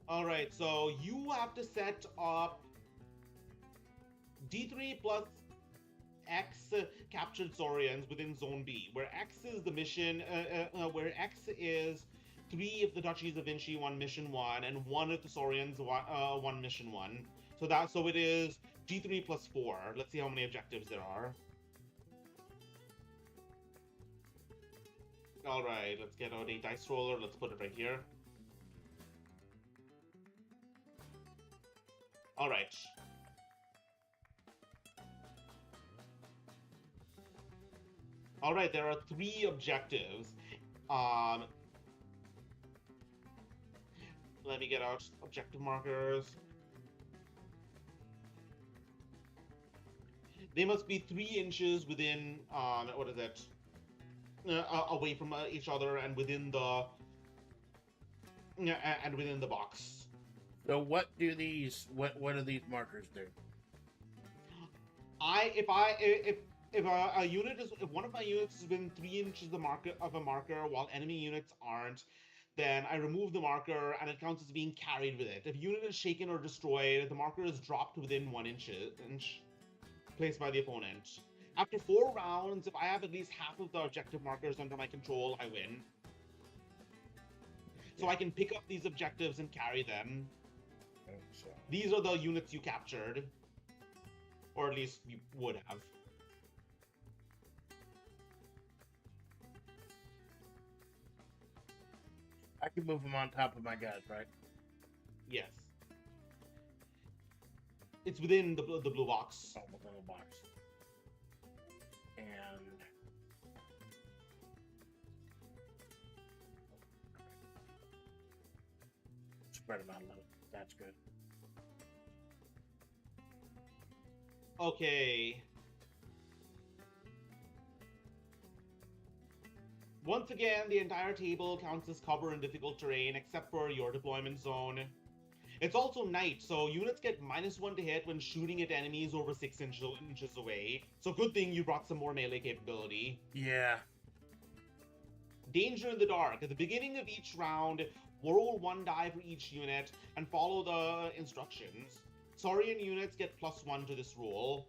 Alright, so you have to set up D3 plus X captured Saurians within Zone B, where X is the mission, where X is 3 of the Duchies of Vinci, 1 mission 1, and 1 of the Saurians, 1 mission 1. So it is D3 plus 4. Let's see how many objectives there are. Alright, let's get out a dice roller, let's put it right here. Alright. Alright, there are 3 objectives. Let me get out objective markers. They must be 3 inches within, away from each other and within the box. So what do these what do these markers do? If one of my units is within 3 inches of a marker while enemy units aren't, then I remove the marker and it counts as being carried with it. If a unit is shaken or destroyed, the marker is dropped within 1 inch placed by the opponent. After 4 rounds, if I have at least half of the objective markers under my control, I win. So I can pick up these objectives and carry them. These are the units you captured. Or at least you would have. I can move them on top of my guys, right? Yes. It's within the blue box. Oh, within the box. And... spread them out a little. That's good. Okay. Once again, the entire table counts as cover in difficult terrain, except for your deployment zone. It's also night, so units get -1 to hit when shooting at enemies over 6 inches away. So good thing you brought some more melee capability. Yeah. Danger in the dark. At the beginning of each round, roll 1 die for each unit and follow the instructions. Saurian units get +1 to this roll.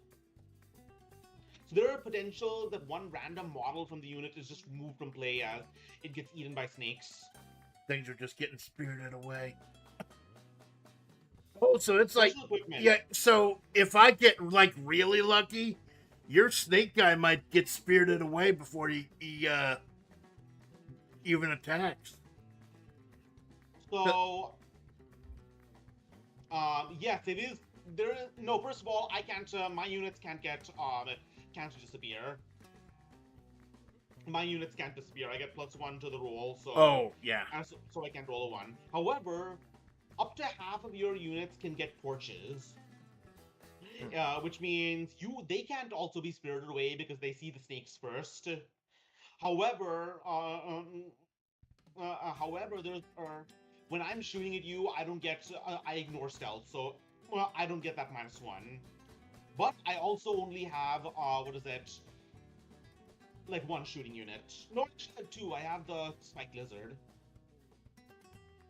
So there are potential that one random model from the unit is just removed from play as it gets eaten by snakes. Things are just getting spirited away. Oh, so it's like, Special equipment. yeah. So if I get like really lucky, your snake guy might get spirited away before he even attacks. So, yes, it is. There is no. First of all, I can't. My units can't can't disappear. My units can't disappear. I get +1 to the roll, so Oh yeah. so I can't roll a 1. However, up to half of your units can get torches, which means they can't also be spirited away because they see the snakes first. However, there's when I'm shooting at you, I don't get I ignore stealth, so I don't get that -1. But I also only have what is it? Like 1 shooting unit. No, actually I have 2. I have the spike lizard.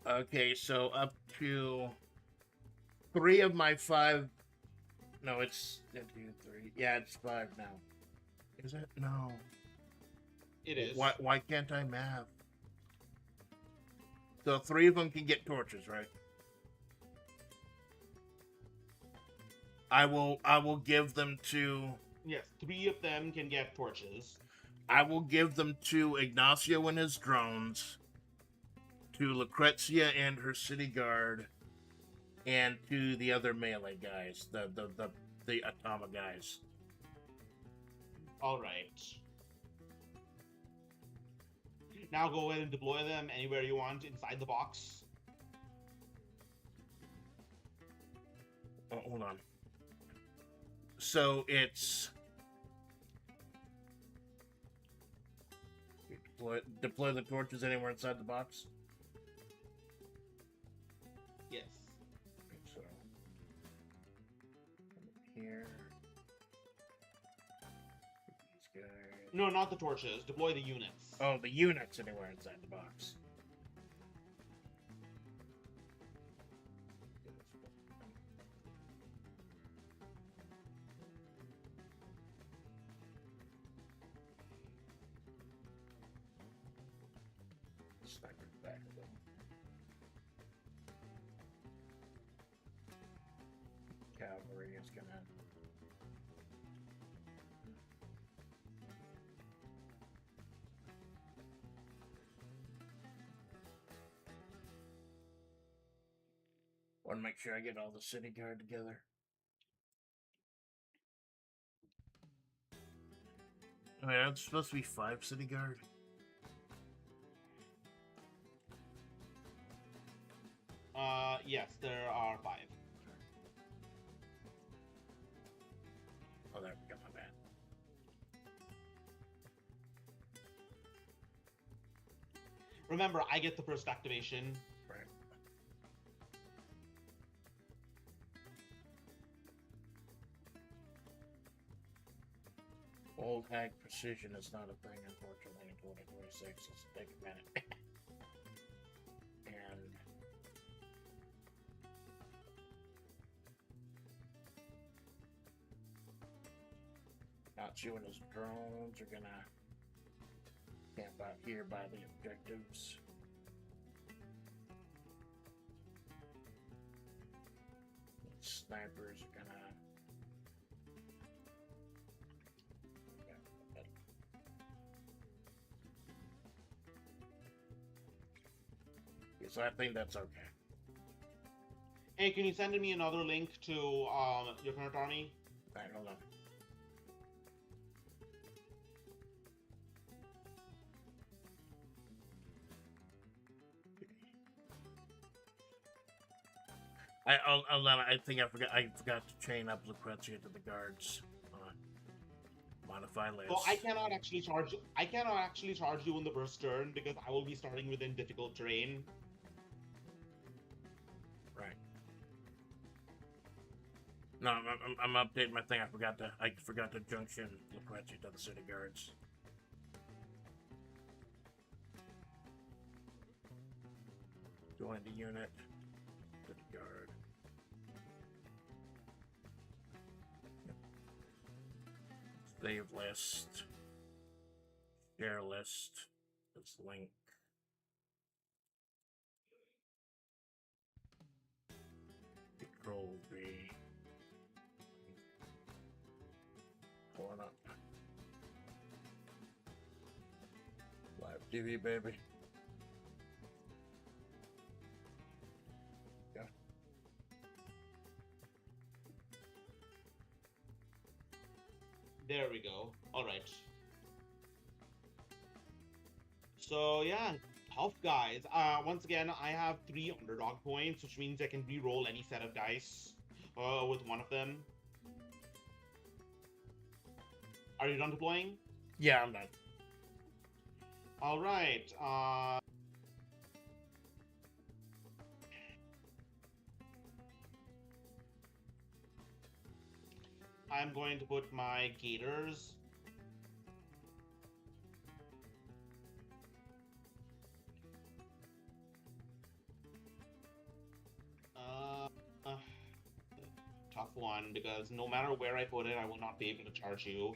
Okay, so up to 3 of my 5. No, it's 1, 2, 3. Yeah, it's 5 now. Is it? No. It is. Why can't I math? So 3 of them can get torches, right? I will give them to. Yes, 3 of them can get torches. I will give them to Ignacio and his drones, to Lucrezia and her city guard, and to the other melee guys, the Atama guys. All right. Now go ahead and deploy them anywhere you want inside the box. Oh, hold on. So it's deploy the torches anywhere inside the box. Yes. So here, these guys. No, not the torches. Deploy the units. Oh, the units anywhere inside the box. Sniper's back of them. Cavalry is gonna. Want to make sure I get all the city guard together. Oh, yeah, it's supposed to be 5 city guard. Yes, there are 5. Oh, there we go, my bad. Remember, I get the first activation. Right. Old hag precision is not a thing, unfortunately, in 2026. It's take a minute. And Natsu and his drones are gonna camp out here by the objectives. Snipers are gonna. Yeah, so I think that's okay. Hey, can you send me another link to your current army? Alright, hold on. I think I forgot to chain up Lucrezia to the guards. Modify list. So I cannot actually charge you on the first turn because I will be starting within difficult terrain. Right. No, I'm updating my thing. I forgot to junction Lucrezia to the city guards. Join the unit. To the guard. Save list. Share list. This link. Control V. Pulling up. Live TV, baby. Yeah. There we go. All right. So yeah, tough guys. Once again, I have 3 underdog points, which means I can re-roll any set of dice with one of them. Are you done deploying? Yeah, I'm done. All right. I'm going to put my gators. Tough one, because no matter where I put it, I will not be able to charge you.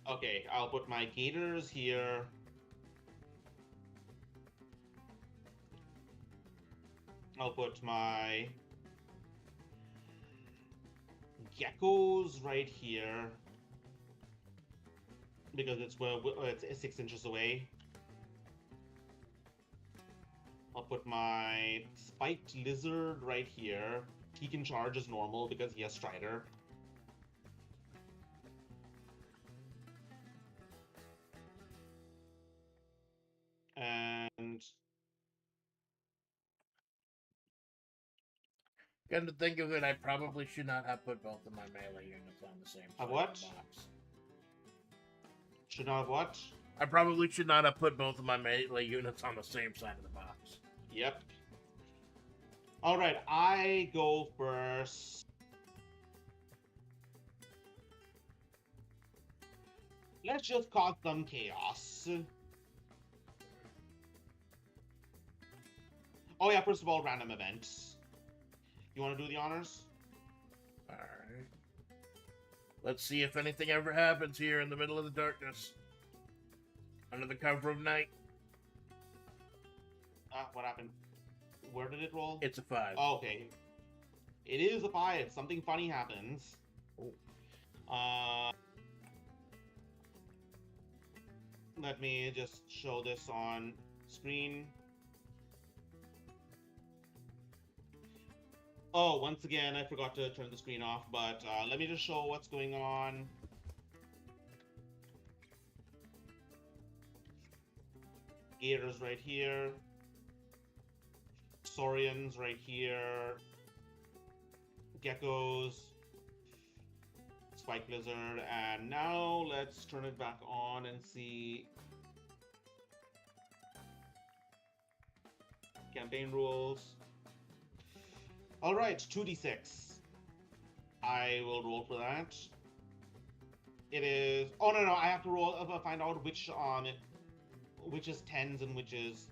Okay, I'll put my gators here. I'll put my geckos right here because it's where it's 6 inches away. I'll put my spiked lizard right here. He can charge as normal because he has Strider. And Come to think of it, I probably should not have put both of my melee units on the same side what? of the box. Should not have what? I probably should not have put both of my melee units on the same side of the box. Yep. Alright, I go first. Let's just cause some chaos. Oh yeah, first of all, random events. You want to do the honors? Alright. Let's see if anything ever happens here in the middle of the darkness. Under the cover of night. What happened? Where did it roll? It's a 5. Oh, okay. It is a 5. Something funny happens. Let me just show this on screen. Oh, once again, I forgot to turn the screen off, but let me just show what's going on. Gators right here. Saurians right here. Geckos. Spike Lizard. And now let's turn it back on and see. Campaign rules. Alright, 2d6. I will roll for that. It is... Oh, no, I have to roll... find out which is 10s and which is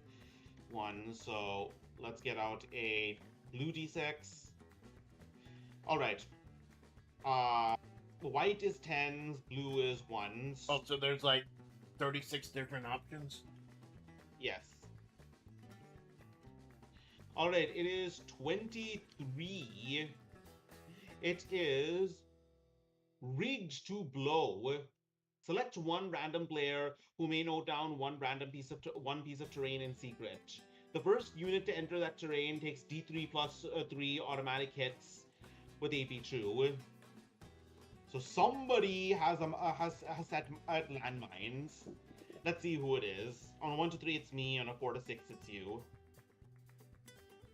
1s. So let's get out a blue d6. Alright. White is 10s, blue is 1s. Oh, so there's like 36 different options? Yes. Alright, it is 23. It is rigged to blow. Select one random player who may note down one piece of terrain in secret. The first unit to enter that terrain takes D3 plus 3 automatic hits with AP2. So somebody has set landmines. Let's see who it is. On a 1 to 3, it's me. On a 4 to 6, it's you.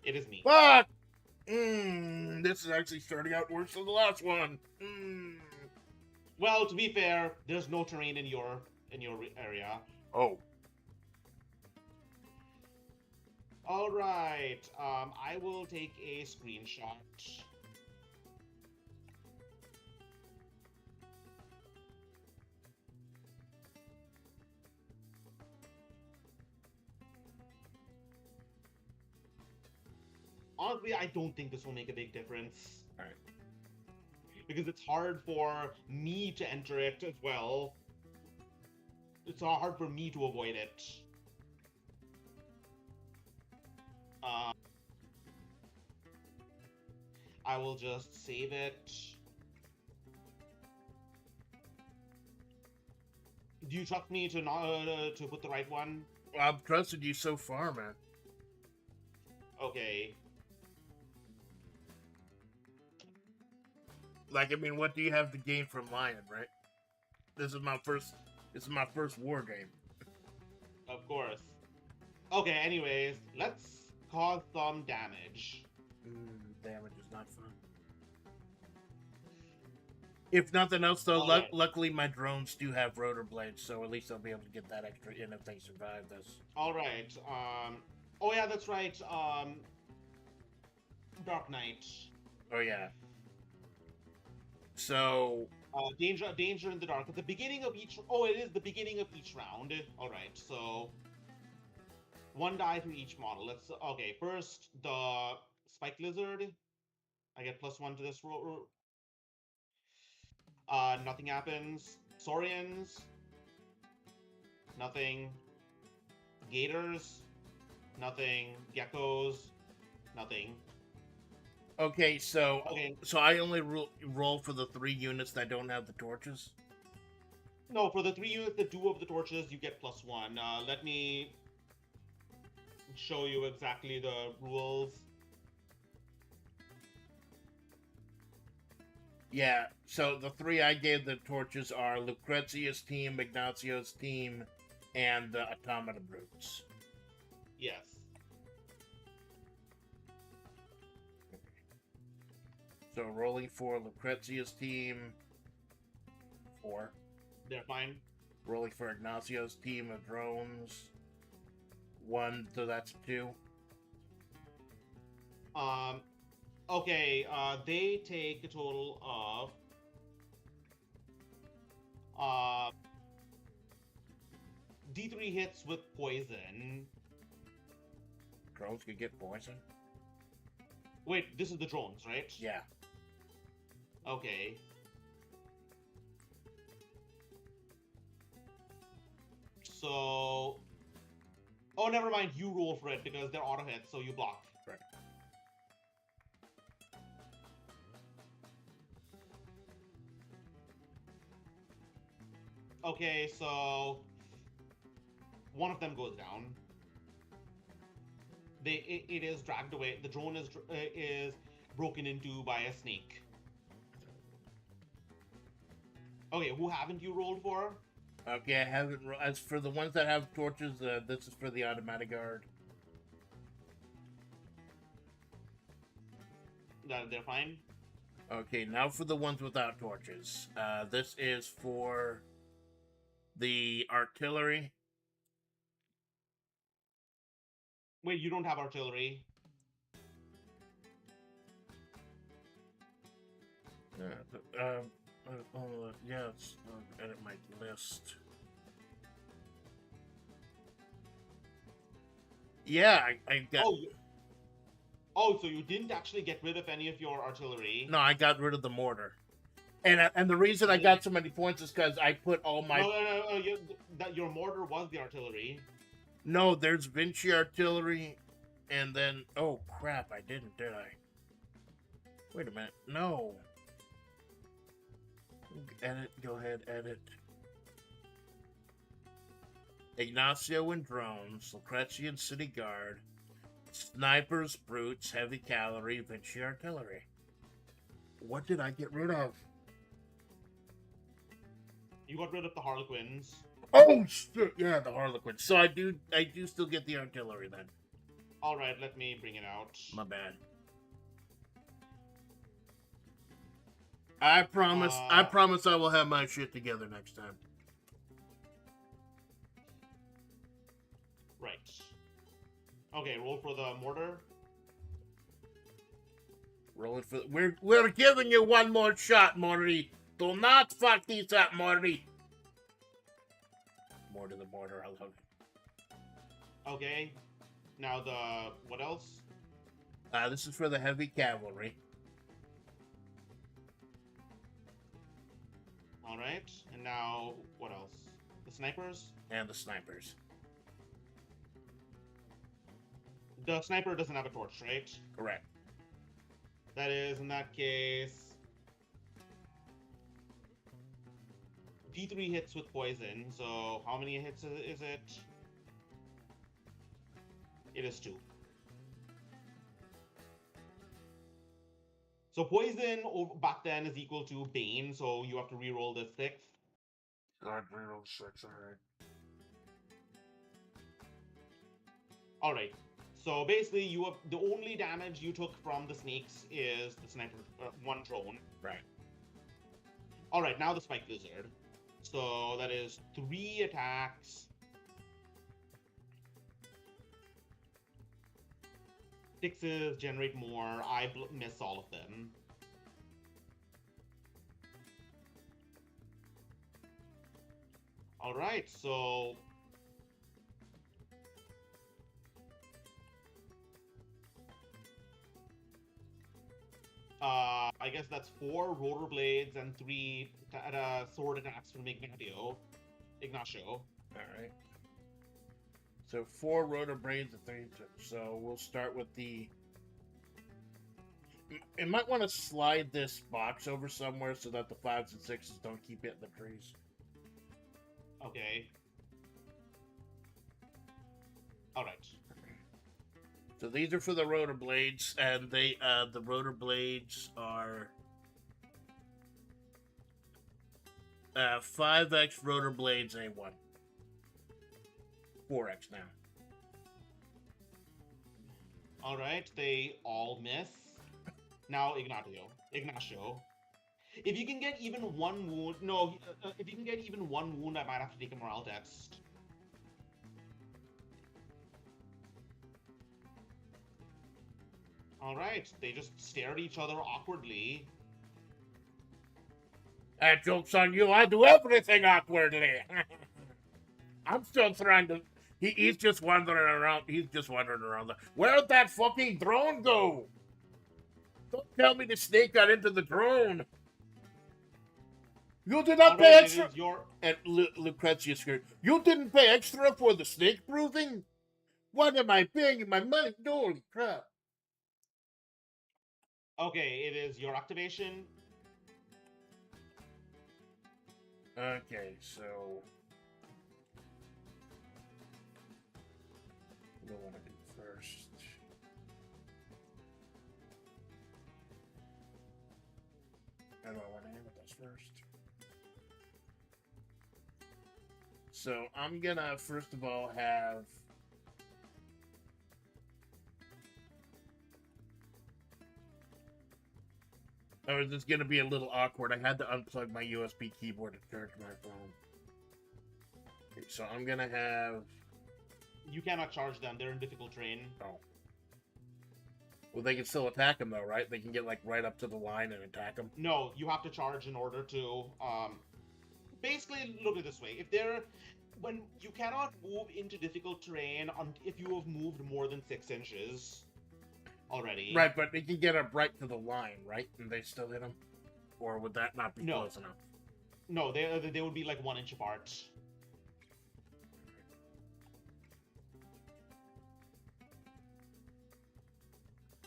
It is me. Fuck! This is actually starting out worse than the last one. Well, to be fair, there's no terrain in your area. Oh. All right. I will take a screenshot. Honestly, I don't think this will make a big difference. All right. Because it's hard for me to enter it as well. It's hard for me to avoid it. I will just save it. Do you trust me to not to put the right one? I've trusted you so far, man. Okay. Like, I mean, what do you have to gain from lying, right? This is my first war game. Of course. Okay, anyways, let's cause some damage. Damage is not fun. If nothing else, though, Alright. luckily my drones do have rotor blades, so at least I'll be able to get that extra in if they survive this. Alright, oh yeah, that's right, Dark Knight. Oh, yeah. So... danger in the dark. At the beginning of each... Oh, it is the beginning of each round. Alright, so... 1 die for each model. Let's... Okay, first, the Spike Lizard. I get +1 to this roll. Nothing happens. Saurians. Nothing. Gators. Nothing. Geckos. Nothing. Okay, so Okay. so I only roll for the 3 units that don't have the torches? No, for the 3 units that do have the torches, you get +1. Let me show you exactly the rules. Yeah, so the 3 I gave the torches are Lucrezia's team, Ignacio's team, and the Automata Brutes. Yes. So rolling for Lucrezia's team, 4. They're fine. Rolling for Ignacio's team of drones, 1, so that's 2. Okay, they take a total of D3 hits with poison. Drones could get poison? Wait, this is the drones, right? Yeah. Okay. So... Oh, never mind, you roll for it because they're auto hits, so you block. Right. Okay, so... One of them goes down. It is dragged away. The drone is broken into by a snake. Okay, who haven't you rolled for? Okay, I haven't. As for the ones that have torches, this is for the automatic guard. They're fine. Okay, now for the ones without torches. This is for the artillery. Wait, you don't have artillery. Yes, edit my list. Yeah, I got. Oh, so you didn't actually get rid of any of your artillery? No, I got rid of the mortar. And the reason I got so many points is because I put all my. No, your mortar was the artillery. No, there's Vinci artillery, and then oh crap, I didn't, did I? Wait a minute, no. Edit, go ahead, edit. Ignacio and drones, Lucrezia and city guard, snipers, brutes, heavy cavalry, Vinci artillery. What did I get rid of? You got rid of the Harlequins. Oh shit! Yeah, the Harlequins. So I do still get the artillery then. All right, let me bring it out. My bad. I promise I will have my shit together next time. Right. Okay, roll for the mortar. Rolling for we're giving you one more shot, Morty. Do not fuck these up, Morty. More to the mortar, I love it. Okay. Now the what else? This is for the heavy cavalry. All right. And now what else? The snipers. And the snipers. The sniper doesn't have a torch, right? Correct. That is, in that case, D3 hits with poison. So how many hits is it? It is 2. So poison back then is equal to Bane, so you have to reroll the 6th. God, reroll 6, alright. Alright. So basically, you have the only damage you took from the snakes is the sniper, 1 drone. Right. All right, now the spike lizard. So that is 3 attacks. 6s generate more. I miss all of them. All right, so I guess that's 4 rotor blades and 3 sword attacks from Ignacio. Alright. So 4 rotor blades and 3. So we'll start with the. You might want to slide this box over somewhere so that the 5s and 6s don't keep hitting the trees. Okay. All right. So these are for the rotor blades, and they the rotor blades are 5x rotor blades A1. 4x now. All right, they all miss. Now Ignacio. If you can get even 1 wound, if you can get even 1 wound, I might have to take a morale test. All right, they just stare at each other awkwardly. That joke's on you. I do everything awkwardly. I'm still trying to. He's just wandering around. Where'd that fucking drone go? Don't tell me the snake got into the drone. You did not pay extra. And Lucrezia scared. You didn't pay extra for the snake proving? What am I paying you my money? Holy crap. Okay, it is your activation. Okay, so what do I want to do first? How do I want to handle this first? So I'm gonna first of all have or is this going to be a little awkward? I had to unplug my USB keyboard to charge my phone. Okay, so I'm going to have... You cannot charge them. They're in difficult terrain. Oh. Well, they can still attack them, though, right? They can get, like, right up to the line and attack them? No, you have to charge in order to... Basically, look at it this way. If they're... When you cannot move into difficult terrain if you have moved more than 6 inches... already. Right, but they can get up right to the line, right? And they still hit them? Or would that not be close enough? No, they would be like 1 inch apart.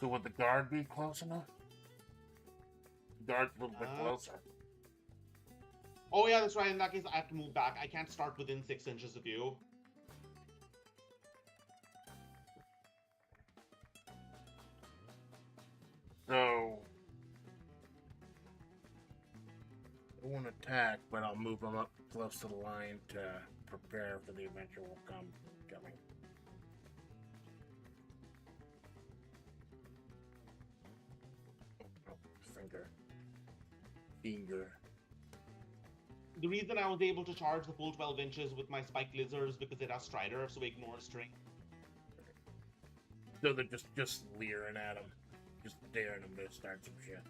So would the guard be close enough? The guard's a little bit closer. Oh yeah, that's right. In that case, I have to move back. I can't start within 6 inches of you. So, I won't attack, but I'll move them up close to the line to prepare for the eventual coming. Finger. The reason I was able to charge the full 12 inches with my spiked lizard is because it has Strider, so it ignores string. So they're just leering at him, just daring him to start some shit.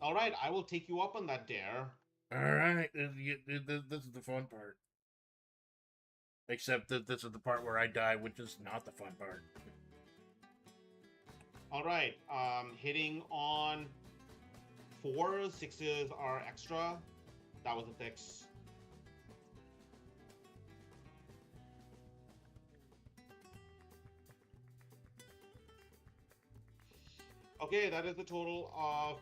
All right, I will take you up on that dare. All right, this is the fun part. Except that this is the part where I die, which is not the fun part. All right, hitting on 4s, 6s are extra. That was a 6. Okay, that is a total of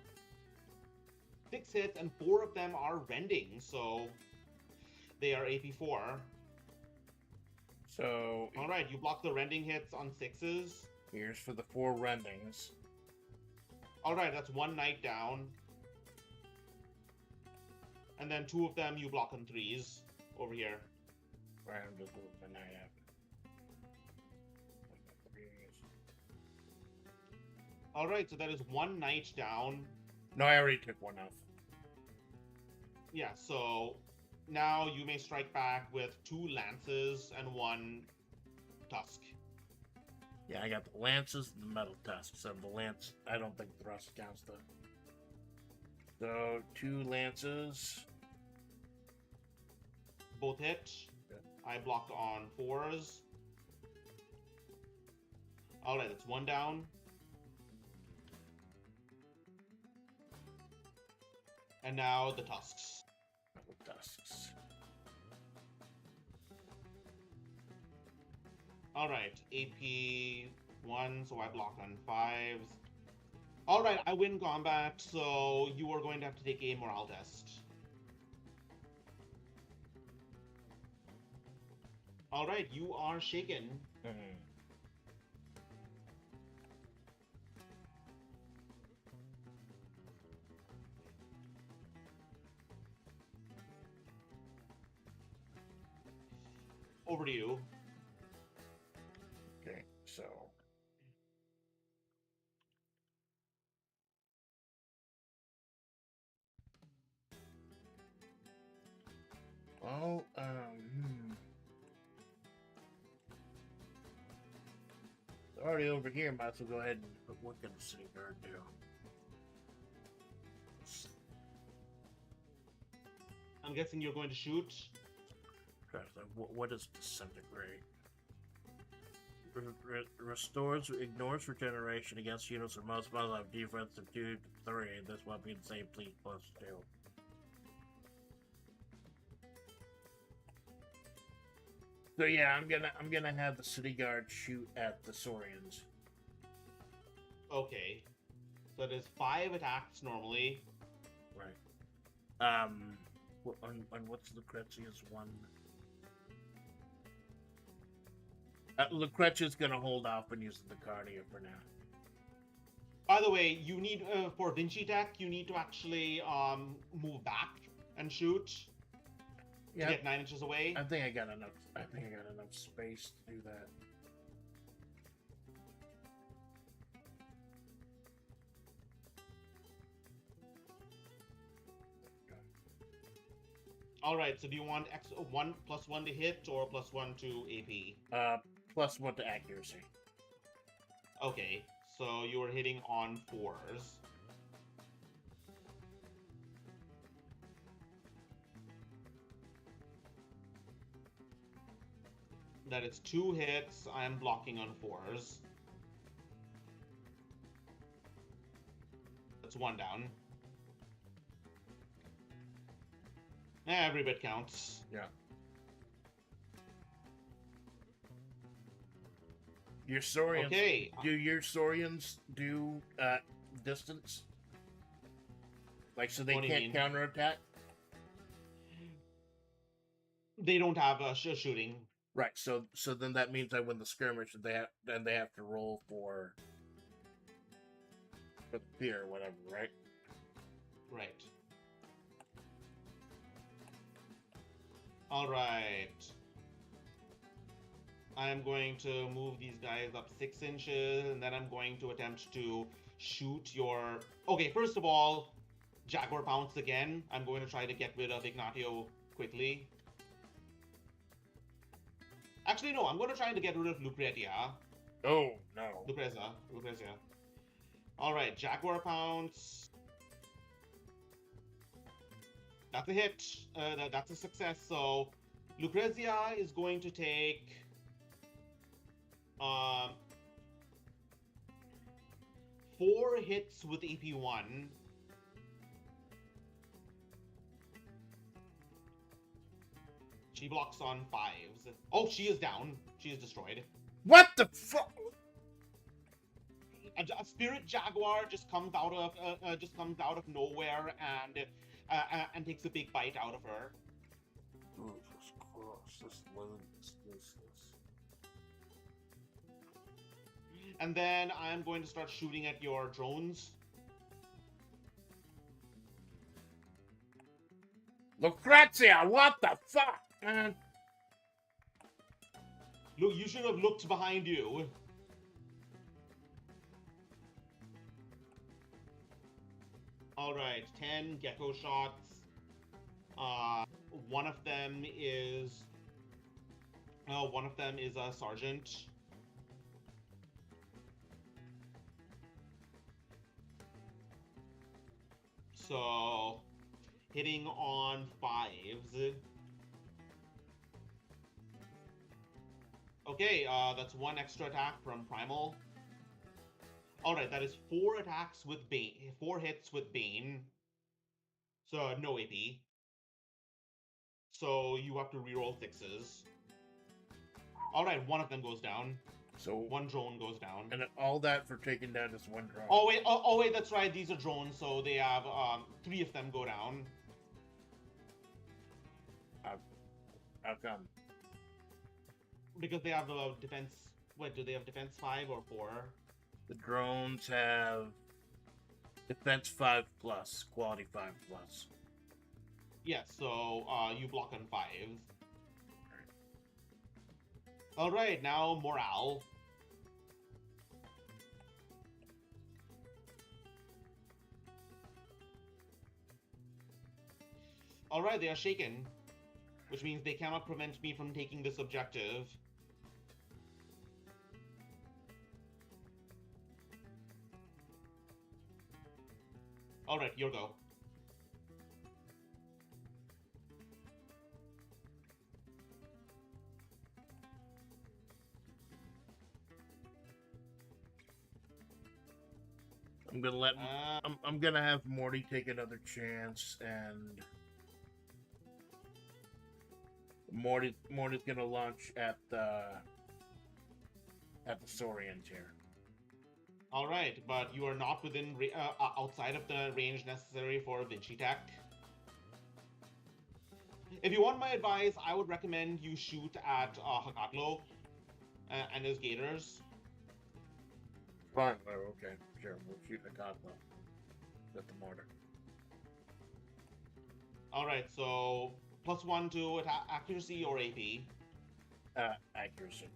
6 hits, and 4 of them are rending, so they are AP4. So, all right, you block the rending hits on 6s. Here's for the 4 rendings. All right, that's 1 knight down. And then 2 of them you block on 3s over here. Right, I'm just moving the knight up. All right, so that is 1 knight down. No, I already took 1 off. Yeah, so now you may strike back with 2 lances and 1 tusk. Yeah, I got the lances and the metal tusks. So the lance, I don't think thrust counts though. So 2 lances. Both hit. Good. I block on 4s. All right, that's 1 down. And now the tusks. Metal tusks. All right, AP 1, so I block on 5s. All right, I win combat, so you are going to have to take a morale test. All right, you are shaken. Mm-hmm. Over to you. Okay, so well, it's already over here. Might as well go ahead and what can the city guard do? I'm guessing you're going to shoot. What is disintegrate? Ignores regeneration against units with most models have defense of 2 to 3. This weapon can save please plus 2. So yeah, I'm gonna have the city guard shoot at the Saurians. Okay. So it is 5 attacks normally. Right. On what's Lucrezia's one? Lucrezia's gonna hold off on using the cardio for now. By the way, you need for Vinci Tech, you need to actually move back and shoot to get 9 inches away. I think I got enough. I think I got enough space to do that. All right. So do you want +1 to hit or +1 to AP? +1 to accuracy. Okay. So you are hitting on 4s. That is 2 hits. I am blocking on 4s. That's 1 down. Every bit counts. Yeah. Your Saurians. Okay. Do your Saurians do distance? Like so they can't counterattack? They don't have a shooting. Right. So then that means I win the skirmish, and they have to roll for the fear or whatever, right? Right. All right. I'm going to move these guys up 6 inches, and then I'm going to attempt to shoot your... Okay, first of all, Jaguar Pounce again. I'm going to try to get rid of Ignatio quickly. Actually, no, I'm going to try to get rid of Lucretia. Oh, no. Lucrezia. Alright, Jaguar Pounce. That's a hit. That's a success. So, Lucrezia is going to take... 4 hits with AP1. She blocks on 5s. Oh, she is down. She is destroyed. What the fuck? A spirit jaguar just comes out of nowhere and takes a big bite out of her. Jesus Christ, this lewd is useless. And then I'm going to start shooting at your drones. Lucrezia, what the fuck, man? Look, you should have looked behind you. Alright, 10 gecko shots. One of them is a sergeant. So, hitting on 5s. Okay, that's 1 extra attack from Primal. Alright, that is 4 attacks with Bane. 4 hits with Bane. So, no AP. So, you have to reroll 6s. Alright, one of them goes down. So 1 drone goes down. And all that for taking down just 1 drone. Oh wait, that's right. These are drones, so they have 3 of them go down. How come? Because they have defense. What do they have? Defense 5 or 4? The drones have defense 5 plus, quality 5 plus. Yes, so you block on 5s. Alright, now morale. Alright, they are shaken. Which means they cannot prevent me from taking this objective. Alright, your go. I'm gonna let I'm gonna have Morty take another chance, and Morty's gonna launch at the Saurians here. Alright, but you are not within outside of the range necessary for Vinci Tech. If you want my advice, I would recommend you shoot at Hakatlo and his gators. Fine. Oh, okay. Sure. We'll shoot the Hakatlo with the mortar. Alright, so +1 to attack accuracy or AP? Accuracy.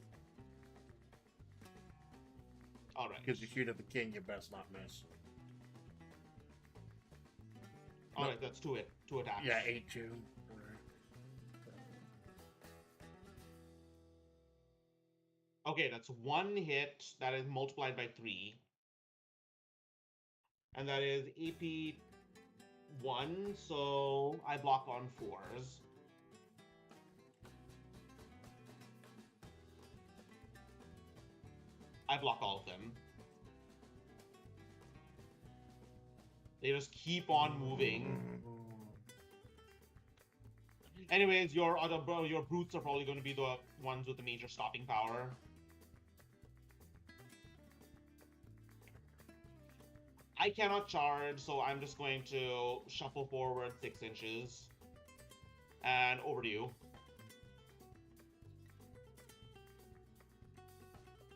Alright. Because you shoot at the king, you best not miss. Alright, that's 2 attacks. Yeah, 8-2. Okay, that's 1 hit that is multiplied by 3. And that is AP 1, so I block on 4s. I block all of them. They just keep on moving. Anyways, your brutes are probably going to be the ones with the major stopping power. I cannot charge, so I'm just going to shuffle forward 6 inches. And over to you.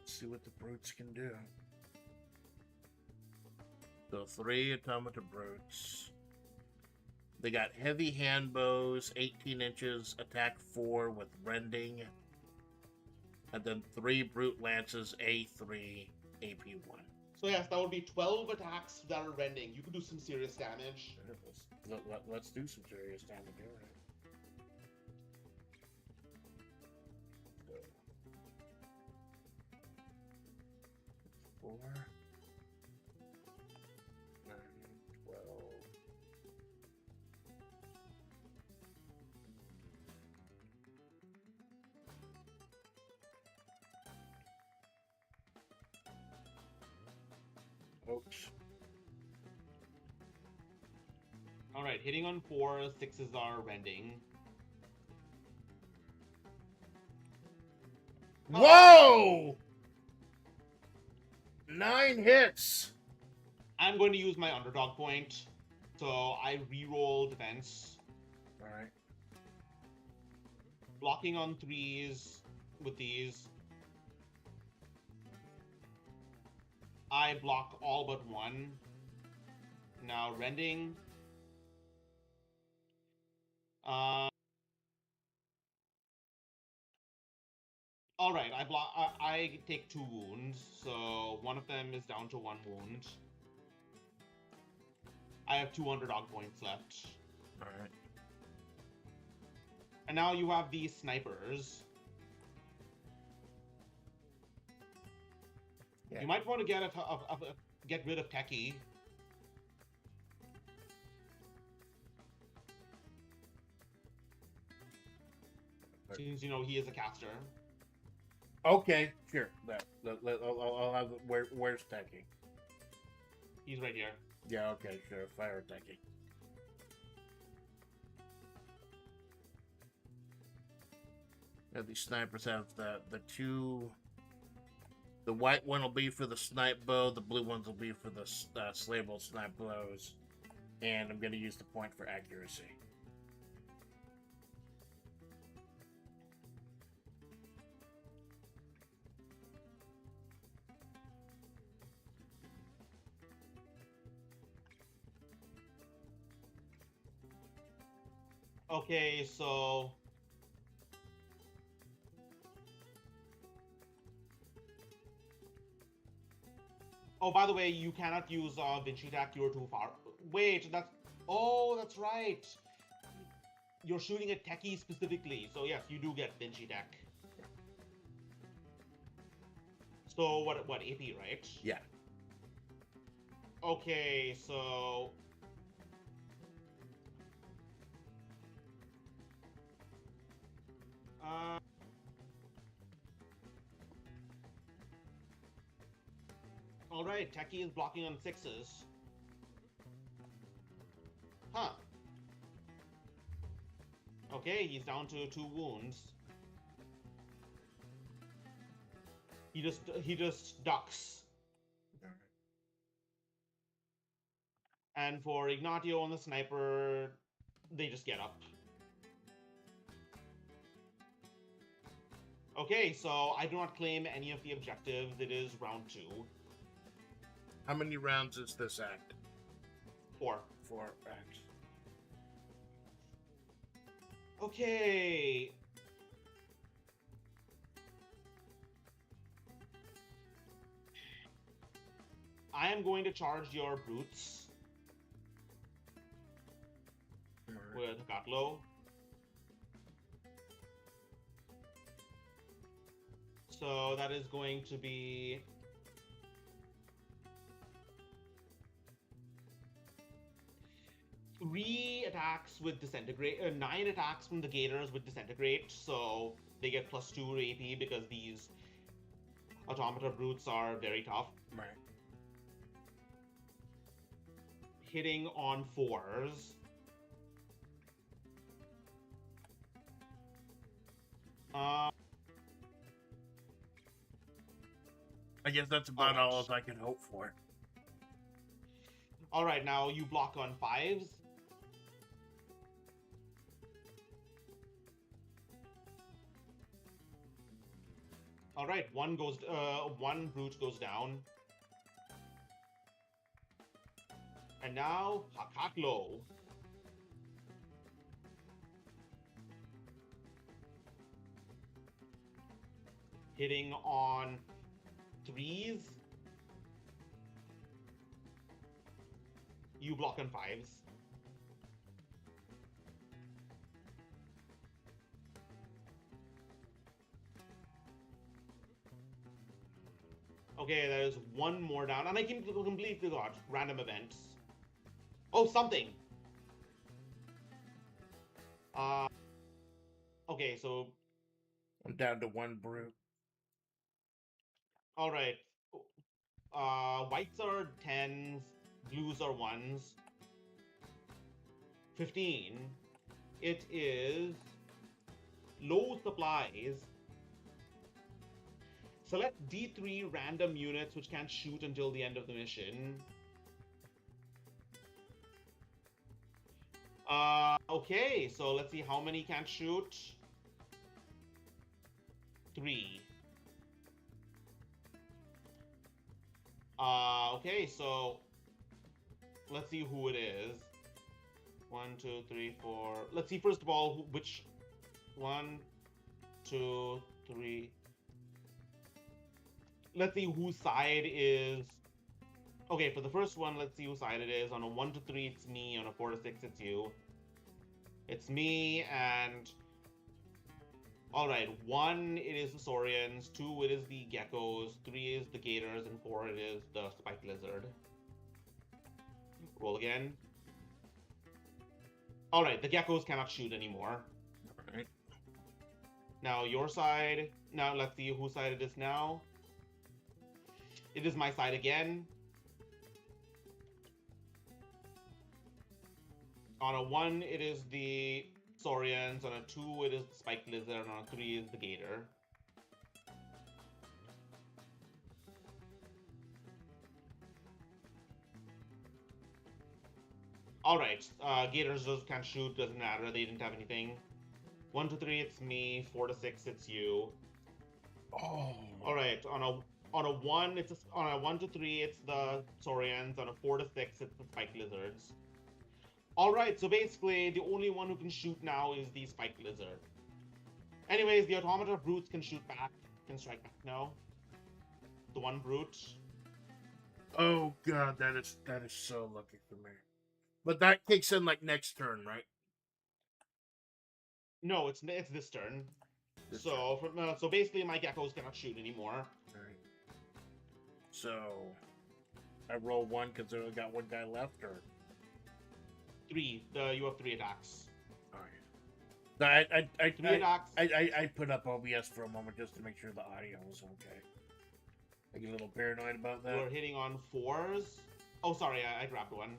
See what the brutes can do. So 3 automata brutes. They got heavy hand bows, 18 inches, attack 4 with rending. And then 3 brute lances, A3, AP1. So yes, that would be 12 attacks that are rending. You could do some serious damage. Let's do some serious damage, alright. 4, 9, 12. Oops. All right, hitting on 4, 6s are rending. Whoa! 9 hits. I'm going to use my underdog point, so I reroll defense. All right. Blocking on 3s with these. I block all but 1. Now rending. All right, I take 2 wounds, so one of them is down to 1 wound. I have 2 underdog points left. All right. And now you have these snipers. Yeah. You might want to get rid of Techie. Since, you know, he is a caster. Okay, sure. I'll have. Where's Techie? He's right here. Yeah. Okay, sure. Fire Techie. Yeah, these snipers have the 2. The white one will be for the snipe bow. The blue ones will be for the slayable snipe blows. And I'm going to use the point for accuracy. Okay, so... Oh, by the way, you cannot use Vinci Attack, you're too far. Wait, that's... Oh, that's right! You're shooting at Techie specifically, so yes, you do get Vinci Attack. So, what, AP, right? Yeah. Okay, so... Alright, Techie is blocking on 6s. Huh. Okay, he's down to 2 wounds. He just ducks. And for Ignatio and the sniper, they just get up. Okay, so I do not claim any of the objectives. It is round 2. How many rounds is this act? 4. 4 acts. Okay. I am going to charge your brutes with Gatlo. So that is going to be 3 attacks with disintegrate, 9 attacks from the Gators with disintegrate, so they get +2 to AP because these automata brutes are very tough. Right. Hitting on 4s. I guess that's about all as I can hope for. Alright, now you block on 5s. Alright, one brute goes down. And now, Hakaklo. Hitting on 3s. You block on 5s. Okay, there's one more down, and I completely forgot. Random events. Oh, something. Uh, okay, so I'm down to one brute. all right. Whites are tens, blues are ones. 15. It is low supplies. Select D3 random units which can't shoot until the end of the mission. Okay, so let's see how many can't shoot. 3. Okay, so let's see who it is. 1, 2, 3, 4. Let's see first of all which 1, 2, 3. Let's see whose side is. Okay, for the first one, let's see whose side it is. On a 1 to 3, it's me. On a 4 to 6, it's you. It's me, and all right. 1, it is the saurians. 2, it is the geckos. 3 is the gators, and 4, it is the spike lizard. Roll again. All right, the geckos cannot shoot anymore. All right. Now your side. Now let's see whose side it is now. It is my side again. On a 1, it is the saurians. On a 2, it is the spike lizard. And on a 3 is the gator. All right, gators just can't shoot. Doesn't matter. They didn't have anything. 1 to 3, it's me. 4 to 6, it's you. Oh. All right. On a 1, on a 1 to 3, it's the saurians. On a 4 to 6, it's the spike lizards. All right. So basically, the only one who can shoot now is the spike lizard. Anyways, the automata brutes can shoot back, can strike back now. The one brute. Oh god, that is so lucky for me. But that kicks in like next turn, right? No, it's this turn. This so so basically, my geckos cannot shoot anymore. All right. So I roll 1 because I only got one guy left, or 3. You have 3 attacks. all right. I put up OBS for a moment just to make sure the audio was okay. I get a little paranoid about that. You're hitting on 4s. Oh, sorry, I grabbed one.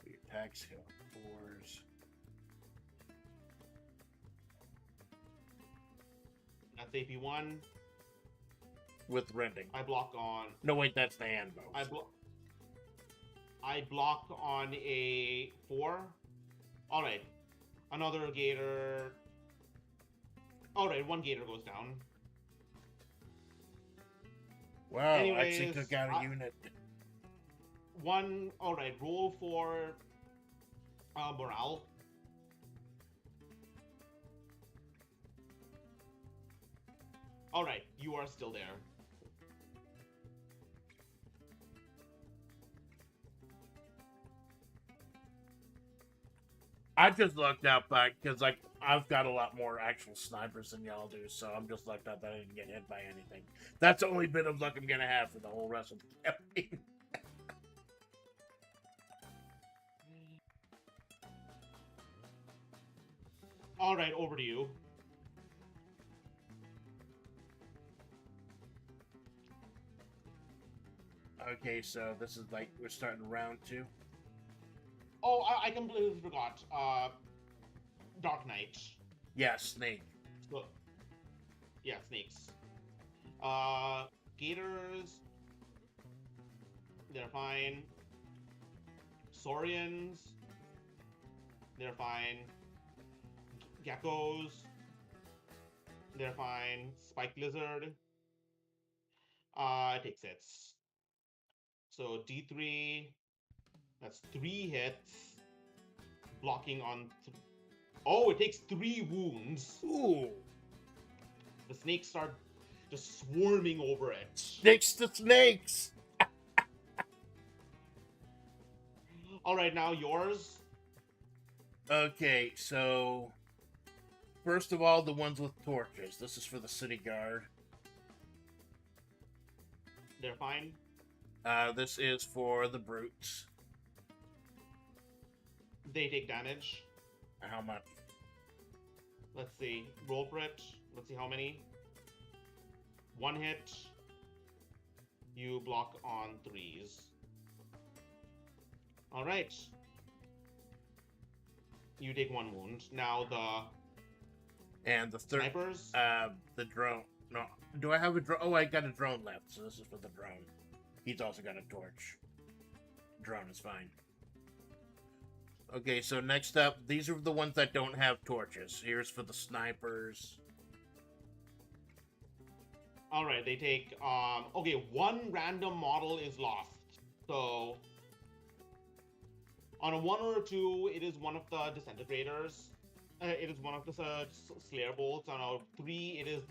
Your attacks hit 4s. That's AP1. With rending. I block on. No, wait, that's the hand bow. I block on a 4. All right, another gator. All right, one gator goes down. Wow, Anyways, actually took out a unit. One. All right, roll for morale. All right, you are still there. I just lucked out back because like I've got a lot more actual snipers than y'all do, so I'm just lucked out that I didn't get hit by anything. That's the only bit of luck I'm gonna have for the whole rest of the campaign. All right, over to you. Okay, so this is like we're starting round 2. Oh, I completely forgot. Dark Knight. Yeah, snake. So, yeah, snakes. Gators. They're fine. Saurians. They're fine. Geckos. They're fine. Spike lizard. It takes hits. So D3. That's 3 hits. Blocking on. Oh, it takes 3 wounds. Ooh. The snakes start just swarming over it. Snakes to snakes. All right, now yours. Okay, so first of all, the ones with torches. This is for the city guard. They're fine. This is for the brutes. They take damage. How much? Let's see. Roll for it. Let's see how many. 1 hit. You block on 3s. Alright. You take 1 wound. Now And the third, snipers. the drone. No, do I have a drone? Oh, I got a drone left, so this is for the drone. He's also got a torch. Drone is fine. Okay, so next up, these are the ones that don't have torches. Here's for the snipers. Alright, they take, okay, 1 random model is lost. So, on a 1 or a 2, it is one of the disintegrators. It is one of the Slayer bolts. On a 3, it is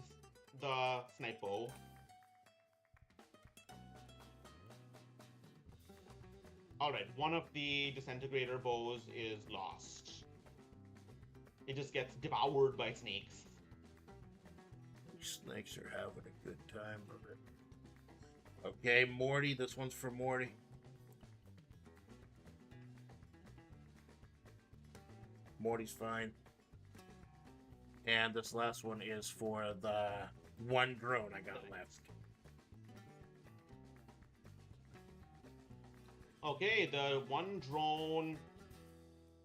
the snipe bow. Alright, one of the disintegrator bows is lost. It just gets devoured by snakes. These snakes are having a good time of it. Okay, Morty, this one's for Morty. Morty's fine. And this last one is for the 1 drone I got left. Okay, the 1 drone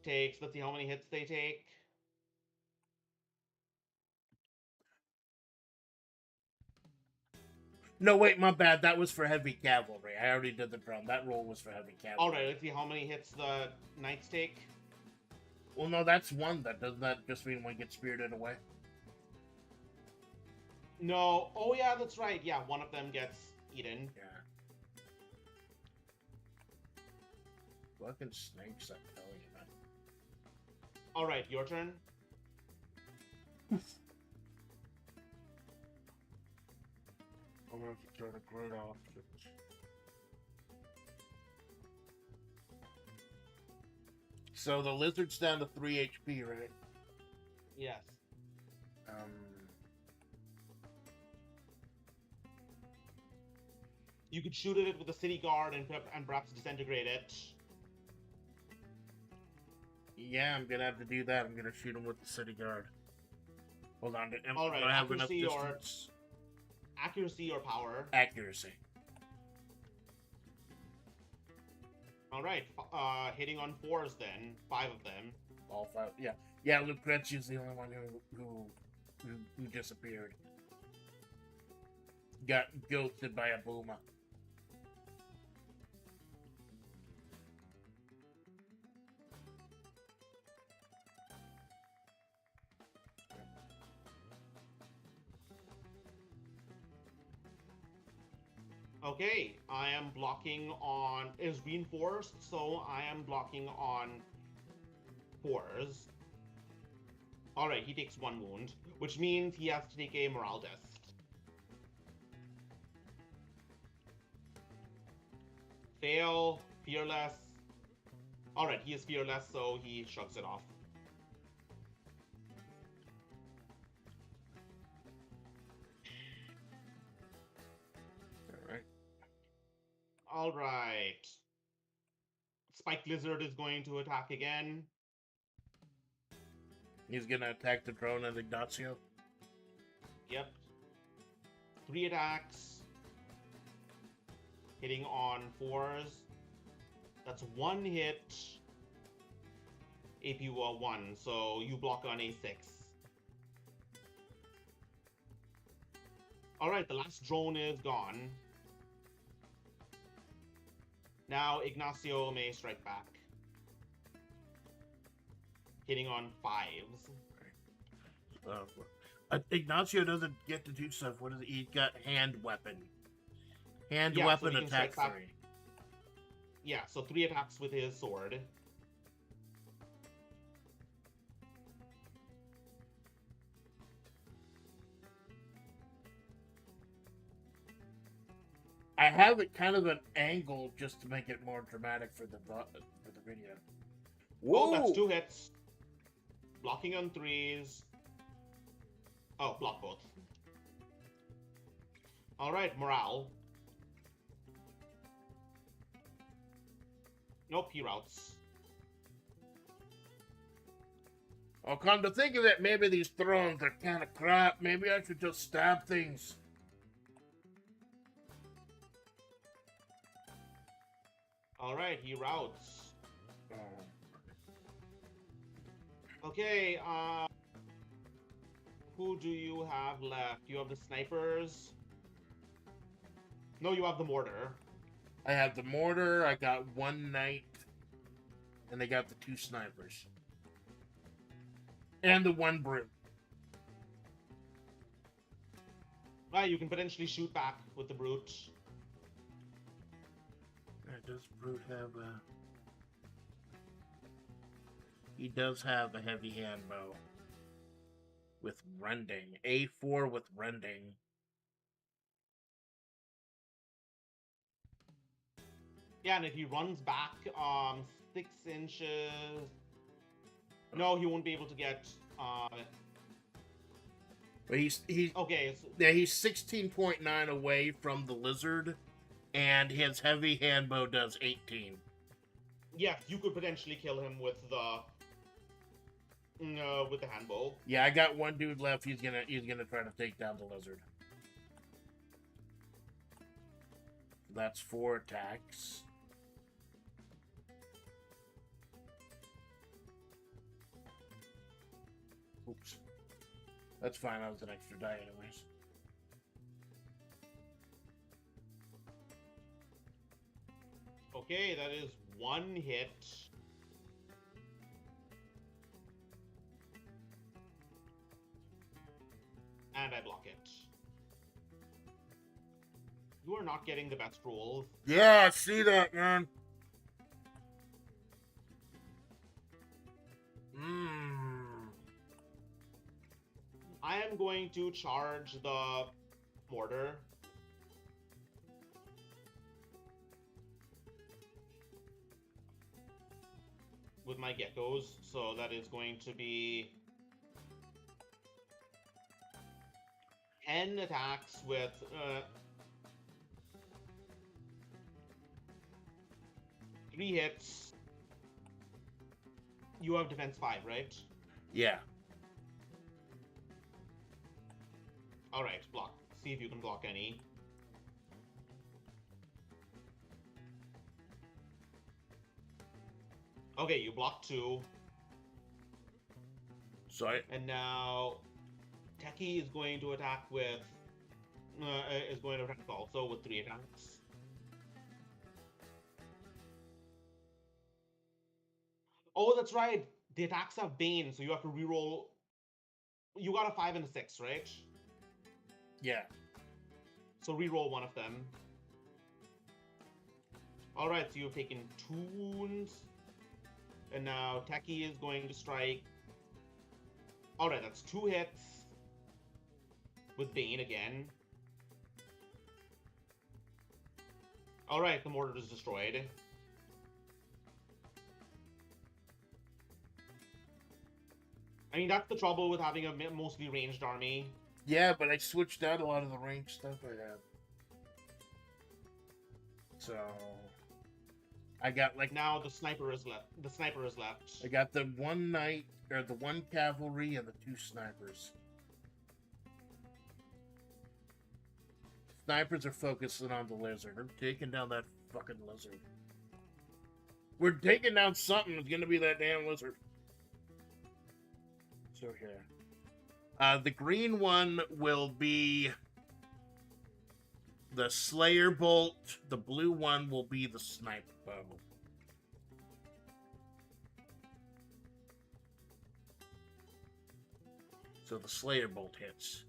takes, let's see how many hits they take. No, wait, my bad. That was for heavy cavalry. I already did the drone. That roll was for heavy cavalry. Alright, let's see how many hits the knights take. Well, no, that's 1. Doesn't that just mean one gets spirited away? No, oh yeah, that's right. Yeah, one of them gets eaten. Yeah. Fucking snakes, I'm telling you, man. Alright, your turn. I'm gonna have to turn a grid off. So the lizard's down to 3 HP, right? Yes. You could shoot at it with a city guard and perhaps disintegrate it. Yeah, I'm gonna have to do that. I'm gonna shoot him with the city guard. Hold on. All right, do I have enough accuracy distance? Accuracy or power. Accuracy. All right, hitting on 4s then. 5 of them. All 5. Yeah, yeah. Lucrezia's the only one who disappeared. Got ghosted by a boomer. Okay, I am blocking on... is reinforced, so I am blocking on 4s. Alright, he takes 1 wound, which means he has to take a morale test. Fail, fearless. Alright, he is fearless, so he shrugs it off. Alright. Spike Lizard is going to attack again. He's gonna attack the drone and Ignacio. Yep. 3 attacks. Hitting on 4s. That's 1 hit. AP 1, so you block on a 6. Alright, the last drone is gone. Now Ignacio may strike back. Hitting on 5s. Ignacio doesn't get to do stuff. What is it? He's got hand weapon. Hand Yeah, weapon so he can attack strike back. 3. Yeah, so 3 attacks with his sword. I have it kind of an angle just to make it more dramatic for the video. Whoa, that's 2 hits. Blocking on 3s. Oh, block both. Alright, morale. Nope, he routes. Oh, come to think of it, maybe these thrones are kind of crap. Maybe I should just stab things. Alright, he routes. Oh. Okay, who do you have left? You have the snipers? No, you have the mortar. I have the mortar, I got one knight, and they got the two snipers. And the one brute. Right, you can potentially shoot back with the brute. Does brute have a... He does have a heavy hand bow. With rending. A4 with rending. Yeah, and if he runs back 6 inches... No, he won't be able to get... But he's Okay, so... yeah, he's 16.9 away from the lizard, and his heavy hand bow does 18. Yeah, you could potentially kill him with the hand bow. Yeah, I got one dude left. He's gonna try to take down the lizard. That's 4 attacks. Oops. That's fine, that was an extra die anyways. Okay, that is 1 hit. And I block it. You are not getting the best rolls. Yeah, I see that, man. I am going to charge the mortar. With my geckos, so that is going to be 10 attacks with 3 hits. You have defense 5, right? Yeah. Alright, block. See if you can block any. Okay, you blocked 2. Sorry. And now Techie is going to attack with also with 3 attacks. Oh, that's right. The attacks have Bane, so you have to reroll. You got a 5 and a 6, right? Yeah. So reroll one of them. Alright, so you've taken 2 wounds. And now Techie is going to strike. Alright, that's 2 hits. With Bane again. Alright, the mortar is destroyed. I mean, that's the trouble with having a mostly ranged army. Yeah, but I switched out a lot of the range stuff I had. So I got like Now the sniper is left. The sniper is left. I got the 1 knight or the 1 cavalry and the 2 snipers. Snipers are focusing on the lizard. I'm taking down that fucking lizard. We're taking down something. It's gonna be that damn lizard. So here. The green one will be the Slayer Bolt. The blue one will be the Snipe Bow. So the Slayer Bolt hits.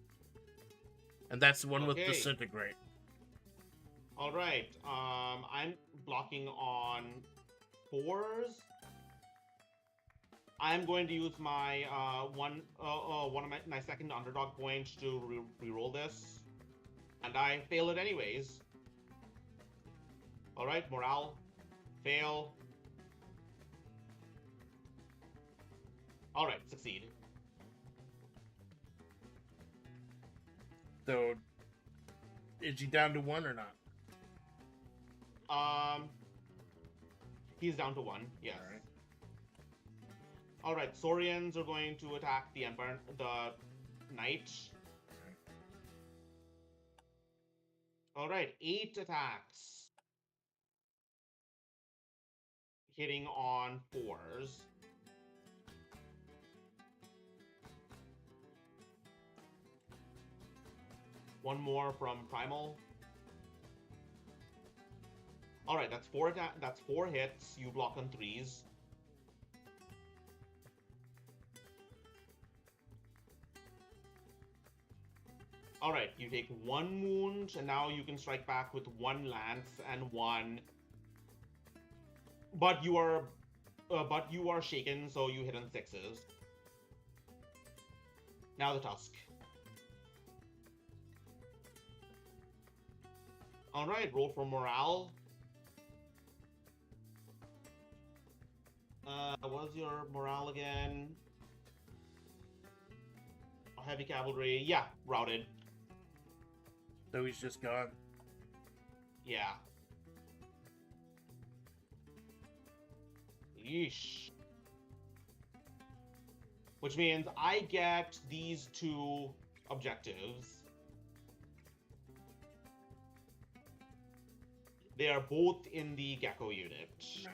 And that's the one with Disintegrate. Alright, I'm blocking on 4s. I'm going to use my one of my second underdog points to reroll this, and I fail it anyways. All right, morale, fail. All right, succeed. So, is he down to 1 or not? He's down to 1. Yes. All right. All right. Saurians are going to attack the knight. All right. 8 attacks. Hitting on 4s. One more from Primal. All right, that's 4 hits. You block on 3s. All right, you take 1 wound, and now you can strike back with 1 lance and 1. But you are shaken, so you hit on 6s. Now the tusk. All right, roll for morale. What's your morale again? Heavy cavalry, yeah, routed. So he's just gone. Yeah. Yeesh. Which means I get these 2 objectives. They are both in the Gecko unit. Right.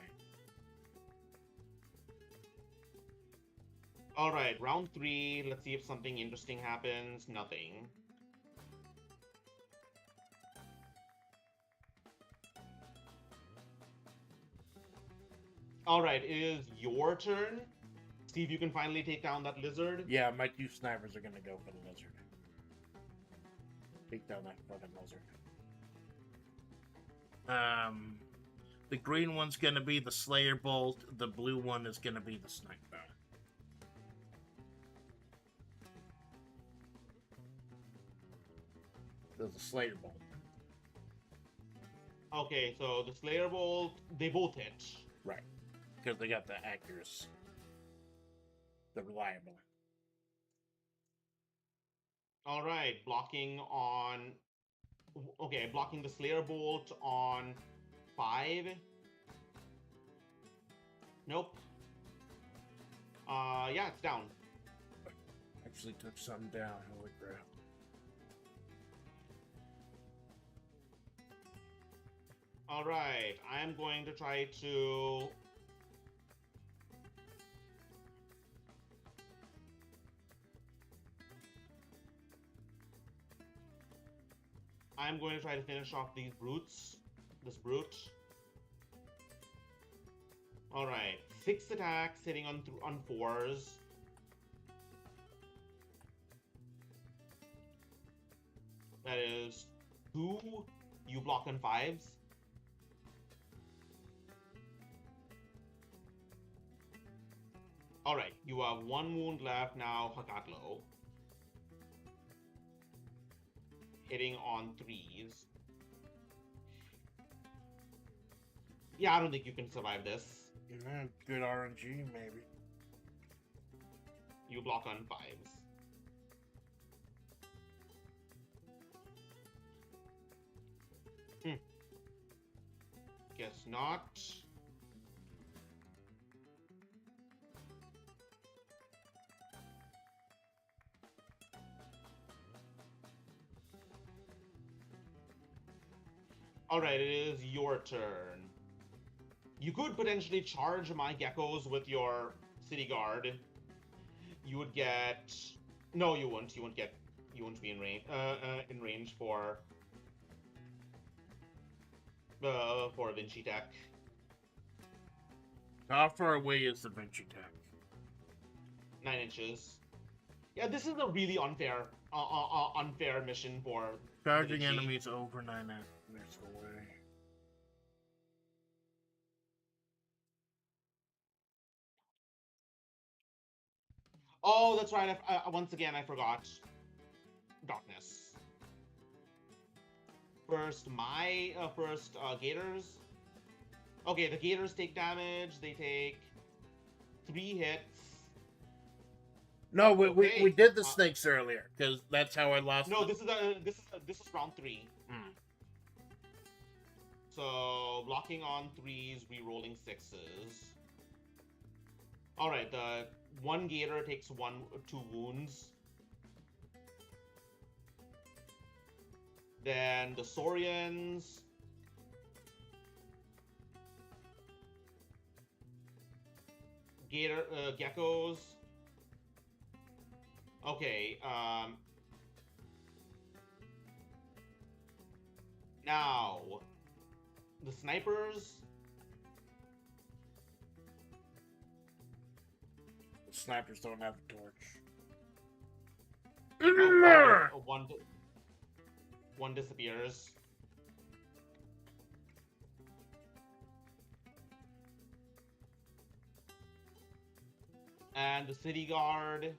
Alright, round 3. Let's see if something interesting happens. Nothing. Alright, it is your turn. Steve, you can finally take down that lizard. Yeah, my 2 snipers are gonna go for the lizard. Take down that fucking lizard. The green one's gonna be the Slayer Bolt. The blue one is gonna be the Sniper. There's a Slayer Bolt. Okay, so the Slayer Bolt, they both hit. Right. Because they got the accuracy. The reliable. Alright, blocking on... Okay, blocking the Slayer Bolt on 5. Nope. Yeah, it's down. Actually took some down. Holy crap. Alright, I am going to try to... I'm going to try to finish off these brutes. This brute. Alright, 6 attacks hitting on 4s. That is 2. You block on 5s. Alright, you have 1 wound left now, Hakatlo. Hitting on 3s. Yeah, I don't think you can survive this. Yeah, good RNG, maybe. You block on 5s. Guess not. Alright, it is your turn. You could potentially charge my geckos with your city guard. You would get... No, you wouldn't. You wouldn't be in range for Vinci Tech. How far away is the Vinci Tech? 9 inches. Yeah, this is a really unfair mission for Charging Vinci. enemies over 9 meters away. Oh, that's right. Once again, I forgot. Darkness. First, Gators. Okay, the Gators take damage. They take 3 hits. No, Okay. we did the snakes earlier because that's how I lost. No, this is round 3. So blocking on 3s, re-rolling 6s. All right, the one gator takes 2 wounds. Then the Saurians. Geckos. Okay, now the snipers. The snipers don't have a torch. Oh, one disappears. And the city guard.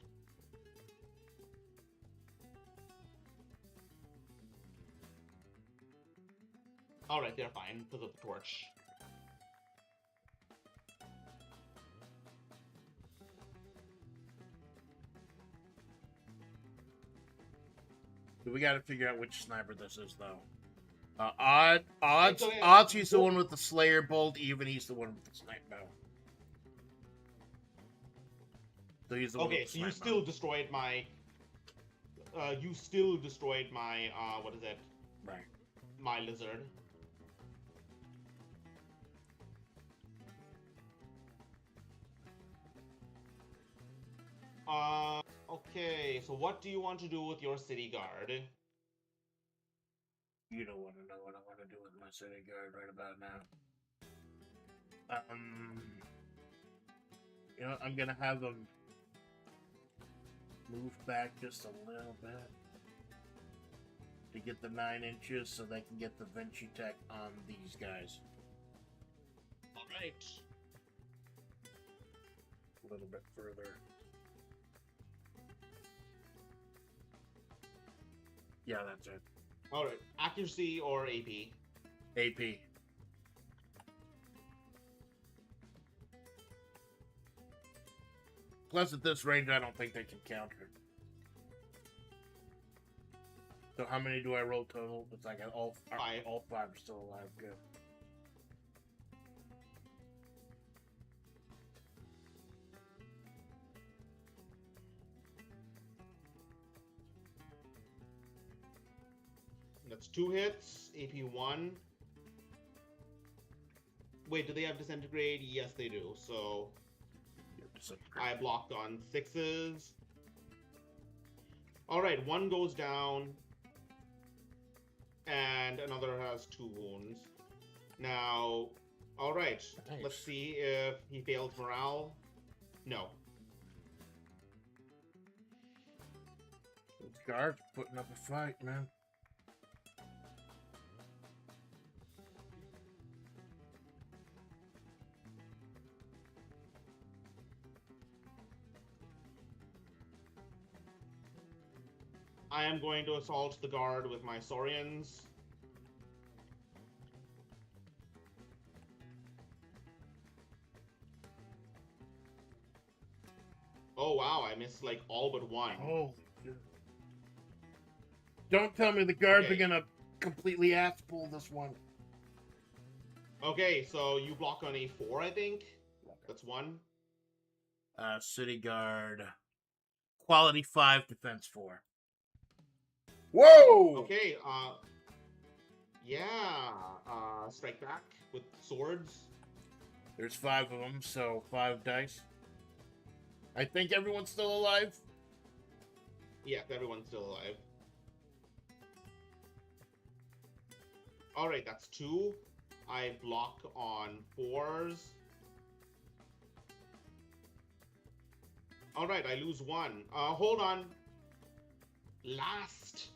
Alright, they're fine because of the torch. We gotta figure out which sniper this is, though. Odds, okay. odds he's the one with the Slayer bolt, even he's the one with the sniper bow. So he's the one with the so you sniper still bow. destroyed my... what is it? Right. My lizard. Okay, so what do you want to do with your city guard? You don't want to know what I want to do with my city guard right about now. You know, I'm gonna have them move back just a little bit to get the 9 inches so they can get the Vinci Tech on these guys. Alright. A little bit further. Yeah, that's it. Alright, accuracy or AP? AP. Plus, at this range, I don't think they can counter. So how many do I roll total? It's like all 5. All 5 are still alive. Good. That's 2 hits, AP 1. Wait, do they have disintegrate? Yes, they do. So I blocked on 6s. Alright, 1 goes down. And another has 2 wounds. Now, alright, Nice. Let's see if he fails morale. No. Those guards putting up a fight, man. I am going to assault the guard with my Saurians. Oh wow, I missed like all but 1. Oh. Don't tell me the guards Okay. are gonna completely ass pull this one. Okay, so you block on A4, I think. That's 1. City guard. Quality 5, defense 4. Whoa! Okay, yeah, strike back with swords. There's 5 of them, so 5 dice. I think everyone's still alive. Yes, everyone's still alive. Alright, that's 2. I block on 4s. Alright, I lose 1. Hold on. Last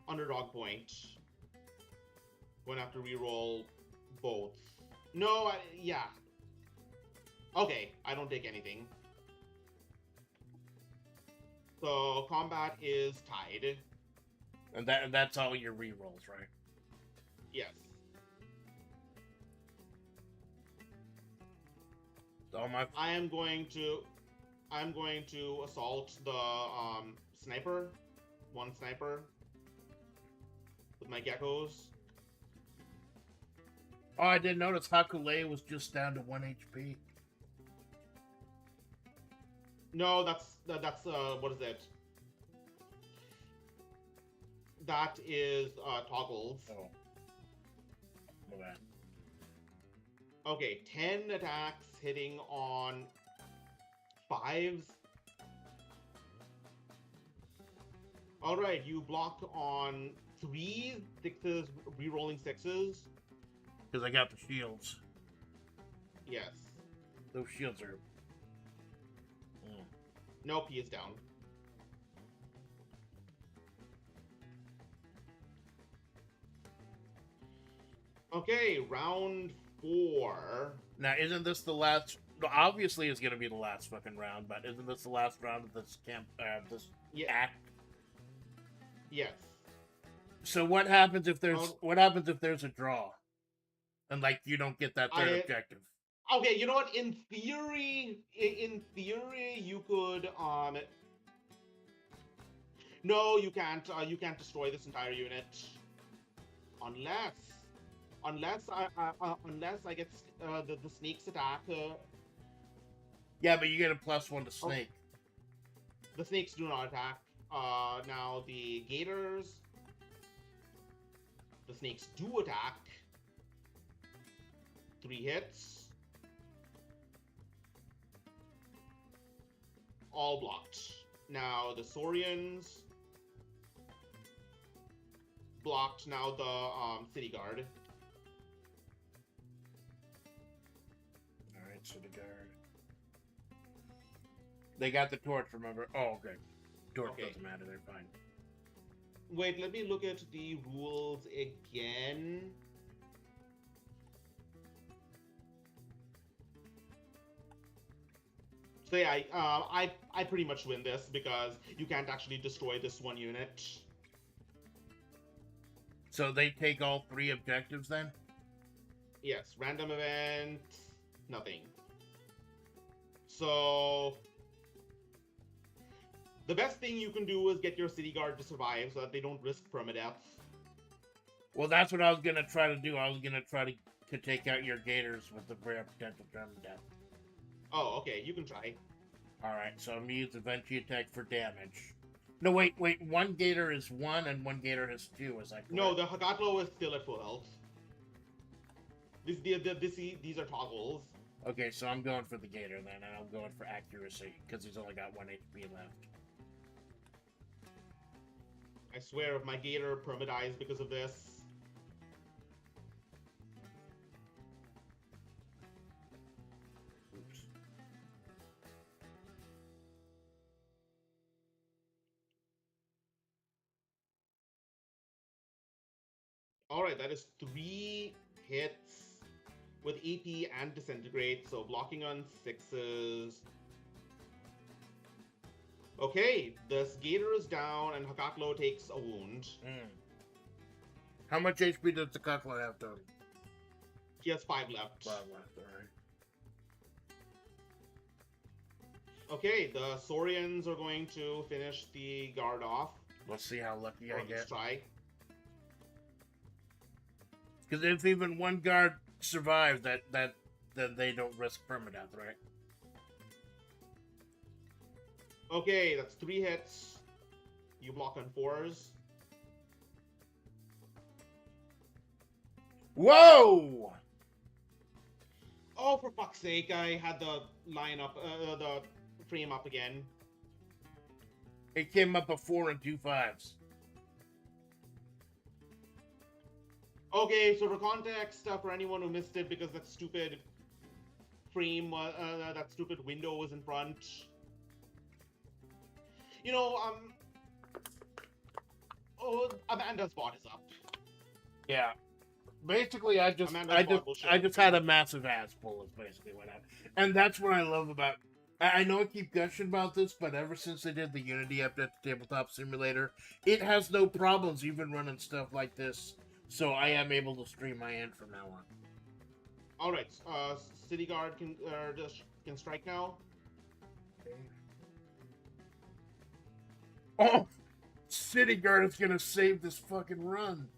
underdog point. Going to have to reroll both. No, yeah. Okay, I don't take anything. So combat is tied. And that's all your rerolls, right? Yes. All my I'm going to assault the sniper. 1 sniper with my geckos. Oh, I didn't notice Hakule was just down to 1 HP. No, that's what is it? That is toggles. Oh. Okay. Okay, 10 attacks hitting on 5s. Alright, you blocked on 3s, 6s, re-rolling 6s. Because I got the shields. Yes. Those shields are... Nope, he is down. Okay, round 4. Now, isn't this the last... Obviously, it's going to be the last fucking round, but isn't this the last round of this this act? Yes. So what happens if there's a draw? And, like, you don't get that third objective? Okay, you know what? In theory, you could, No, you can't. You can't destroy this entire unit. Unless I get the snake's attack. Yeah, but you get a +1 to snake. The snakes do not attack. Now the gators. The snakes do attack. 3 hits. All blocked. Now the Saurians. Blocked. Now the City Guard. Alright, City Guard. They got the torch, remember? Oh, okay. Torch doesn't matter, they're fine. Wait, let me look at the rules again. So yeah, I pretty much win this because you can't actually destroy this one unit. So they take all 3 objectives then? Yes, random event, nothing. So the best thing you can do is get your city guard to survive so that they don't risk permadeath. Well, that's what I was gonna try to do. I was gonna try to take out your gators with the rare potential permadeath. Oh, okay, you can try. Alright, so I'm gonna use the Venti attack for damage. No, wait, one gator is 1 and one gator has 2, is that correct? No, the Hagatlo is still at full health. These are toggles. Okay, so I'm going for the gator then, and I'm going for accuracy, because he's only got 1 HP left. I swear, if my gator permadies because of this... Oops. Alright, that is 3 hits with AP and disintegrate, so blocking on 6s. Okay, the gator is down and Hakatlo takes a wound. How much HP does the Hakatlo have, Tony? He has 5 left. 5 left, alright. Okay, the Saurians are going to finish the guard off. Let's see how lucky I get. Let's try. Because if even one guard survives, then they don't risk permadeath, right? Okay, that's 3 hits. You block on 4s. Whoa! Oh, for fuck's sake, I had the line up, the frame up again. It came up a 4 and 2 5s. Okay, so for context, for anyone who missed it, because that stupid frame, that stupid window was in front. You know, oh, Amanda's bot is up. Yeah. Basically, I just had a massive ass pull is basically what happened. And that's what I love about... I know I keep gushing about this, but ever since they did the Unity update to Tabletop Simulator, it has no problems even running stuff like this. So I am able to stream my end from now on. Alright, City Guard can strike now. Oh! City Guard is gonna save this fucking run.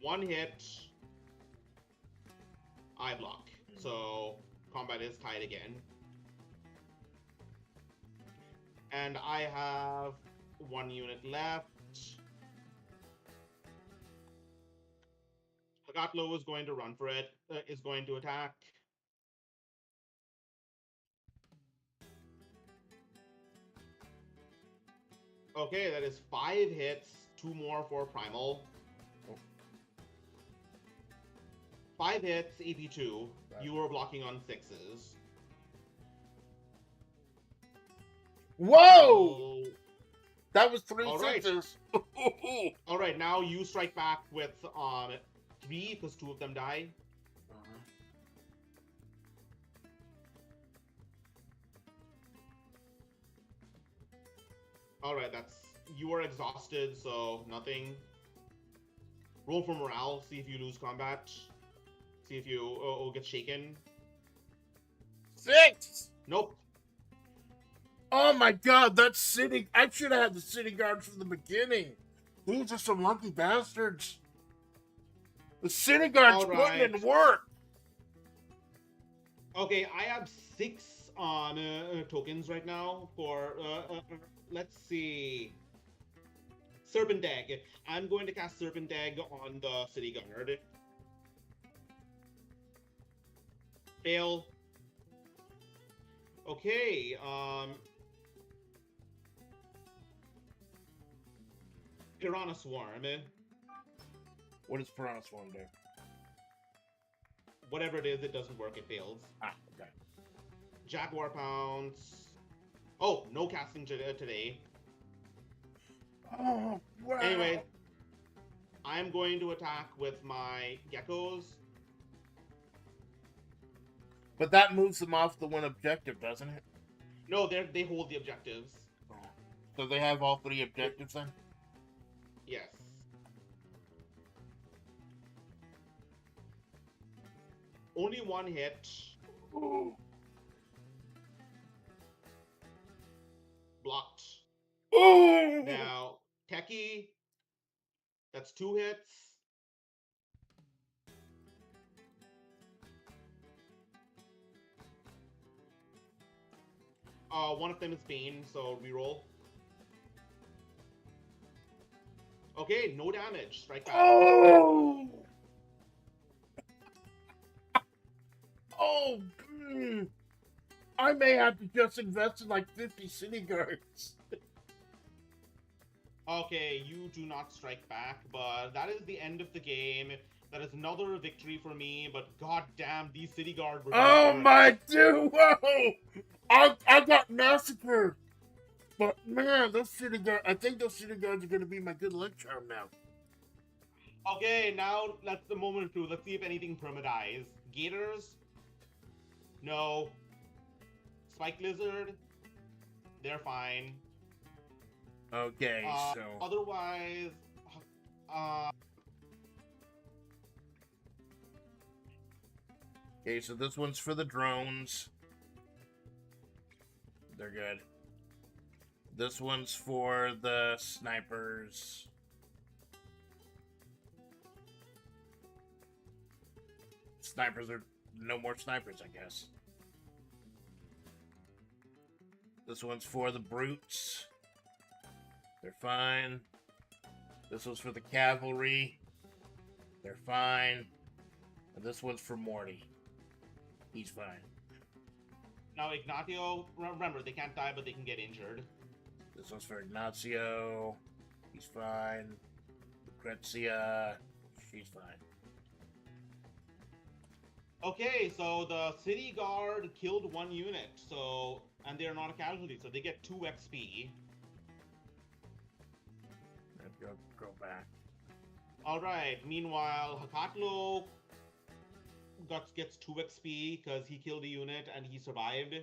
One hit, I block. So combat is tied again. And I have 1 unit left. Hagatlo is going to run for it, is going to attack. Okay, that is 5 hits, 2 more for Primal. 5 hits, AP2. Right. You were blocking on 6s. Whoa! So, that was 3 6s. All right, now you strike back with 3 because 2 of them die. All right, you are exhausted, so nothing. Roll for morale, see if you lose combat. See if you get shaken. 6! Nope. Oh my god, that's city. I should have had the city guard from the beginning. These are some lucky bastards. The city guard's putting in work. Okay, I have 6 tokens right now for, let's see. Serpent Egg. I'm going to cast Serpent Egg on the city guard. Fail. Okay, Piranha Swarm. What does Piranha Swarm do? Whatever it is, it doesn't work, it fails. Ah, okay. Jaguar Pounce. Oh, no casting today. Oh, wow. Anyway, I'm going to attack with my geckos. But that moves them off the one objective, doesn't it? No, they hold the objectives. Oh. So they have all 3 objectives then? Yes. Only 1 hit. Ooh. Blocked. Ooh. Now, Techie. That's 2 hits. One of them is Bane, so reroll. Okay, no damage. Strike back. Oh! Oh! I may have to just invest in like 50 city guards. Okay, you do not strike back, but that is the end of the game. That is another victory for me, but goddamn, these city guards were. Oh my dude! Whoa! I got massacred! But man, those city guards, I think those city guards are gonna be my good luck charm now. Okay, now that's the moment of truth. Let's see if anything permadies. Gators? No. Spike Lizard? They're fine. Okay, so... Otherwise... Okay, so this one's for the drones. They're good. This one's for the snipers. Snipers are... no more snipers, I guess. This one's for the brutes. They're fine. This one's for the cavalry. They're fine. And this one's for Morty. He's fine. Now, Ignatio, remember, they can't die, but they can get injured. This one's for Ignacio. He's fine. Lucrezia. She's fine. Okay, so the city guard killed 1 unit, so... and they're not a casualty, so they get 2 XP. Go back. Alright, meanwhile, Hakatlo gets 2 XP because he killed a unit and he survived.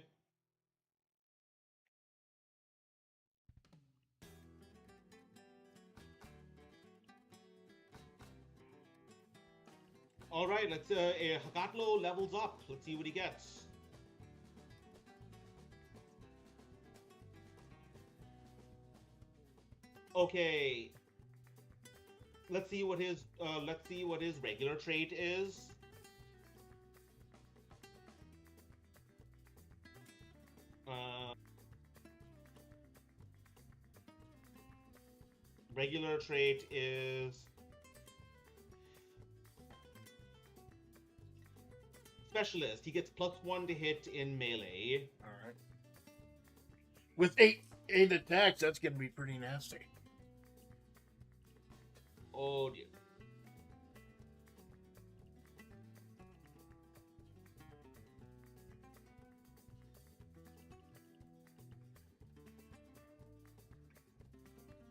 Alright, let's Hakatlo levels up. Let's see what he gets. Okay. let's see what his regular trait is. Uh, regular trait is specialist. He gets +1 to hit in melee. All right. With eight attacks, that's gonna be pretty nasty. Oh dear.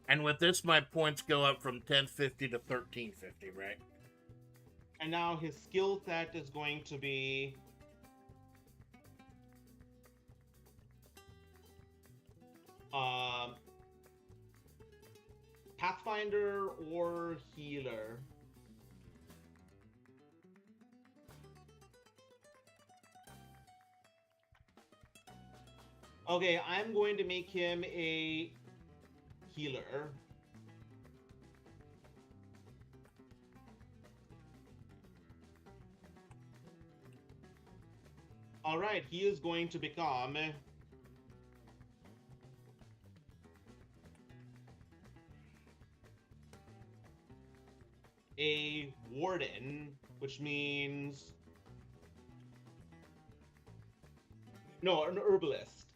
And with this, my points go up from 1050 to 1350, right? And now his skill set is going to be Pathfinder or Healer. Okay, I'm going to make him a Healer. All right, he is going to become a Warden, which means no, an Herbalist.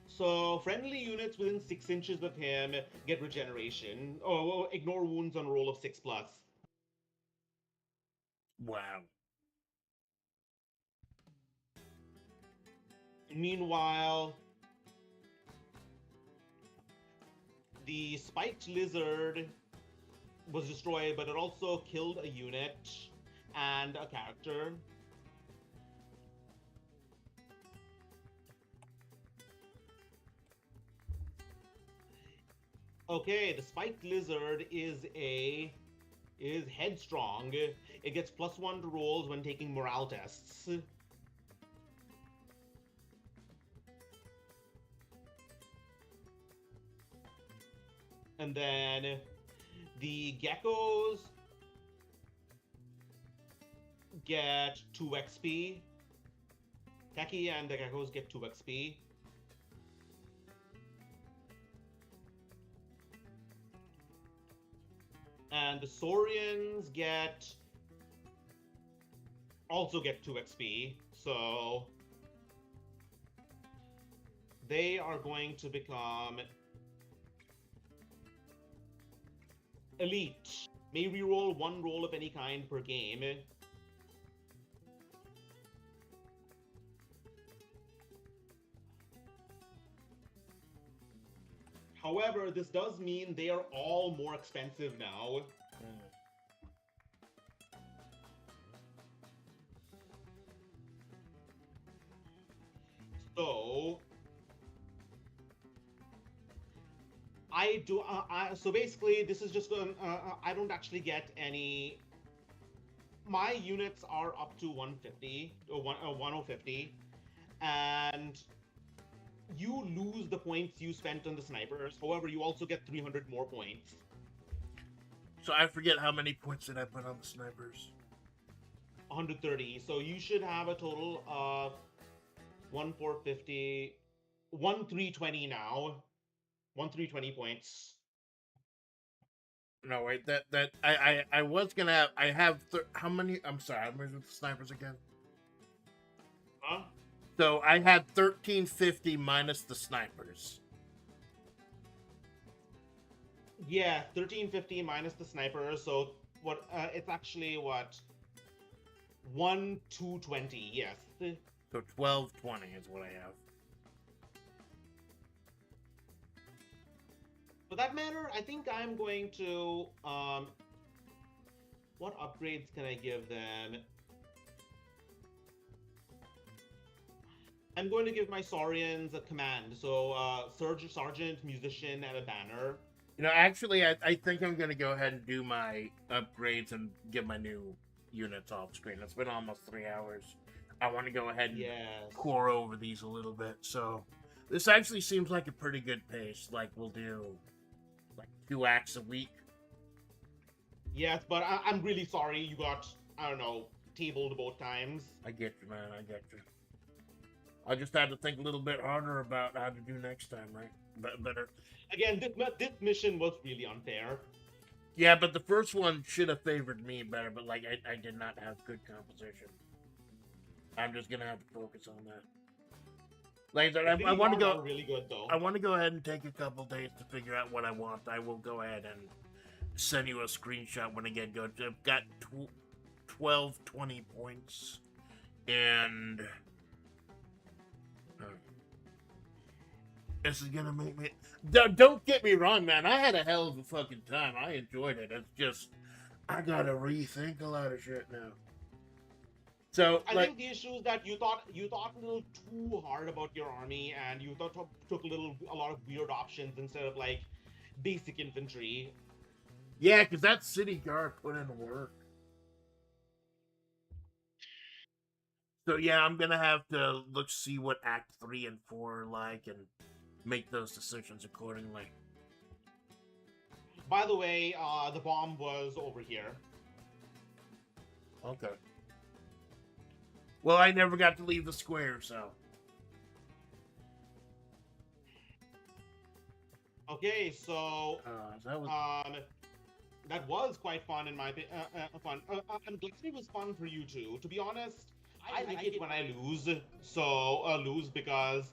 So friendly units within 6 inches of him get regeneration. Oh, well, ignore wounds on a roll of 6+. Wow. Meanwhile, the spiked lizard was destroyed, but it also killed a unit and a character. Okay, the spiked lizard is headstrong. It gets +1 to rolls when taking morale tests. And then the geckos get 2 XP. Techie and the geckos get 2 XP. And the Saurians also get 2 XP. So they are going to become elite. May reroll 1 roll of any kind per game. However, this does mean they are all more expensive now. So so basically, this is just I don't actually get any. My units are up to 150 or 1050, and you lose the points you spent on the snipers. However, you also get 300 more points. So I forget how many points did I put on the snipers. 130. So you should have a total of 1450, 1320 now. 1320 points. No, wait. That I was gonna have. I have how many? I'm sorry. How many with the snipers again? Huh? So I had 1350 minus the snipers. Yeah, 1350 minus the snipers. So what? It's actually what? 1220. Yes. So 1220 is what I have. For that matter, I think I'm going to what upgrades can I give them? I'm going to give my Saurians a command. So sergeant, musician, and a banner. You know, actually, I think I'm gonna go ahead and do my upgrades and get my new units off screen. It's been almost 3 hours. I want to go ahead and pour over these a little bit. So this actually seems like a pretty good pace. Like we'll do like 2 acts a week. Yes, but I'm really sorry you got, I don't know, tabled both times. I get you, man. I get you. I just had to think a little bit harder about how to do next time, right? Better. Again, this mission was really unfair. Yeah, but the first one should have favored me better, but like I did not have good composition. I'm just gonna have to focus on that. Like I said, The I city want to guards go. are really good though. I want to go ahead and take a couple days to figure out what I want. I will go ahead and send you a screenshot when I get going. I've got 12, 20 points, and this is gonna make me. Don't get me wrong, man. I had a hell of a fucking time. I enjoyed it. It's just I gotta rethink a lot of shit now. So, I like, think the issue is that you thought a little too hard about your army, and you took a lot of weird options instead of like basic infantry. yeah, because that city guard put in work. So yeah, I'm gonna have to see what Act 3 and 4 are like, and make those decisions accordingly. By the way, the bomb was over here. Okay. Well, I never got to leave the square, so. Okay, so That was. that was quite fun in my fun. I'm glad it was fun for you too. To be honest, I like it when I lose. So lose because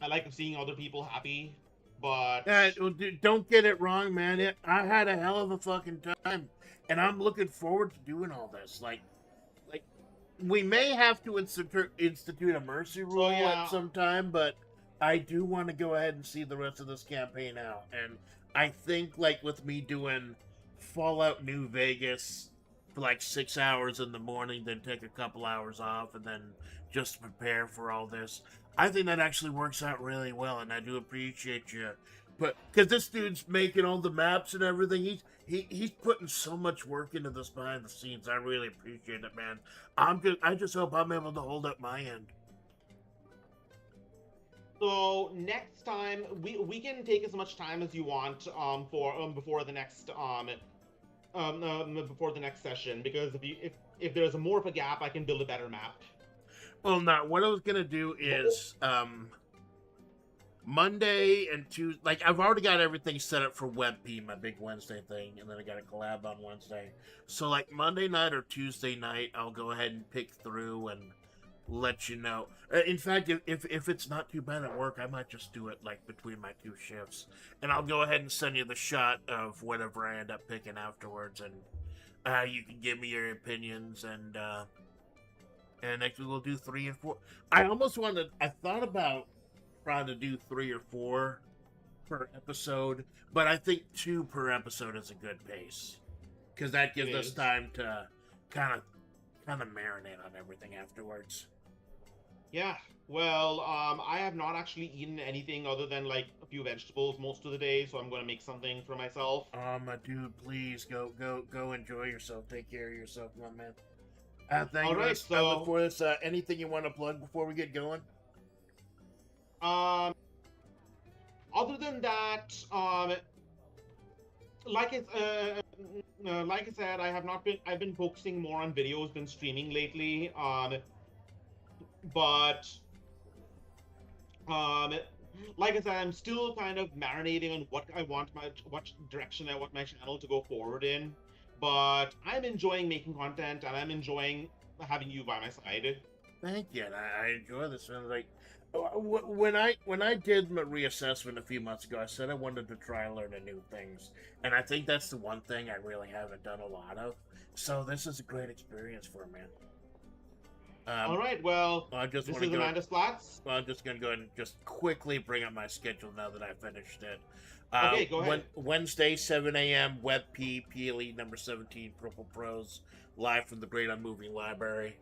I like seeing other people happy. But Well, don't get it wrong, man. I had a hell of a fucking time, and I'm looking forward to doing all this. Like, we may have to institute a mercy rule yeah. at some time, but I do want to go ahead and see the rest of this campaign out. And I think, like, with me doing Fallout New Vegas for like 6 hours in the morning, then take a couple hours off, and then just prepare for all this, I think that actually works out really well, and I do appreciate you. But because this dude's making all the maps and everything, he's putting so much work into this behind the scenes. I really appreciate it, man. I just hope I'm able to hold up my end. So next time we can take as much time as you want for before the next before the next session, because if there's more of a gap, I can build a better map. Well, now what I was gonna do is Monday and Tuesday. Like, I've already got everything set up for WebP, my big Wednesday thing, and then I got a collab on Wednesday. So like Monday night or Tuesday night, I'll go ahead and pick through and let you know. In fact, if it's not too bad at work, I might just do it like between my two shifts, and I'll go ahead and send you the shot of whatever I end up picking afterwards, and you can give me your opinions, and next week we'll do 3 and 4. I thought about trying to do 3 or 4 per episode, but I think 2 per episode is a good pace, because that gives us time to kind of marinate on everything afterwards. Yeah, well, I have not actually eaten anything other than like a few vegetables most of the day, so I'm gonna make something for myself. Dude, please go enjoy yourself. Take care of yourself, my man. Thank All you. right, I look for this. Anything you want to plug before we get going? Other than that, like I said, I have not been. I've been focusing more on videos, been streaming lately. But like I said, I'm still kind of marinating on what direction I want my channel to go forward in. But I'm enjoying making content, and I'm enjoying having you by my side. Thank you. And I enjoy this. And like, when I did my reassessment a few months ago, I said I wanted to try learning new things, and I think that's the one thing I really haven't done a lot of. So this is a great experience for me. All right. Well, this is Amanda Splats. Well, I'm just going to go ahead and just quickly bring up my schedule now that I finished it. Okay, go ahead. Wednesday, 7 a.m., WebP, PLE number 17, Purple Pros, live from the Great Unmoving Library.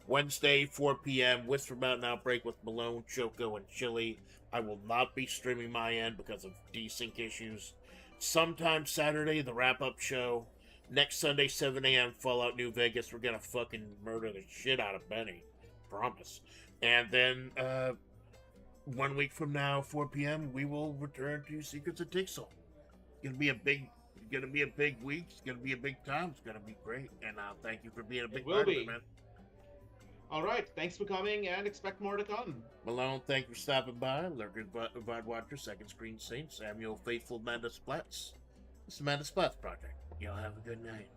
Wednesday, 4 p.m., Whisper Mountain Outbreak with Malone, Choco, and Chili. I will not be streaming my end because of desync issues. Sometime Saturday, the wrap-up show. Next Sunday, 7 a.m., Fallout New Vegas. We're gonna fucking murder the shit out of Benny. Promise. And then, 1 week from now, 4 p.m., we will return to Secrets of Tixal. It's gonna be a big gonna be a big week. It's gonna be a big time. It's gonna be great. And thank you for being a big will part of be. it, man. All right. Thanks for coming, and expect more to come. Malone, thank you for stopping by. Lurker, VOD Watcher, Second Screen Saint, Samuel, Faithful, Amanda Splats. It's the Amanda Splats Project. Y'all have a good night.